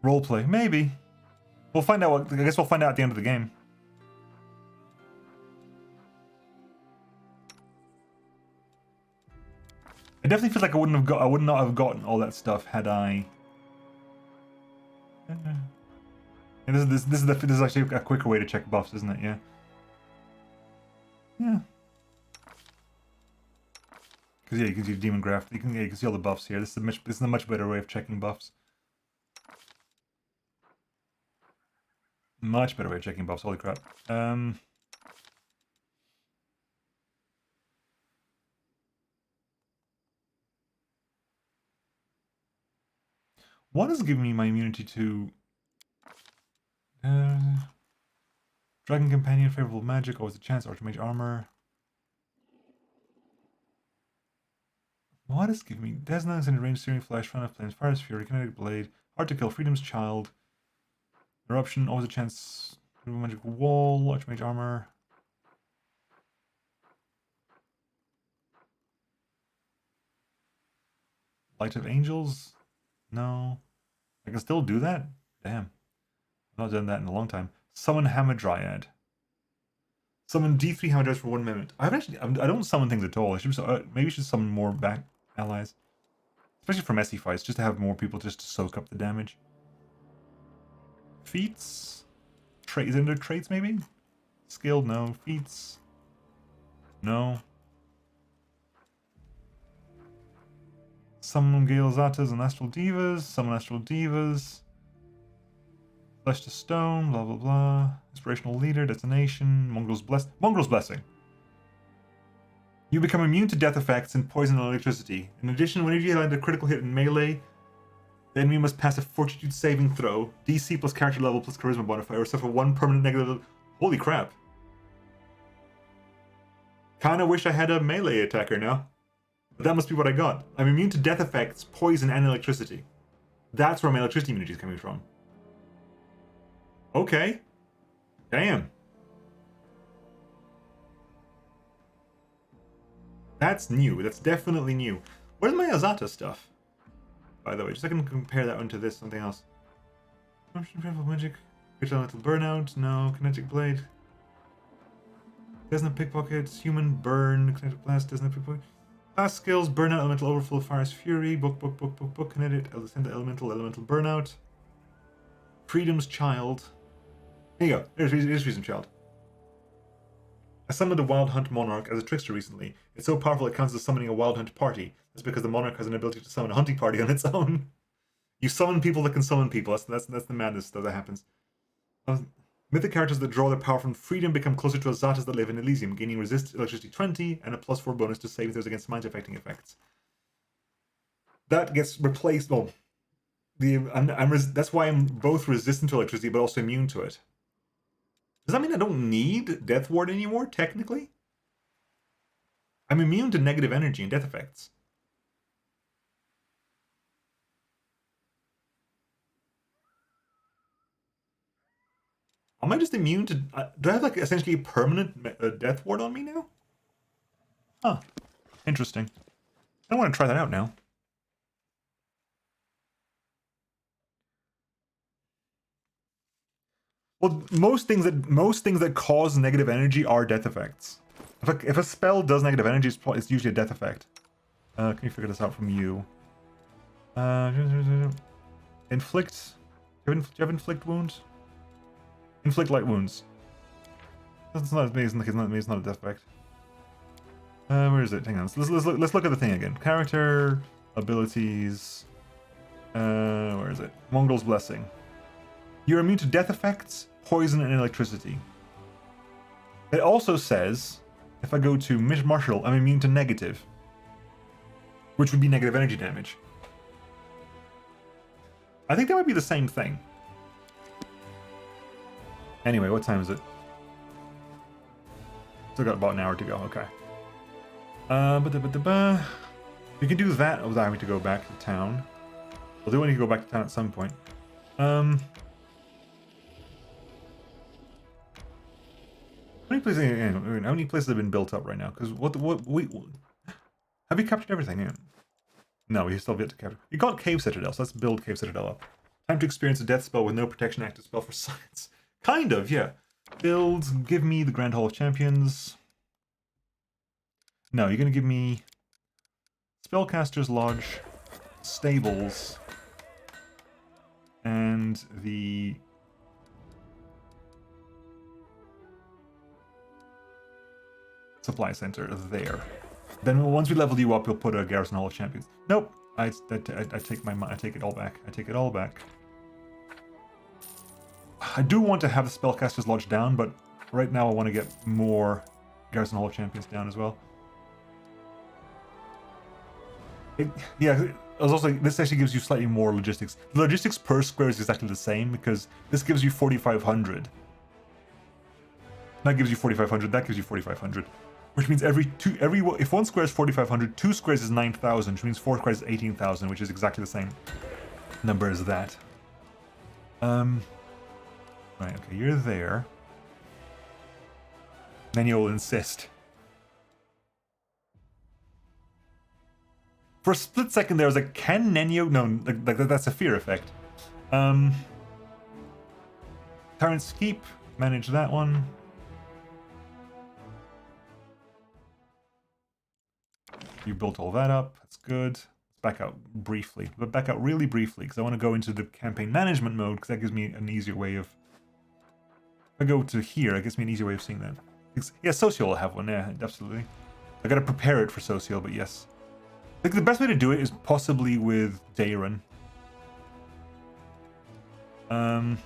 Speaker 1: Roleplay, maybe. We'll find out. I guess we'll find out at the end of the game. It definitely feels like I would not have gotten all that stuff had I. Yeah, this is actually a quicker way to check buffs, isn't it? Yeah. Yeah. Because yeah, you can see Demon Graft. You can see all the buffs here. This is a much better way of checking buffs. Much better way of checking buffs. Holy crap. What is giving me my immunity to Dragon Companion, Favorable Magic, always a chance, Archmage Armor. What is giving me Desnance and Range Steering Flash, Fan of Flames, Fire's Fury, Kinetic Blade, Hard to Kill, Freedom's Child, Eruption, always a chance, Magic Wall, Archmage Armor. Light of Angels? No. I can still do that? Damn. I've not done that in a long time. Summon Hamadryad. Summon D3 Hamadryads for 1 minute. I don't summon things at all. Maybe I should summon more back allies. Especially for messy fights, just to have more people just to soak up the damage. Feats? Is there traits maybe? Skilled? No. Feats? No. Summon Gale Zatas and Astral Divas. Summon Astral Divas. Flesh to Stone, blah blah blah. Inspirational Leader, Detonation, Mongrel's Blessing. You become immune to death effects and poison and electricity. In addition, whenever you land a critical hit in melee, the enemy must pass a Fortitude saving throw, DC plus character level plus charisma modifier, or suffer 1 permanent negative. Holy crap. Kinda wish I had a melee attacker now. But that must be what I got. I'm immune to death effects, poison, and electricity. That's where my electricity immunity is coming from. Okay. Damn. That's new. That's definitely new. Where's my Azata stuff? By the way, just so I can compare that one to this, something else. Magic. Critical Elemental Burnout. No. Kinetic Blade. Doesn't have Pickpockets. Human Burn. Kinetic Blast. Doesn't have Pickpocket. Class skills. Burnout. Elemental Overflow. Fire's Fury. Book. Kinetic. Elemental Burnout. Freedom's Child. Here you go. Here's Freedom's Child. I summoned a Wild Hunt Monarch as a trickster recently. It's so powerful it counts as summoning a Wild Hunt party. That's because the Monarch has an ability to summon a hunting party on its own. You summon people that can summon people. That's the madness that happens. Mythic characters that draw their power from freedom become closer to Azatas that live in Elysium, gaining resist electricity 20 and a +4 bonus to saving throws against mind affecting effects. That gets replaced. Well, that's why I'm both resistant to electricity but also immune to it. Does that mean I don't need Death Ward anymore, technically? I'm immune to negative energy and death effects. Am I just immune to... do I have, like, essentially a permanent Death Ward on me now? Huh. Interesting. I want to try that out now. Well, most things that cause negative energy are death effects. If a spell does negative energy, it's usually a death effect. Can you figure this out from you? Inflict. Do you have inflict wounds? Inflict light wounds. That's not amazing. It's not a death effect. Where is it? Hang on. Let's look at the thing again. Character, abilities. Where is it? Mongol's Blessing. You're immune to death effects, poison, and electricity. It also says, if I go to Martial, I'm immune to negative, which would be negative energy damage. I think that might be the same thing. Anyway, what time is it? Still got about an hour to go. Okay. We can do that without having to go back to town. We'll do when you go back to town at some point. How many places have been built up right now? Because have we captured everything? Yeah. No, we still have yet to capture. We got Cave Citadel, so let's build Cave Citadel up. Time to experience a death spell with no protection active spell for science. Kind of, yeah. Build, give me the Grand Hall of Champions. No, you're gonna give me Spellcaster's Lodge, Stables, and the Supply Center there. Then once we level you up, we'll put a Garrison Hall of Champions. Nope. I take it all back. I take it all back. I do want to have the Spellcaster's Lodge down, but right now I want to get more Garrison Hall of Champions down as well. Yeah, I was also, this actually gives you slightly more logistics. The logistics per square is exactly the same because this gives you 4,500. That gives you 4,500. That gives you 4,500. Which means if one square is 4,500, 2 squares is 9,000, which means 4 squares is 18,000, which is exactly the same number as that. Right, okay, you're there. Then you'll insist. For a split second there, I was like, can Nenyo? No, that's a fear effect. Tyrant's Keep, manage that one. You built all that up, that's good. Let's back out briefly, but back out really briefly, because I want to go into the campaign management mode, because that gives me an easier way of... If I go to here, it gives me an easier way of seeing that. Yeah, Social will have one, yeah, absolutely. I gotta prepare it for Social, but yes. I think the best way to do it is possibly with Dayron. Yeah,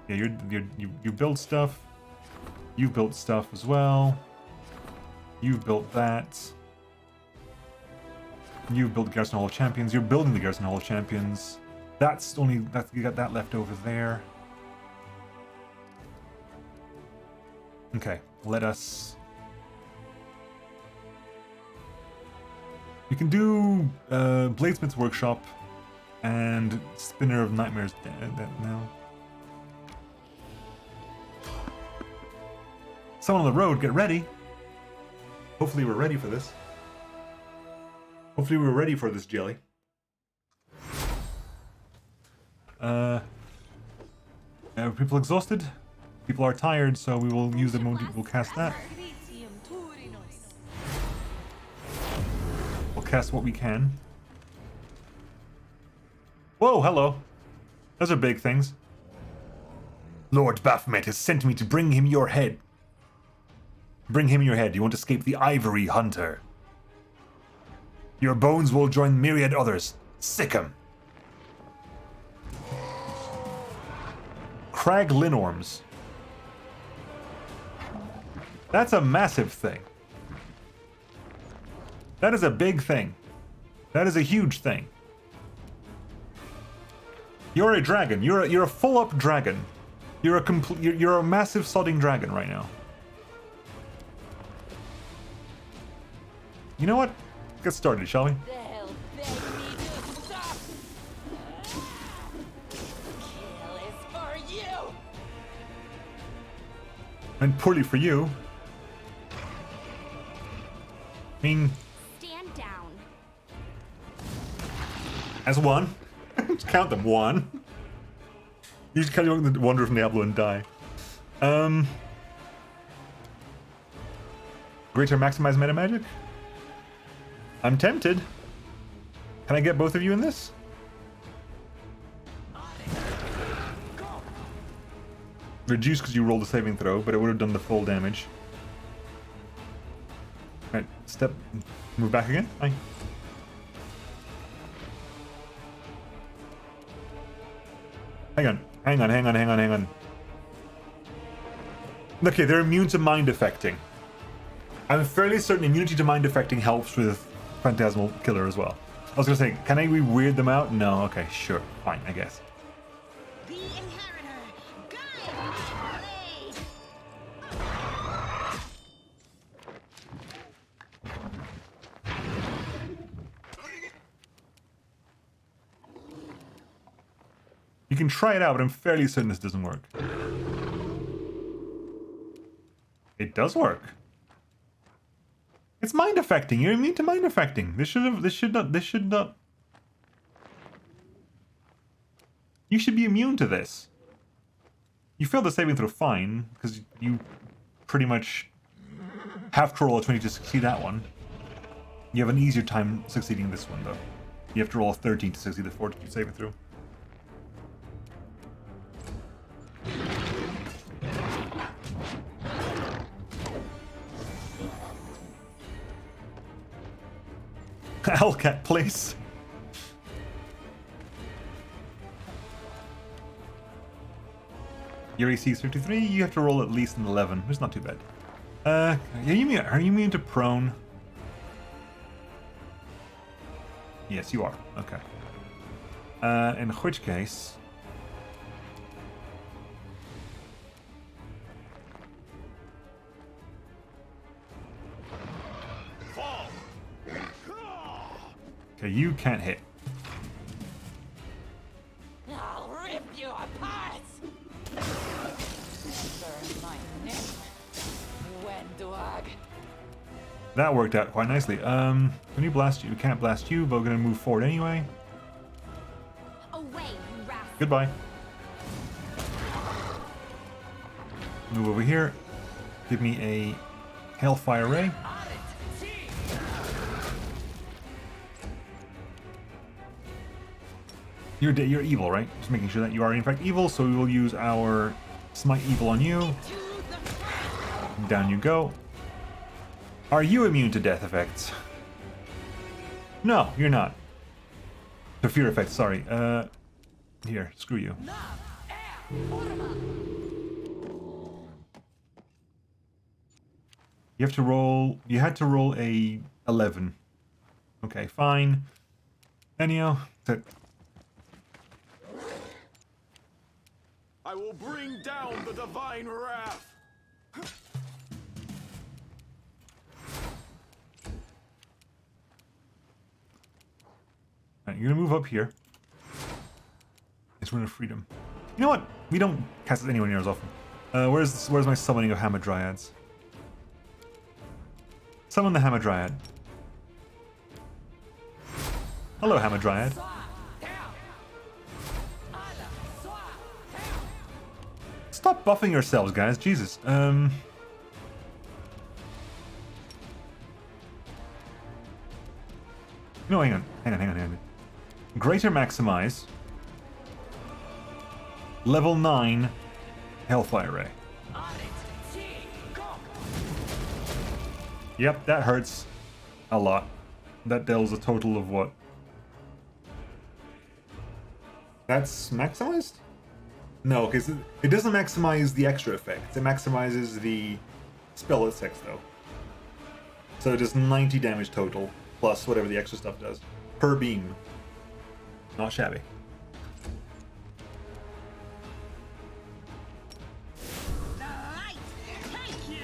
Speaker 1: you build stuff. You've built stuff as well. You've built that. You've built the Garrison Hall of Champions. You're building the Garrison Hall of Champions. You got that left over there. Okay, let us... You can do Bladesmith's Workshop and Spinner of Nightmares now. Someone on the road, get ready. Hopefully we're ready for this. Hopefully we're ready for this, Jelly. Are people exhausted? People are tired, so we will use the mode. We'll cast that. We'll cast what we can. Whoa, hello. Those are big things. Lord Baphomet has sent me to bring him your head. Bring him your head. You won't escape the Ivory Hunter. Your bones will join myriad others. Sick 'em. Crag Linorms. That's a massive thing. That is a big thing. That is a huge thing. You're a dragon. You're a full-up dragon. You're a massive sodding dragon right now. You know what? Let's get started, shall we?
Speaker 2: They'll beg me to stop. Kill is for you.
Speaker 1: And poorly for you. I mean,
Speaker 4: Stand down.
Speaker 1: as one. Just count them. One. You just kind of wander from Diablo and die. Greater maximize meta magic? I'm tempted. Can I get both of you in this? Reduce because you rolled a saving throw, but it would have done the full damage. Right, step, move back again. Fine. Hang on. Okay, they're immune to mind affecting. I'm fairly certain immunity to mind affecting helps with Phantasmal Killer as well. I was gonna say, can I weird them out? No, okay, sure, fine, I guess.
Speaker 3: The inheritor, guide blade.
Speaker 1: You can try it out, but I'm fairly certain this doesn't work. It does work. It's mind affecting. You're immune to mind affecting. This should not. You should be immune to this. You failed the saving throw fine, because you pretty much have to roll a 20 to succeed that one. You have an easier time succeeding this one, though. You have to roll a 13 to succeed the fortitude saving throw. Hellcat, please. Your AC is 53, you have to roll at least an 11. It's not too bad. Are you immune to prone? Yes, you are. Okay. In which case... Okay, you can't hit.
Speaker 2: I'll rip you apart! Burn my name, WotR.
Speaker 1: That worked out quite nicely. Can you blast you? We can't blast you, but we're gonna move forward anyway.
Speaker 4: Away, you rascal.
Speaker 1: Goodbye. Move over here. Give me a Hellfire Ray. You're evil, right? Just making sure that you are in fact evil, so we will use our Smite Evil on you. Down you go. Are you immune to death effects? No, you're not. To fear effects, sorry. Here, screw you. You have to roll... You had to roll a 11. Okay, fine. Anyhow, that's it.
Speaker 8: I will bring down the divine wrath.
Speaker 1: Alright, you're gonna move up here. It's Rune of Freedom. You know what? We don't cast it anywhere near as often. Where's my summoning of Hamadryads? Summon the Hamadryad. Hello, Hamadryad. Stop buffing yourselves, guys. Jesus. No, hang on. Greater Maximize. Level 9 Hellfire Ray. Yep, that hurts a lot. That deals a total of what? That's maximized? No, because it doesn't maximize the extra effects. It maximizes the spell effects, though. So it does 90 damage total, plus whatever the extra stuff does. Per beam. Not shabby.
Speaker 3: The light, take you.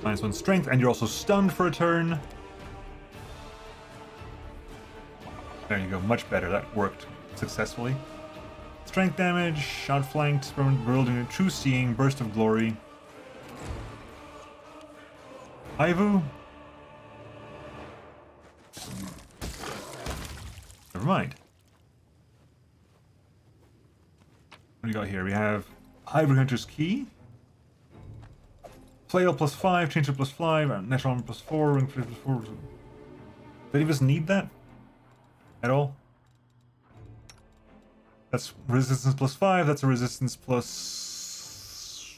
Speaker 1: -1 strength, and you're also stunned for a turn. There you go, much better. That worked successfully. Strength damage, outflanked, building a true seeing, burst of glory. Ivu. Never mind. What do we got here? We have Ivory Hunter's Key. Flail +5, Changer +5, Natural Armor +4, Ring +4. Do any of us need that? At all? That's resistance plus 5. That's a resistance plus.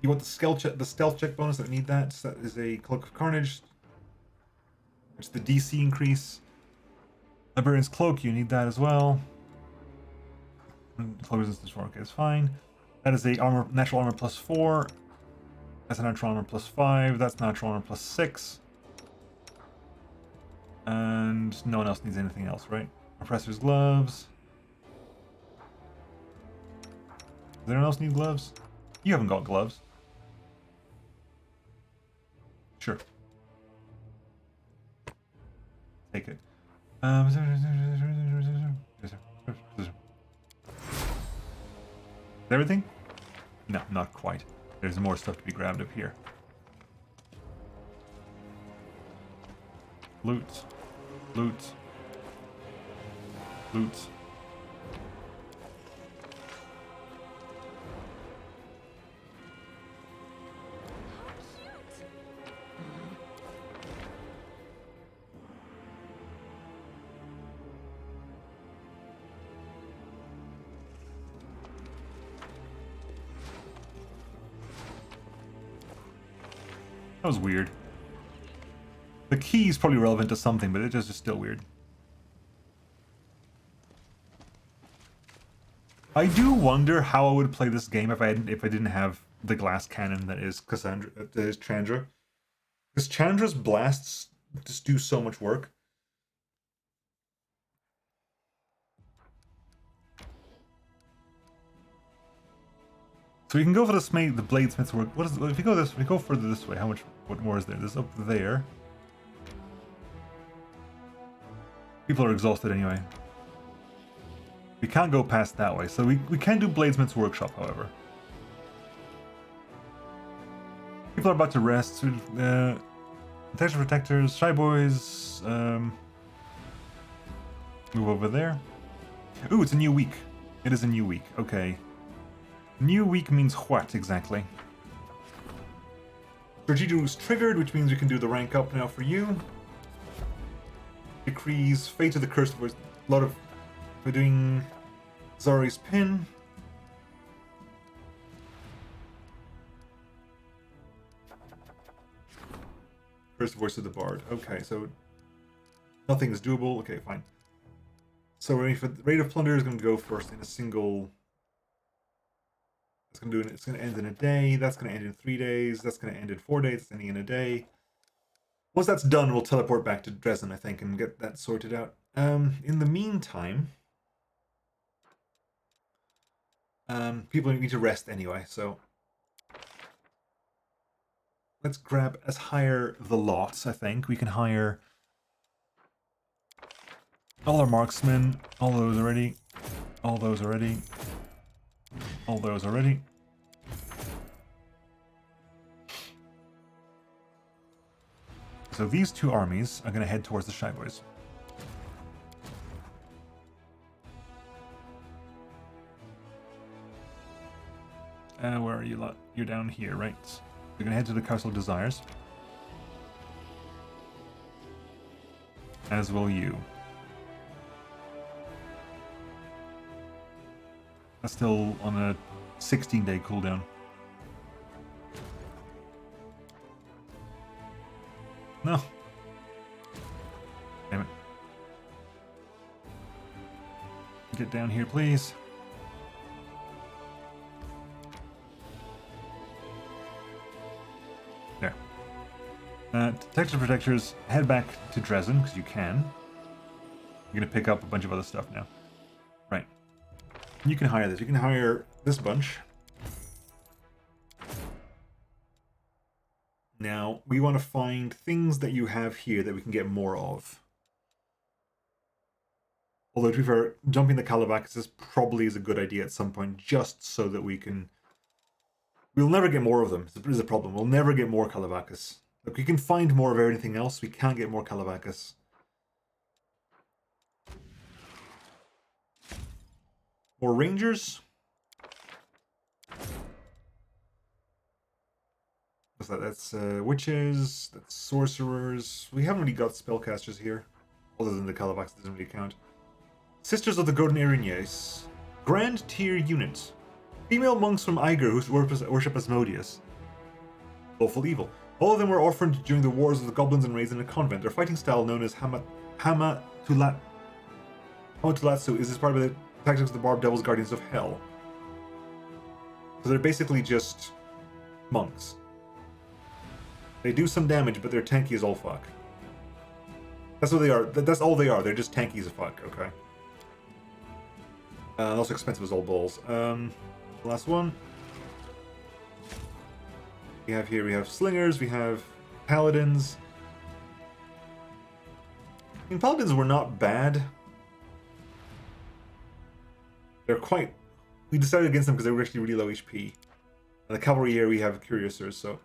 Speaker 1: You want the stealth check bonus? I need that. So that is a Cloak of Carnage. It's the DC increase. Librarian's Cloak, you need that as well. Cloak resistance 4, okay, it's fine. That is a natural armor plus 4. That's a natural armor plus 5. That's natural armor plus 6. And no one else needs anything else, right? Oppressor's gloves. Does anyone else need gloves? You haven't got gloves. Sure. Take it. Everything? No, not quite. There's more stuff to be grabbed up here. Loot. Loot. Loot. That was weird. The key is probably relevant to something, but it is just still weird. I do wonder how I would play this game if I didn't have the glass cannon that is Cassandra, that is Chandra. Because Chandra's blasts just do so much work. So we can go for the bladesmith's work. What is if we go this? If we go further this way, what more is there? There's up there. People are exhausted anyway. We can't go past that way, so we can do bladesmith's workshop, however. People are about to rest. Protection protectors, shy boys. Move over there. Ooh, it's a new week. It is a new week. Okay. New week means what exactly? Strategy was triggered, which means we can do the rank up now for you. Decrees, Fate of the Cursed was a lot of. We're doing Zari's Pin. First Voice of the Bard. Okay, so nothing is doable. Okay, fine. So the rate of plunder is going to go first in a single. It's going to end in a day. That's going to end in 3 days. That's going to end in 4 days. It's ending in a day. Once that's done, we'll teleport back to Dresden, I think, and get that sorted out. In the meantime, people need to rest anyway, so let's hire the lots, I think. We can hire all our marksmen, all those already, all those already, all those already. So these two armies are going to head towards the Shy Boys. Where are you lot? You're down here, right? You're going to head to the Castle of Desires. As will you. That's still on a 16-day cooldown. No. Damn it. Get down here, please. There. Detective Protectors, head back to Dresden, because you can. You're going to pick up a bunch of other stuff now. Right. You can hire this. You can hire this bunch. Now, we want to find things that you have here that we can get more of. Although, to be fair, jumping the Calabacus probably is a good idea at some point, just so that we can... We'll never get more of them, is a problem. We'll never get more Calabacus. Like, we can find more of everything else, we can't get more Calabacus. More Rangers? What's that? That's witches, that's sorcerers. We haven't really got spellcasters here. Other than the Calavax doesn't really count. Sisters of the Golden Erinyes. Grand Tier Unit. Female monks from Iger who worship Asmodeus. Lawful evil. All of them were orphaned during the wars of the goblins and raised in a convent. Their fighting style, known as Hamatulatsu, is inspired by the tactics of the barbed devils guardians of hell. So they're basically just monks. They do some damage, but they're tanky as all fuck. That's what they are. That's all they are. They're just tanky as fuck, okay? Also expensive as all balls. The last one. We have slingers, we have paladins. I mean, paladins were not bad. They're quite... We decided against them because they were actually really low HP. And the cavalry here we have Curiosers, so...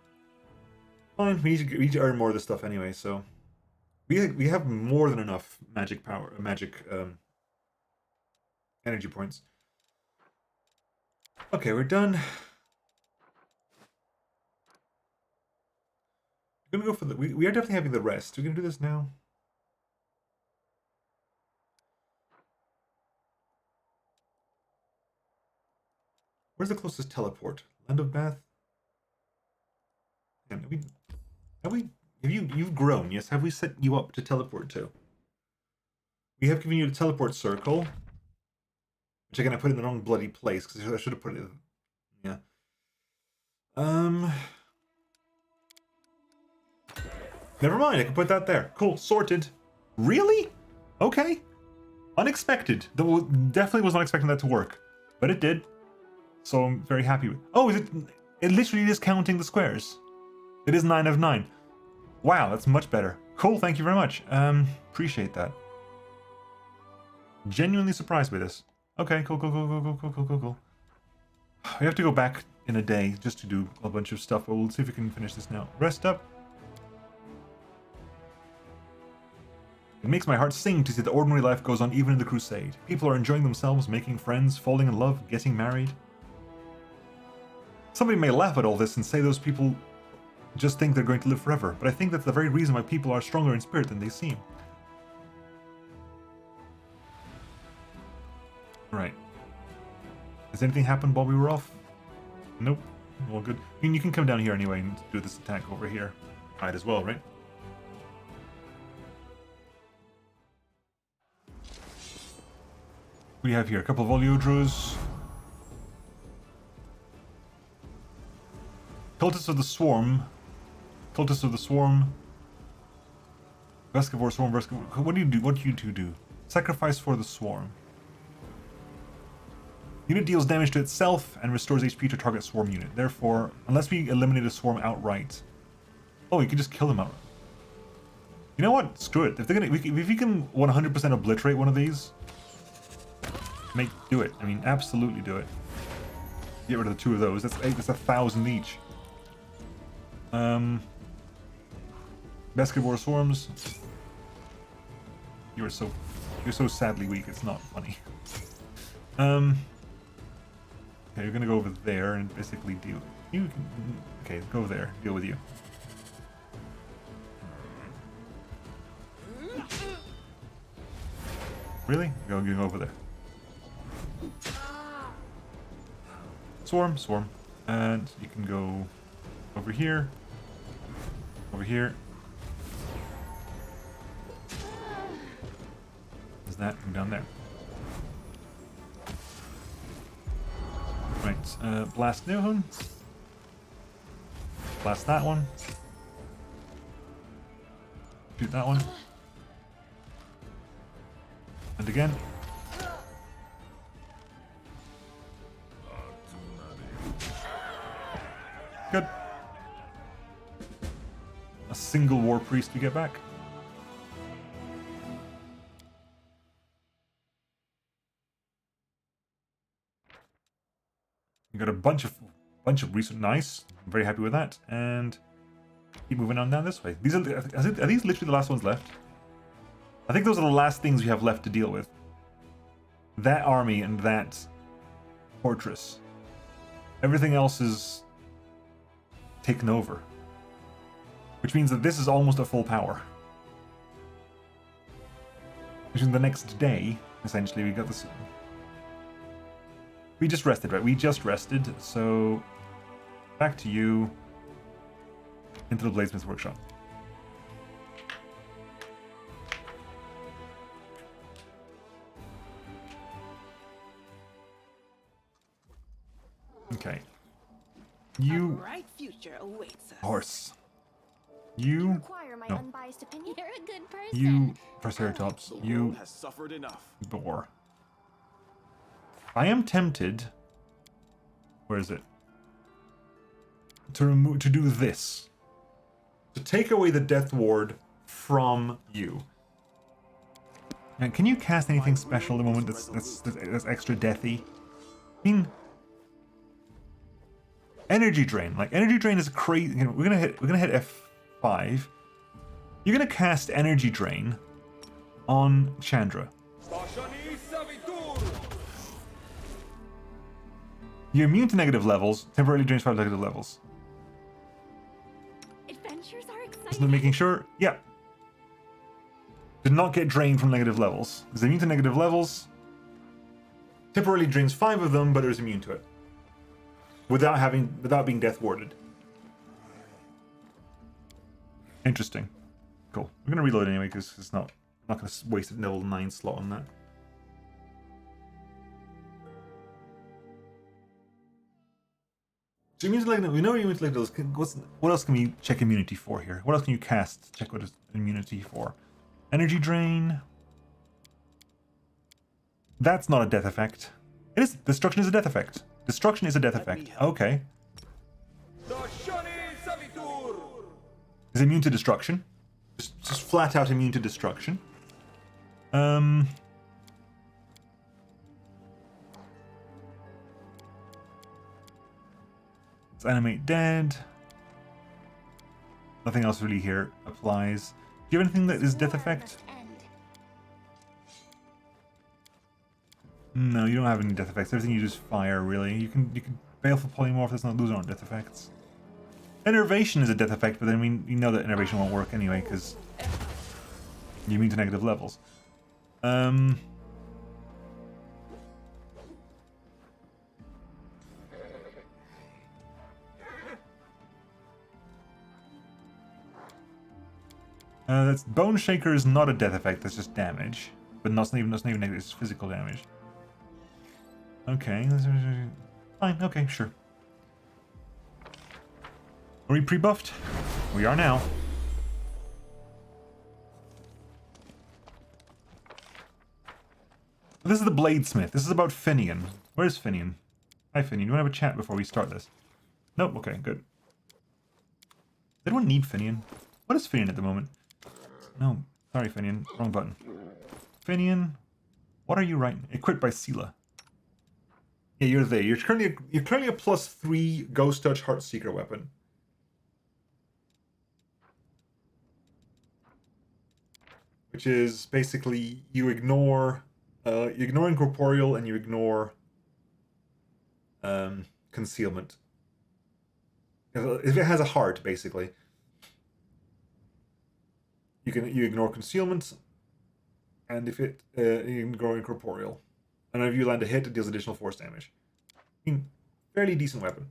Speaker 1: Fine, we need to earn more of this stuff anyway, so... We have more than enough magic power, energy points. Okay, we're done. We're gonna go for the... We are definitely having the rest. We're gonna do this now. Where's the closest teleport? Land of Bath? And you've grown, yes? Have we set you up to teleport to? We have given you a teleport circle. Which again, I put in the wrong bloody place, because I should have put it... Yeah. Never mind, I can put that there. Cool, sorted. Really? Okay. Unexpected. Definitely was not expecting that to work. But it did. So I'm very happy with... Oh, it literally is counting the squares. It is 9 of 9. Wow, that's much better. Cool, thank you very much. Appreciate that. Genuinely surprised by this. Okay, cool. We have to go back in a day just to do a bunch of stuff, but we'll see if we can finish this now. Rest up. It makes my heart sing to see that ordinary life goes on even in the crusade. People are enjoying themselves, making friends, falling in love, getting married. Somebody may laugh at all this and say those people just think they're going to live forever, but I think that's the very reason why people are stronger in spirit than they seem. Right. Has anything happened while we were off? Nope. Well, good. I mean, you can come down here anyway and do this attack over here. Might as well, right? We have here a couple of Oleodros. Cultists of the Swarm. Cultists of the Swarm. Vescivore Swarm. What do you do? What do you two do? Sacrifice for the Swarm. Unit deals damage to itself and restores HP to target swarm unit. Therefore, unless we eliminate a swarm outright... Oh, you can just kill them outright. You know what? Screw it. If we can 100% obliterate one of these... do it. I mean, absolutely do it. Get rid of the two of those. That's 1,000 each. Vescivore Swarms. You're so sadly weak, it's not funny. Okay, you're gonna go over there and basically deal. Okay, go there. Deal with you. Really? Go over there. Swarm. And you can go over here. Over here. There's that from down there. Right, blast new one. Blast that one. Shoot that one. And again. Good. A single war priest we get back. We got a bunch of recent. Nice. I'm very happy with that. And keep moving on down this way. Are these literally the last ones left? I think those are the last things we have left to deal with. That army and that fortress. Everything else is taken over. Which means that this is almost at full power. Which means the next day essentially. We got this. We just rested, right? We just rested, so back to you into the Bladesmith's workshop. Okay. You
Speaker 3: Bright future awaits us.
Speaker 1: horse. You
Speaker 4: Require my
Speaker 1: no.
Speaker 4: unbiased opinion. You're a good person.
Speaker 1: You Triceratops.
Speaker 5: The
Speaker 1: You
Speaker 5: world has suffered enough.
Speaker 1: boar. I am tempted. Where is it? To do this. To take away the Death Ward from you. And can you cast anything special at the moment that's extra deathy? I mean, energy drain. Like energy drain is crazy. You know, we're gonna hit F5. You're gonna cast energy drain on Chandra. You're immune to negative levels. Temporarily drains 5 negative levels.
Speaker 4: Adventures are
Speaker 1: Just
Speaker 4: exciting.
Speaker 1: making sure. Yeah. Did not get drained from negative levels. Is immune to negative levels. Temporarily drains 5 of them, but it was immune to it. Without being death warded. Interesting. Cool. We're gonna reload anyway because it's not gonna waste a level 9 slot on that. So immunity, we know immunity levels. What else can we check immunity for here? What else can you cast to check what is immunity for? Energy drain. That's not a death effect. It is. Destruction is a death effect. Destruction is a death effect. Okay. Is immune to destruction. Just flat out immune to destruction. Let's animate dead. Nothing else really here applies. Do you have anything that is death effect? No, you don't have any death effects. Everything you just fire, really. You can baleful polymorph. Those aren't death effects. Enervation is a death effect, but then we know that enervation won't work anyway because you mean to negative levels. That's Bone Shaker is not a death effect. That's just damage, but not even negative. It's physical damage. Okay, fine. Okay, sure. Are we pre-buffed? We are now. This is the Bladesmith. This is about Finian. Where's Finian? Hi, Finian. You want to have a chat before we start this? Nope. Okay, good. Did anyone need Finian? What is Finian at the moment? No. Sorry, Finian. Wrong button. Finian, what are you writing? Equipped by Sela. Yeah, you're there. You're currently a +3 Ghost Touch Heartseeker weapon. Which is basically you ignore incorporeal and you ignore concealment. If it has a heart, basically, you ignore concealment, and if it you ignore incorporeal, and if you land a hit, it deals additional force damage. I mean, fairly decent weapon.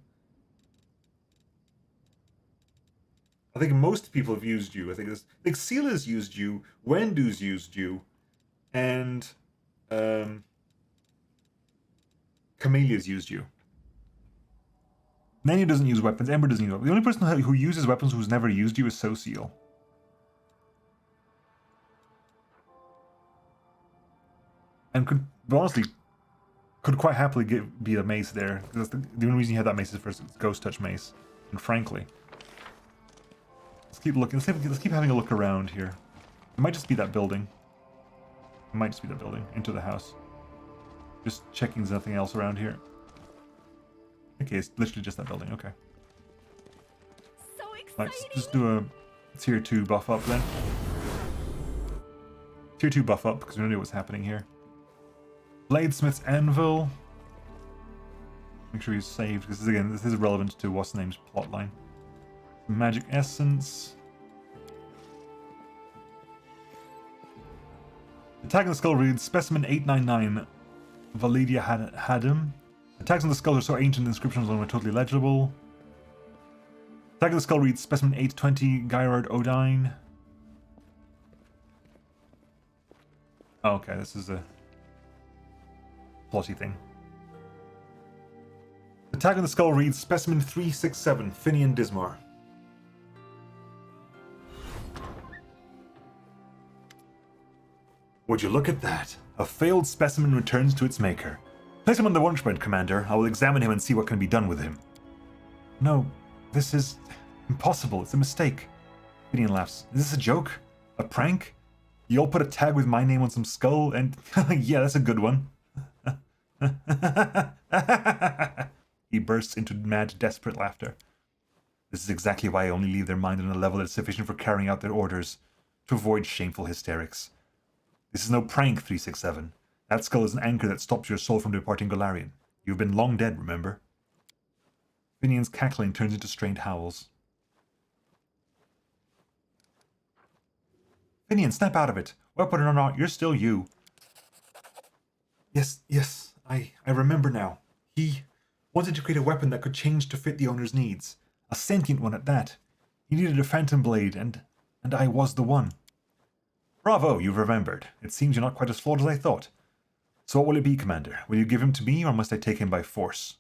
Speaker 1: I think most people have used you. I think Sela's used you, Wendu's used you, and Camelia's used you. Nanya doesn't use weapons. Ember doesn't use weapons. The only person who uses weapons who's never used you is Sociel. And honestly, could quite happily be a mace there. That's the only reason you have that mace is for Ghost Touch mace. And frankly, let's keep looking. Let's keep having a look around here. It might just be that building. It might just be that building. Into the house. Just checking there's nothing else around here. Okay, it's literally just that building. Okay.
Speaker 4: So exciting.
Speaker 1: Let's just do a tier 2 buff up then. Tier 2 buff up because we don't know what's happening here. Bladesmith's Anvil. Make sure he's saved because this is relevant to what's name's plotline. Magic Essence. The tag on the skull reads Specimen 899 Validia Hadim. The tags on the skull are so ancient, the inscriptions on them are totally legible. The tag on the skull reads Specimen 820 Gyrard Odine. Oh, okay, this is a plotty thing. The tag on the skull reads Specimen 367 Finian Dismar. Would you look at that? A failed specimen returns to its maker. Place him on the lunchbread, Commander. I will examine him and see what can be done with him. No, this is impossible. It's a mistake. Gideon laughs. Is this a joke? A prank? You all put a tag with my name on some skull and... yeah, that's a good one. He bursts into mad, desperate laughter. This is exactly why I only leave their mind on a level that is sufficient for carrying out their orders, to avoid shameful hysterics. This is no prank, 367. That skull is an anchor that stops your soul from departing Golarion. You've been long dead, remember? Finian's cackling turns into strained howls. Finian, snap out of it. Weapon or not, you're still you. Yes, I remember now. He wanted to create a weapon that could change to fit the owner's needs. A sentient one at that. He needed a phantom blade, and I was the one. Bravo, you've remembered. It seems you're not quite as flawed as I thought. So what will it be, Commander? Will you give him to me, or must I take him by force?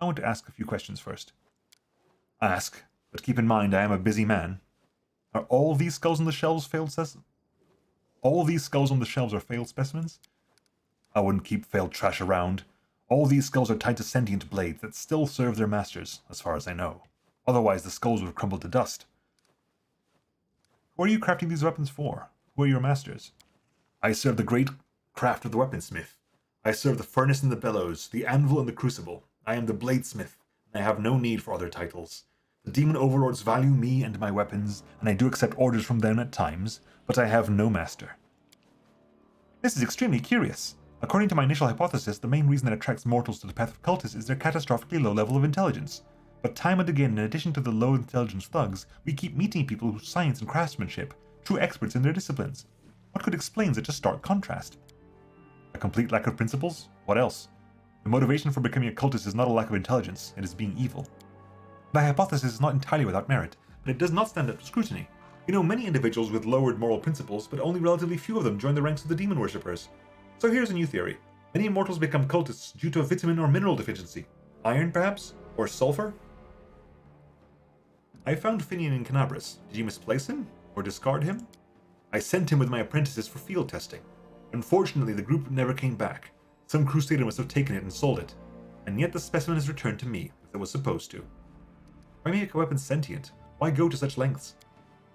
Speaker 1: I want to ask a few questions first. Ask, but keep in mind I am a busy man. Are all these skulls on the shelves failed All these skulls on the shelves are failed specimens? I wouldn't keep failed trash around. All these skulls are tied to sentient blades that still serve their masters, as far as I know. Otherwise the skulls would have crumbled to dust. Who are you crafting these weapons for? Who are your masters? I serve the great craft of the weaponsmith. I serve the furnace and the bellows, the anvil and the crucible. I am the bladesmith, and I have no need for other titles. The demon overlords value me and my weapons, and I do accept orders from them at times, but I have no master. This is extremely curious. According to my initial hypothesis, the main reason that attracts mortals to the path of cultists is their catastrophically low level of intelligence. But time and again, in addition to the low intelligence thugs, we keep meeting people whose science and craftsmanship, true experts in their disciplines. What could explain such a stark contrast? A complete lack of principles? What else? The motivation for becoming a cultist is not a lack of intelligence, it is being evil. My hypothesis is not entirely without merit, but it does not stand up to scrutiny. You know many individuals with lowered moral principles, but only relatively few of them join the ranks of the demon worshippers. So here's a new theory. Many immortals become cultists due to a vitamin or mineral deficiency. Iron, perhaps? Or sulfur? I found Finian in Canabras. Did you misplace him? Or discard him? I sent him with my apprentices for field testing. Unfortunately, the group never came back. Some crusader must have taken it and sold it. And yet the specimen is returned to me, as it was supposed to. Why make a weapon sentient? Why go to such lengths?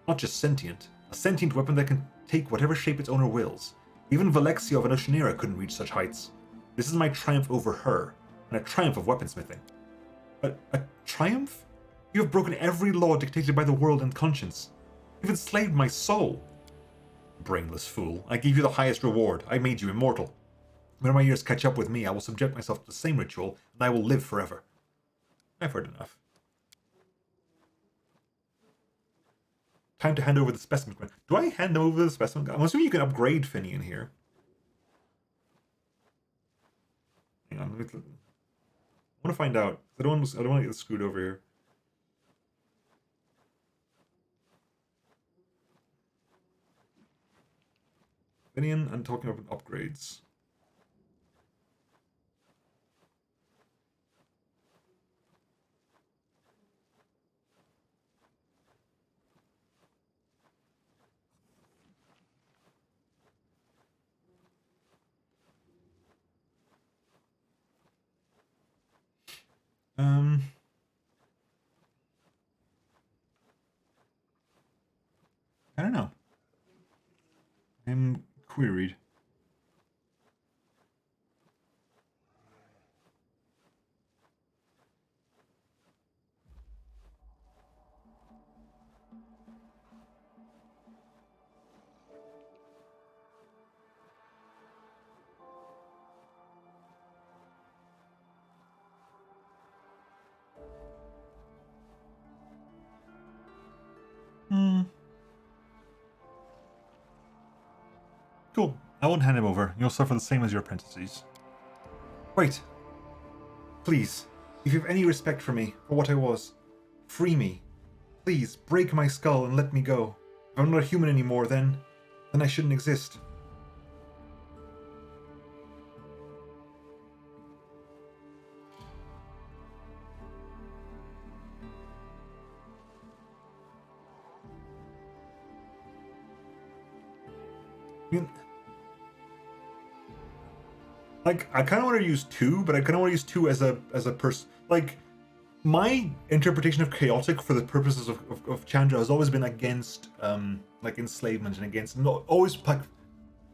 Speaker 1: Not just sentient. A sentient weapon that can take whatever shape its owner wills. Even Valexia of an Oceanera couldn't reach such heights. This is my triumph over her, and a triumph of weaponsmithing. A triumph? You have broken every law dictated by the world and conscience. You've enslaved my soul. Brainless fool, I gave you the highest reward. I made you immortal. When my years catch up with me, I will subject myself to the same ritual, and I will live forever. I've heard enough. Time to hand over the specimen. Do I hand over the specimen? I'm assuming you can upgrade Finian here. Hang on, I want to find out. I don't want to get screwed over here. Finian, I'm talking about upgrades. I don't know. I'm queried. Cool. I won't hand him over. You'll suffer the same as your apprentices. Wait. Please, if you have any respect for me, for what I was, free me. Please, break my skull and let me go. If I'm not a human anymore, then I shouldn't exist. Like, I kind of want to use 2, but I kind of want to use 2 as a person. Like, my interpretation of chaotic for the purposes of Chandra has always been against, like, enslavement and against, not always like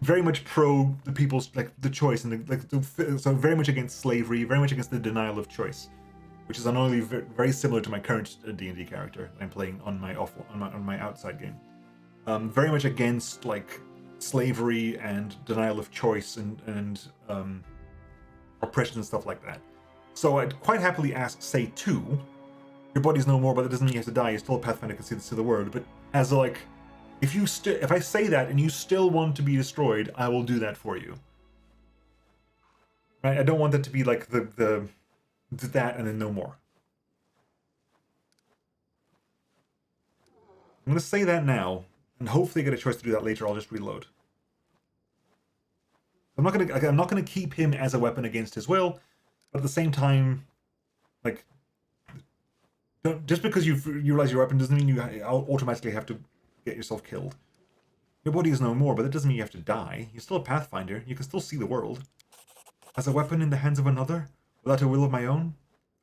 Speaker 1: very much pro the people's, like, the choice and so very much against slavery, very much against the denial of choice, which is annoyingly very similar to my current D&D character I'm playing on my outside game. Very much against, like, slavery and denial of choice and oppression and stuff like that. So I'd quite happily ask, say, 2. Your body's no more, but that doesn't mean you have to die. You're still a Pathfinder, can see this to the world. But as a, like, if I say that and you still want to be destroyed, I will do that for you. Right? I don't want that to be like the that and then no more. I'm gonna say that now, and hopefully get a choice to do that later. I'll just reload. I'm not gonna keep him as a weapon against his will, but at the same time, like, just because you realize your weapon doesn't mean you automatically have to get yourself killed. Your body is no more, but that doesn't mean you have to die. You're still a Pathfinder. You can still see the world. As a weapon in the hands of another, without a will of my own?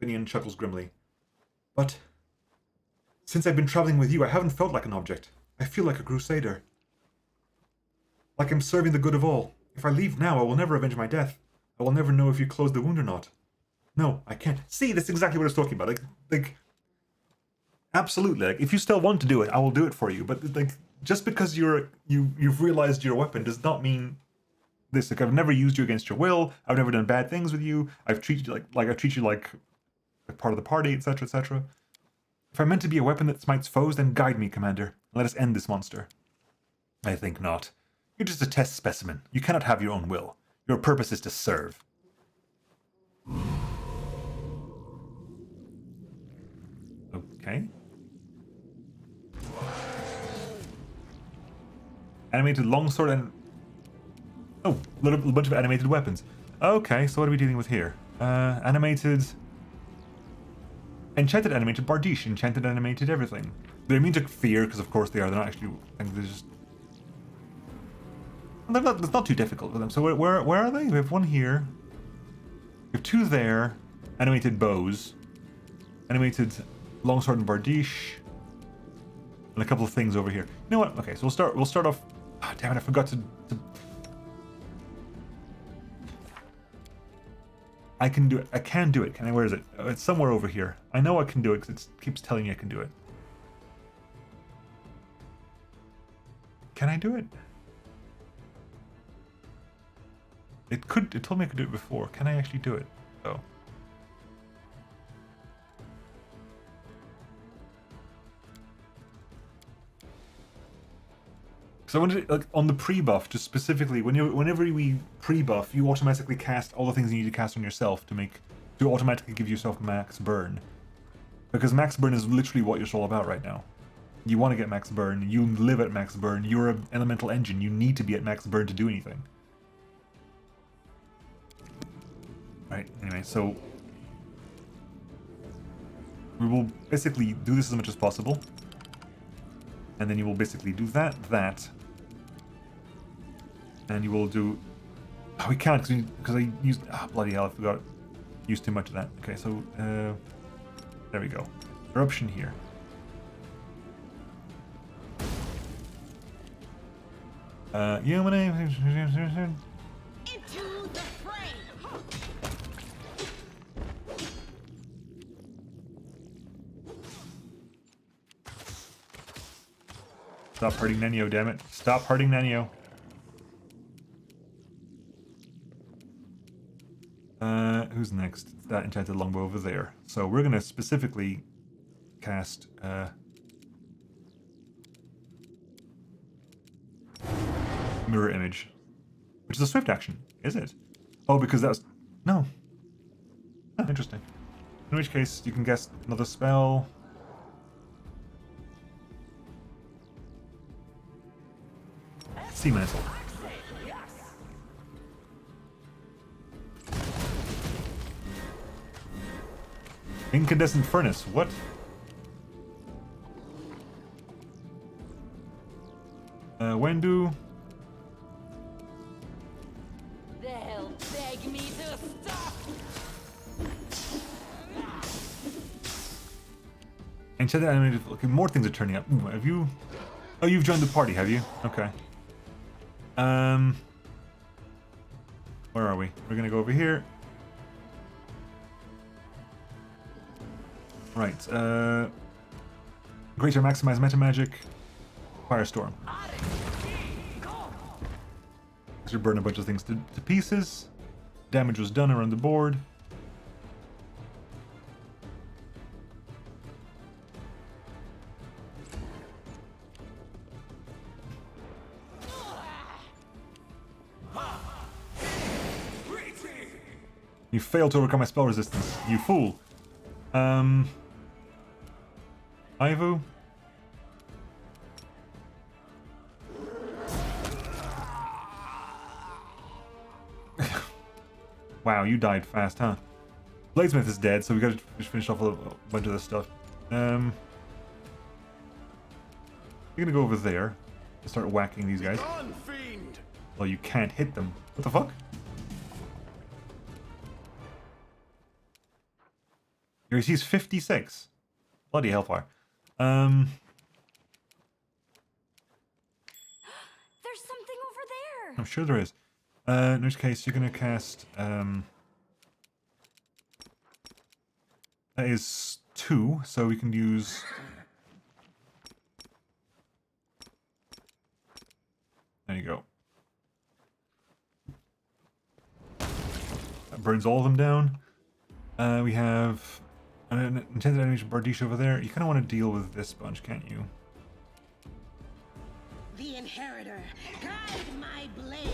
Speaker 1: Finian chuckles grimly. But since I've been traveling with you, I haven't felt like an object. I feel like a crusader. Like I'm serving the good of all. If I leave now, I will never avenge my death. I will never know if you closed the wound or not. No, I can't. See, that's exactly what I was talking about. Like, absolutely. Like, if you still want to do it, I will do it for you. But like, just because you've realized you're a weapon does not mean this. Like, I've never used you against your will. I've never done bad things with you. I've treated you like I treat you like part of the party, etc., etc. If I'm meant to be a weapon that smites foes, then guide me, Commander. Let us end this monster. I think not. You're just a test specimen. You cannot have your own will. Your purpose is to serve. Okay. Animated longsword and... Oh, a bunch of animated weapons. Okay, so what are we dealing with here? Animated... Enchanted animated Bardiche. Enchanted animated everything. They're immune to fear, because of course they are. They're not actually... I think they're just... It's not too difficult for them. So where are they? We have one here. We have 2 there. Animated bows. Animated longsword and Bardiche. And a couple of things over here. You know what? Okay, so we'll start off... Oh, damn it, I forgot to... I can do it. I can do it. Can I? Where is it? Oh, it's somewhere over here. I know I can do it because it keeps telling me I can do it. Can I do it? It told me I could do it before. Can I actually do it? Oh. So I wanted, like, on the pre-buff, just specifically, whenever we pre-buff, you automatically cast all the things you need to cast on yourself to automatically give yourself max burn. Because max burn is literally what you're all about right now. You want to get max burn, you live at max burn, you're an elemental engine, you need to be at max burn to do anything. Right, anyway, so... we will basically do this as much as possible. And then you will basically do that. And you will do... Oh, we can't, because I used... Ah, bloody hell, I forgot. Used too much of that. Okay, so... there we go. Eruption here. Yeah, my name...
Speaker 2: Into the frame!
Speaker 1: Stop hurting Nenio, damn it. Stop hurting Nenio. Who's next? It's that enchanted longbow over there. So we're gonna specifically cast mirror image. Which is a swift action, is it? Oh, because that was... No. Oh, interesting. In which case, you can guess another spell. Sea Mantle. Incandescent Furnace, what? Wendu.
Speaker 2: They'll beg me to stop.
Speaker 1: Enchanted animated. Okay, more things are turning up. Ooh, have you? Oh, you've joined the party, have you? Okay. Where are we? We're gonna go over here. Right. Greater maximize meta magic. Firestorm. Should burn a bunch of things to pieces. Damage was done around the board. You failed to overcome my spell resistance, you fool. Ivo? Wow, you died fast, huh? Bladesmith is dead, so we gotta just finish off a bunch of this stuff. We're gonna go over there and start whacking these guys. Well, you can't hit them. What the fuck? Your AC is 56. Bloody hellfire.
Speaker 4: There's something over there.
Speaker 1: I'm sure there is. In which case, you're gonna cast. That is 2, so we can use. There you go. That burns all of them down. We have an intended animation Bardiche over there. You kind of want to deal with this bunch, can't you?
Speaker 3: The Inheritor, guide my blade.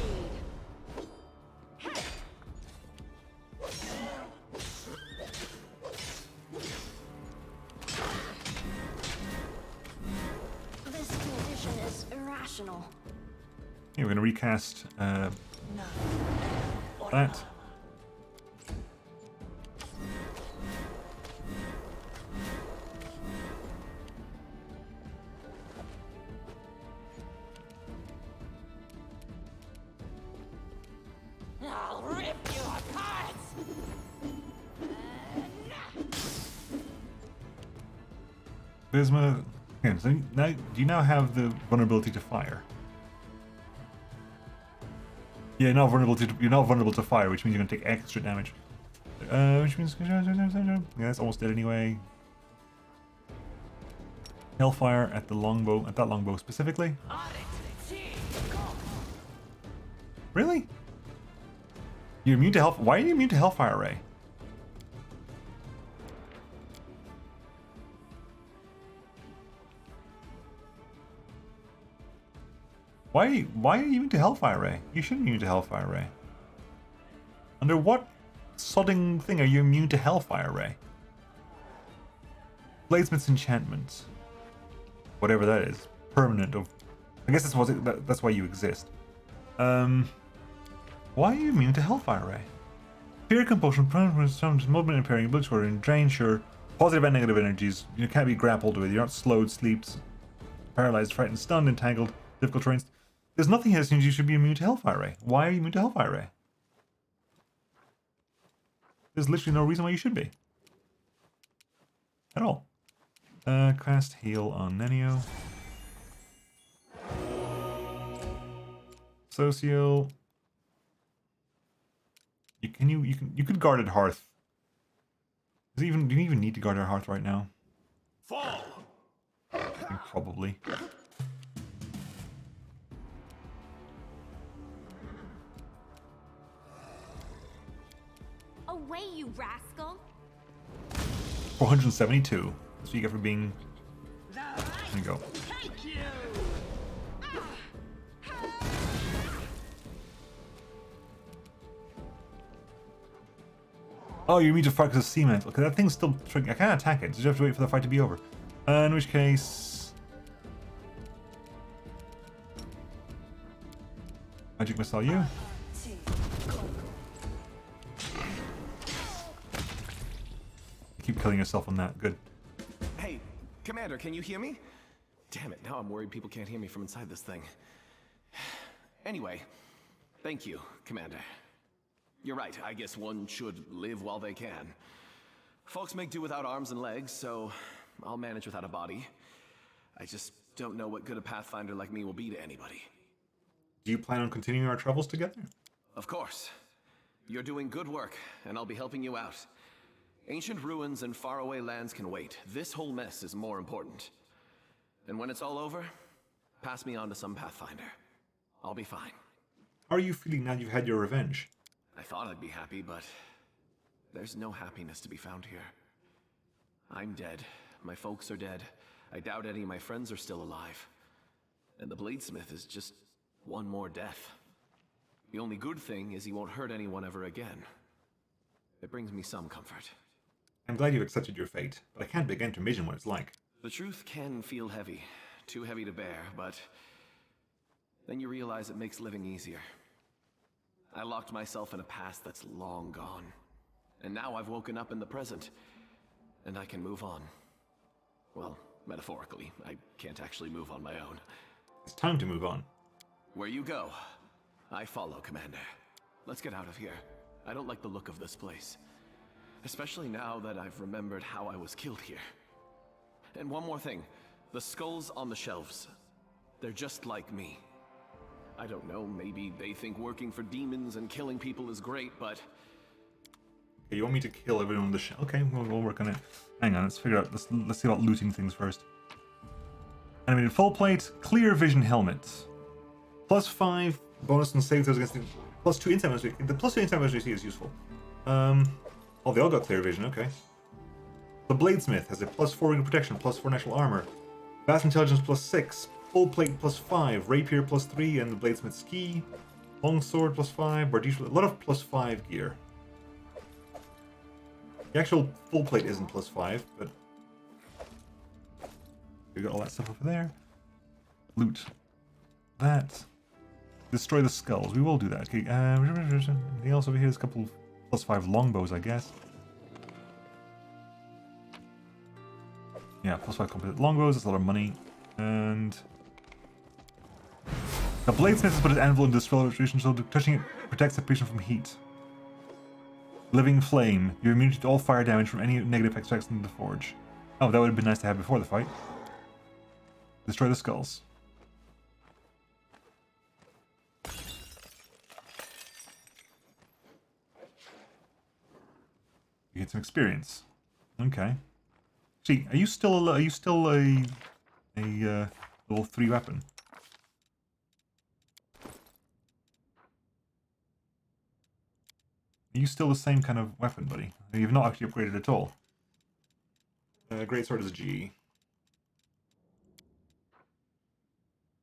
Speaker 4: This condition is irrational.
Speaker 1: Yeah, we're gonna recast that.
Speaker 2: I'll rip you apart.
Speaker 1: Bisma. Okay, so now, do you now have the vulnerability to fire? Yeah, you're not vulnerable to fire, which means you're gonna take extra damage. Which means yeah, that's almost dead anyway. Hellfire at the longbow, at that longbow specifically. Really? You're immune to hell. Why are you immune to Hellfire Ray? Why are you immune to Hellfire Ray? You shouldn't be immune to Hellfire Ray. Under what sodding thing are you immune to Hellfire Ray? Bladesmith's enchantment. Whatever that is. Permanent of... I guess that's why you exist. Why are you immune to Hellfire Ray? Fear, compulsion, movement impairing, blood shorting, drain, sure. Positive and negative energies. You can't be grappled with. You're not slowed, sleeped, paralyzed, frightened, stunned, entangled, difficult terrains. There's nothing here that seems you should be immune to Hellfire Ray. Why are you immune to Hellfire Ray? There's literally no reason why you should be. At all. Cast heal on Nenio. Social. You could guard at Hearth. Do you even need to guard at Hearth right now?
Speaker 5: Fall.
Speaker 1: I think probably.
Speaker 4: Away, you rascal!
Speaker 1: 472. That's what you get for being. There you go. Oh, you mean to fight because of cement. Okay, that thing's still tricky. I can't attack it. So you have to wait for the fight to be over. In which case... Magic missile you. Keep killing yourself on that. Good.
Speaker 9: Hey, Commander, can you hear me? Damn it, now I'm worried people can't hear me from inside this thing. Anyway, thank you, Commander. You're right, I guess one should live while they can. Folks make do without arms and legs, so I'll manage without a body. I just don't know what good a Pathfinder like me will be to anybody.
Speaker 1: Do you plan on continuing our travels together?
Speaker 9: Of course. You're doing good work, and I'll be helping you out. Ancient ruins and faraway lands can wait. This whole mess is more important. And when it's all over, pass me on to some Pathfinder. I'll be fine.
Speaker 1: How are you feeling now you've had your revenge?
Speaker 9: I thought I'd be happy, but there's no happiness to be found here. I'm dead. My folks are dead. I doubt any of my friends are still alive. And the Bladesmith is just one more death. The only good thing is he won't hurt anyone ever again. It brings me some comfort.
Speaker 1: I'm glad you've accepted your fate, but I can't begin to imagine what it's like.
Speaker 9: The truth can feel heavy, too heavy to bear, but then you realize it makes living easier. I locked myself in a past that's long gone, and now I've woken up in the present, and I can move on. Well, metaphorically, I can't actually move on my own.
Speaker 1: It's time to move on.
Speaker 9: Where you go, I follow, Commander. Let's get out of here. I don't like the look of this place. Especially now that I've remembered how I was killed here. And one more thing. The skulls on the shelves. They're just like me. I don't know, maybe they think working for demons and killing people is great, but...
Speaker 1: Okay, you want me to kill everyone on the shelf? Okay, we'll work on it. Hang on, let's figure out... Let's see about looting things first. Animated full plate, clear vision helmet. +5 bonus on save throws against the... +2 inside bonus. The +2 inside bonus is useful. Oh, they all got clear vision, okay. The Bladesmith has a +4 ring of protection, +4 natural armor. Vast intelligence +6. Full plate +5. Rapier +3, and the Bladesmith ski. Longsword +5. Bardiche, a lot of +5 gear. The actual full plate isn't +5, but we got all that stuff over there. Loot that. Destroy the skulls. We will do that. Okay. Anything else over here? There's a couple of +5 longbows, I guess. Yeah, +5 composite longbows. That's a lot of money. And the bladesmith has put his anvil in dispel restoration, so touching it protects the patient from heat. Living flame. You're immune to all fire damage from any negative effects in the forge. Oh, that would have been nice to have before the fight. Destroy the skulls. You get some experience. Okay. See, are you still a level 3 weapon? Are you still the same kind of weapon, buddy? You've not actually upgraded at all. Greatsword is a G.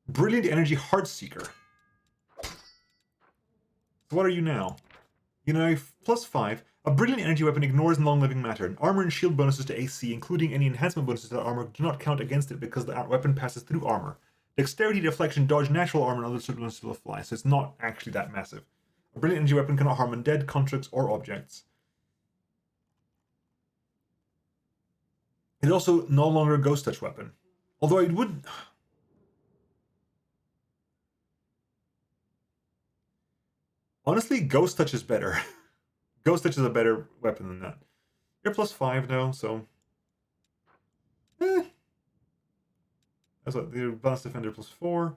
Speaker 1: Brilliant Energy Heartseeker. So what are you now? You know, +5. A brilliant energy weapon ignores non-living matter. Armor and shield bonuses to AC, including any enhancement bonuses to that armor, do not count against it because the weapon passes through armor. Dexterity, deflection, dodge, natural armor, and other such bonuses will fly, so it's not actually that massive. A brilliant energy weapon cannot harm undead, constructs, or objects. It's also no longer a ghost touch weapon. Although it would... Honestly, ghost touch is better. Ghost touch is a better weapon than that. You're +5 now, so... That's what, the Advanced Defender +4.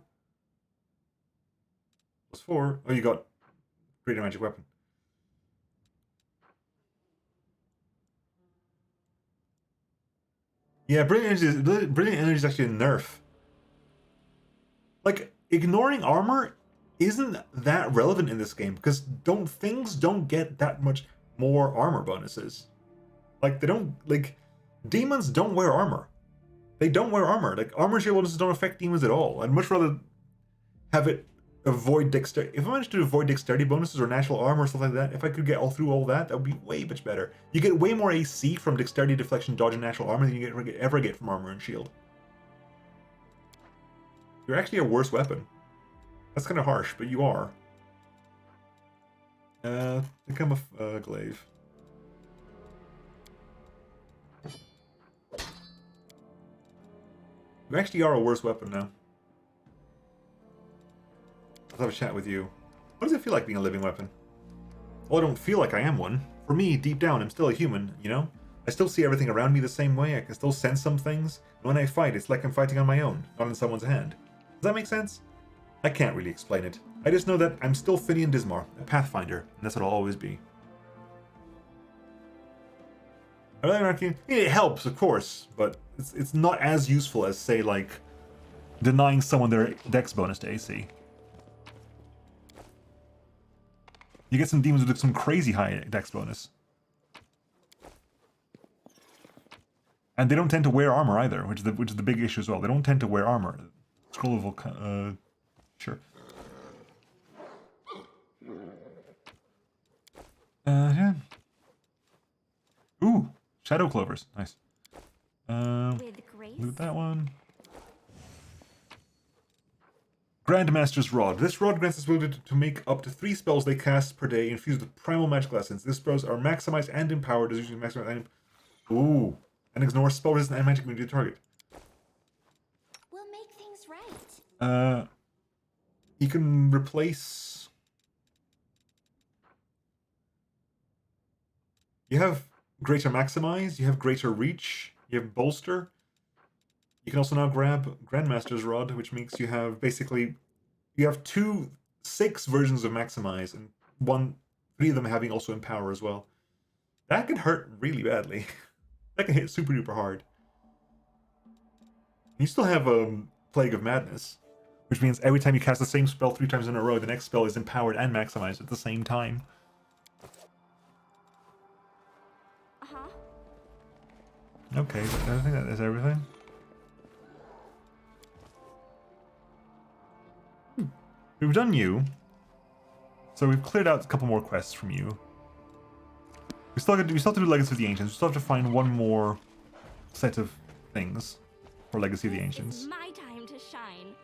Speaker 1: +4. Oh, you got Greater Magic Weapon. Yeah, Brilliant Energy is actually a nerf. Like, ignoring armor isn't that relevant in this game because things don't get that much more armor bonuses. Like, they don't, like, demons don't wear armor. They don't wear armor. Like, armor shield bonuses don't affect demons at all. I'd much rather have it avoid dexterity, if I managed to avoid dexterity bonuses or natural armor or stuff like that, if I could get all through all that, that would be way much better. You get way more AC from dexterity, deflection, dodge, and natural armor than you ever get from armor and shield. You're actually a worse weapon. That's kind of harsh, but you are. Become a glaive. You actually are a worse weapon now. Let's have a chat with you. What does it feel like being a living weapon? Well, I don't feel like I am one. For me, deep down, I'm still a human, you know? I still see everything around me the same way, I can still sense some things. And when I fight, it's like I'm fighting on my own, not in someone's hand. Does that make sense? I can't really explain it. I just know that I'm still Finian Dismar, a Pathfinder, and that's what I'll always be. It helps, of course, but it's not as useful as, say, like, denying someone their dex bonus to AC. You get some demons with some crazy high dex bonus. And they don't tend to wear armor either, which is the big issue as well. They don't tend to wear armor. Scroll of sure. Yeah. Ooh, shadow clovers, nice. Loot that one. Grandmaster's Rod. This rod grants us ability to make up to 3 spells they cast per day infused with primal magical essence. These spells are maximized and empowered as usually maximized and ooh. And ignore spell resistance and magic immunity to target.
Speaker 4: We'll make things right.
Speaker 1: You can replace. You have greater maximize, you have greater reach, you have bolster. You can also now grab Grandmaster's Rod, which makes you have basically you have 6 versions of maximize and 3 of them having also empower as well. That can hurt really badly. That can hit super duper hard. You still have Plague of Madness, which means every time you cast the same spell 3 times in a row, the next spell is empowered and maximized at the same time. Okay, I think that is everything. We've done you. So we've cleared out a couple more quests from you. We still have to do Legacy of the Ancients. We still have to find one more set of things for Legacy of the Ancients.
Speaker 4: It's my time to shine.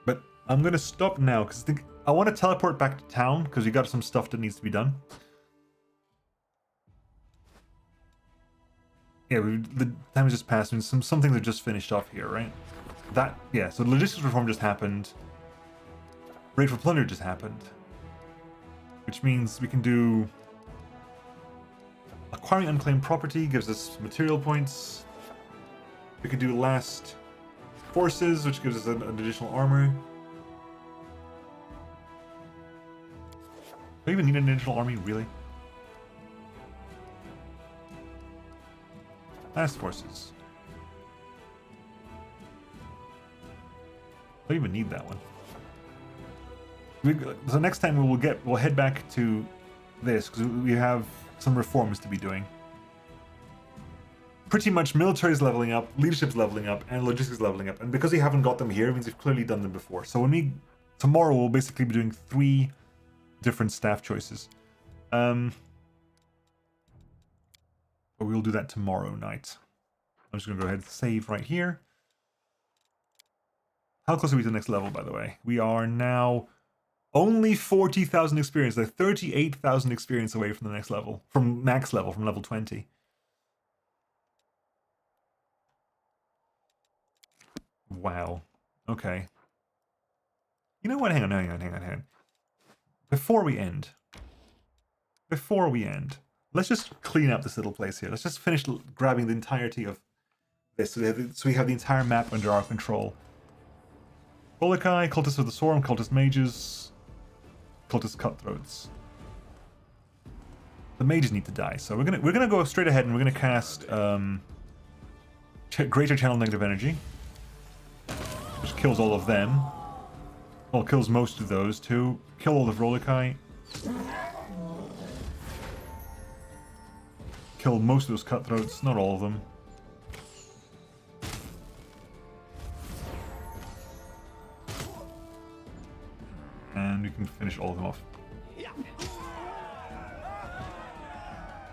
Speaker 1: But I'm gonna stop now because I want to teleport back to town because we got some stuff that needs to be done. Yeah, the time has just passed and some things are just finished off here, right? So the logistics reform just happened. Raid for Plunder just happened. Which means we can do acquiring unclaimed property, gives us material points. We could do last forces, which gives us an additional armor. Do I even need an additional army, really? Last forces. I don't even need that one. So next time we'll head back to this because we have some reforms to be doing. Pretty much military's leveling up, leadership's leveling up, and logistics leveling up. And because we haven't got them here, it means we've clearly done them before. So tomorrow we'll basically be doing 3 different staff choices. But we'll do that tomorrow night. I'm just gonna go ahead and save right here. How close are we to the next level, by the way? We are now only 40,000 experience. They're 38,000 experience away from the next level. From max level, from level 20. Wow. Okay. You know what? Hang on. Before we end, let's just clean up this little place here. Let's just finish grabbing the entirety of this so we have the entire map under our control. Bolokai, Cultists of the Swarm, Cultist Mages, Cultist Cutthroats. The mages need to die, so we're gonna go straight ahead and we're gonna cast Greater Channel Negative Energy, which kills all of them. Well, kills most of those too. Kill all of Rolokai. Kill most of those Cutthroats, not all of them. And we can finish all of them off.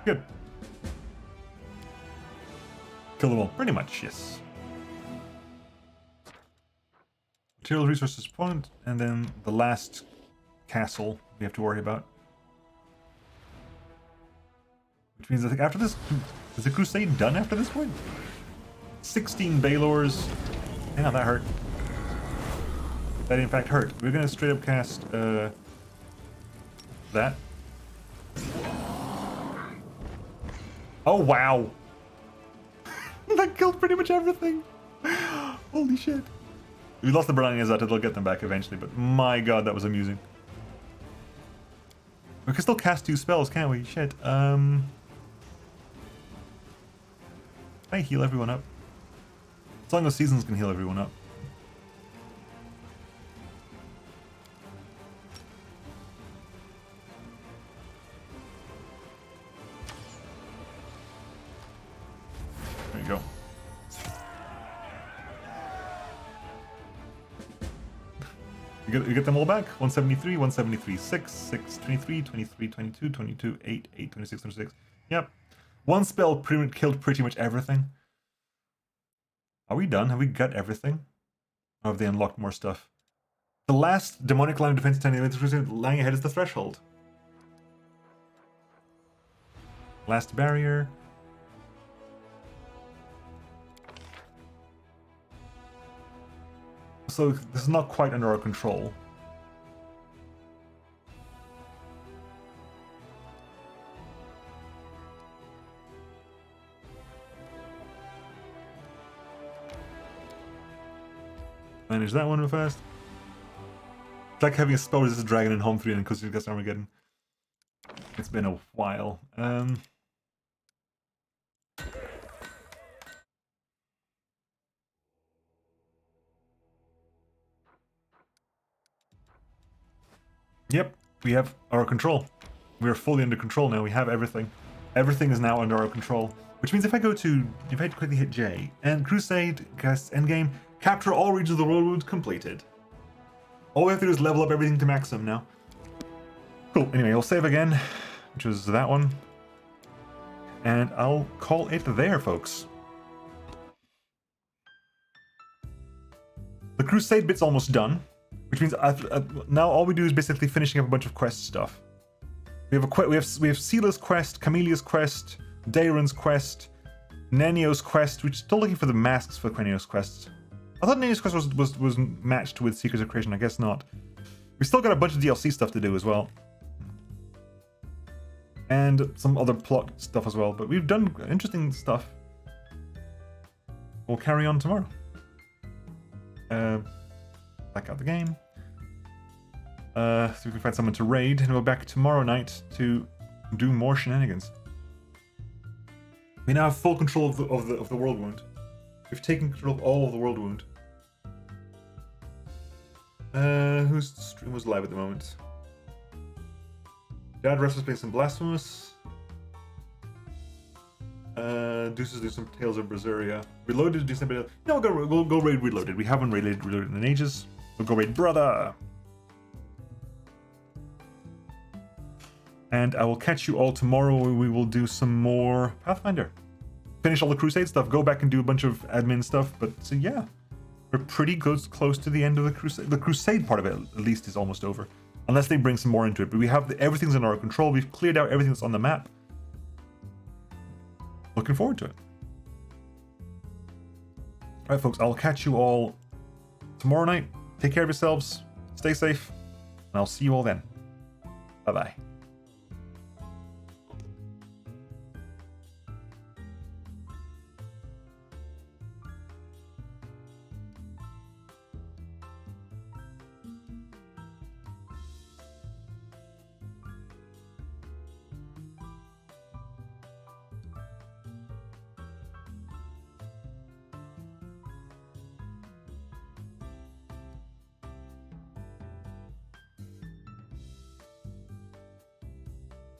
Speaker 1: Good. Kill them all, pretty much, yes. Material resources point, and then the last castle we have to worry about. Which means I think after this, is the crusade done after this point? 16 Baelors. Damn, that hurt. That in fact hurt. We're gonna straight up cast that. Oh wow! That killed pretty much everything. Holy shit! We lost the Brownies out. It'll get them back eventually, but my god, that was amusing. We can still cast 2 spells, can't we? Shit. Can I heal everyone up? As long as seasons can heal everyone up. There you go. You get them all back. 173, 173, 6, 6, 23, 23, 22, 22, 8, 8, 26, 26. Yep. One spell killed pretty much everything. Are we done? Have we got everything? Or have they unlocked more stuff? The last demonic line of defense 10 minutes lying ahead is the threshold. Last barrier. So this is not quite under our control. Manage that one real fast. It's like having a spell resist dragon in home 3 and because you got Armageddon. It's been a while. Yep, we have our control. We are fully under control now. We have everything. Everything is now under our control. Which means if I quickly hit J, and Crusade, cast Endgame, capture all regions of the world wound completed. All we have to do is level up everything to maximum now. Cool, anyway, I'll save again, which was that one. And I'll call it there, folks. The Crusade bit's almost done. Which means now all we do is basically finishing up a bunch of quest stuff. We have Sela's quest, Camelia's quest, Dayron's quest, Nenio's quest. We're still looking for the masks for Nenio's quest. I thought Nenio's quest was matched with Secrets of Creation. I guess not. We still got a bunch of DLC stuff to do as well, and some other plot stuff as well. But we've done interesting stuff. We'll carry on tomorrow. Back out the game. See if we can find someone to raid, and we're back tomorrow night to do more shenanigans. We now have full control of the world wound. We've taken control of all of the world wound. Whose stream was live at the moment? Dad Russ is playing some Blasphemous. Deuces do some Tales of Berseria. Reloaded, do some. No, we'll go raid Reloaded. We haven't raided Reloaded in ages. We'll go raid Brother. And I will catch you all tomorrow where we will do some more Pathfinder. Finish all the Crusade stuff, go back and do a bunch of admin stuff, but so yeah. We're pretty close to the end of the Crusade. The Crusade part of it, at least, is almost over. Unless they bring some more into it. But we have everything's under our control. We've cleared out everything that's on the map. Looking forward to it. Alright, folks, I'll catch you all tomorrow night. Take care of yourselves. Stay safe. And I'll see you all then. Bye-bye.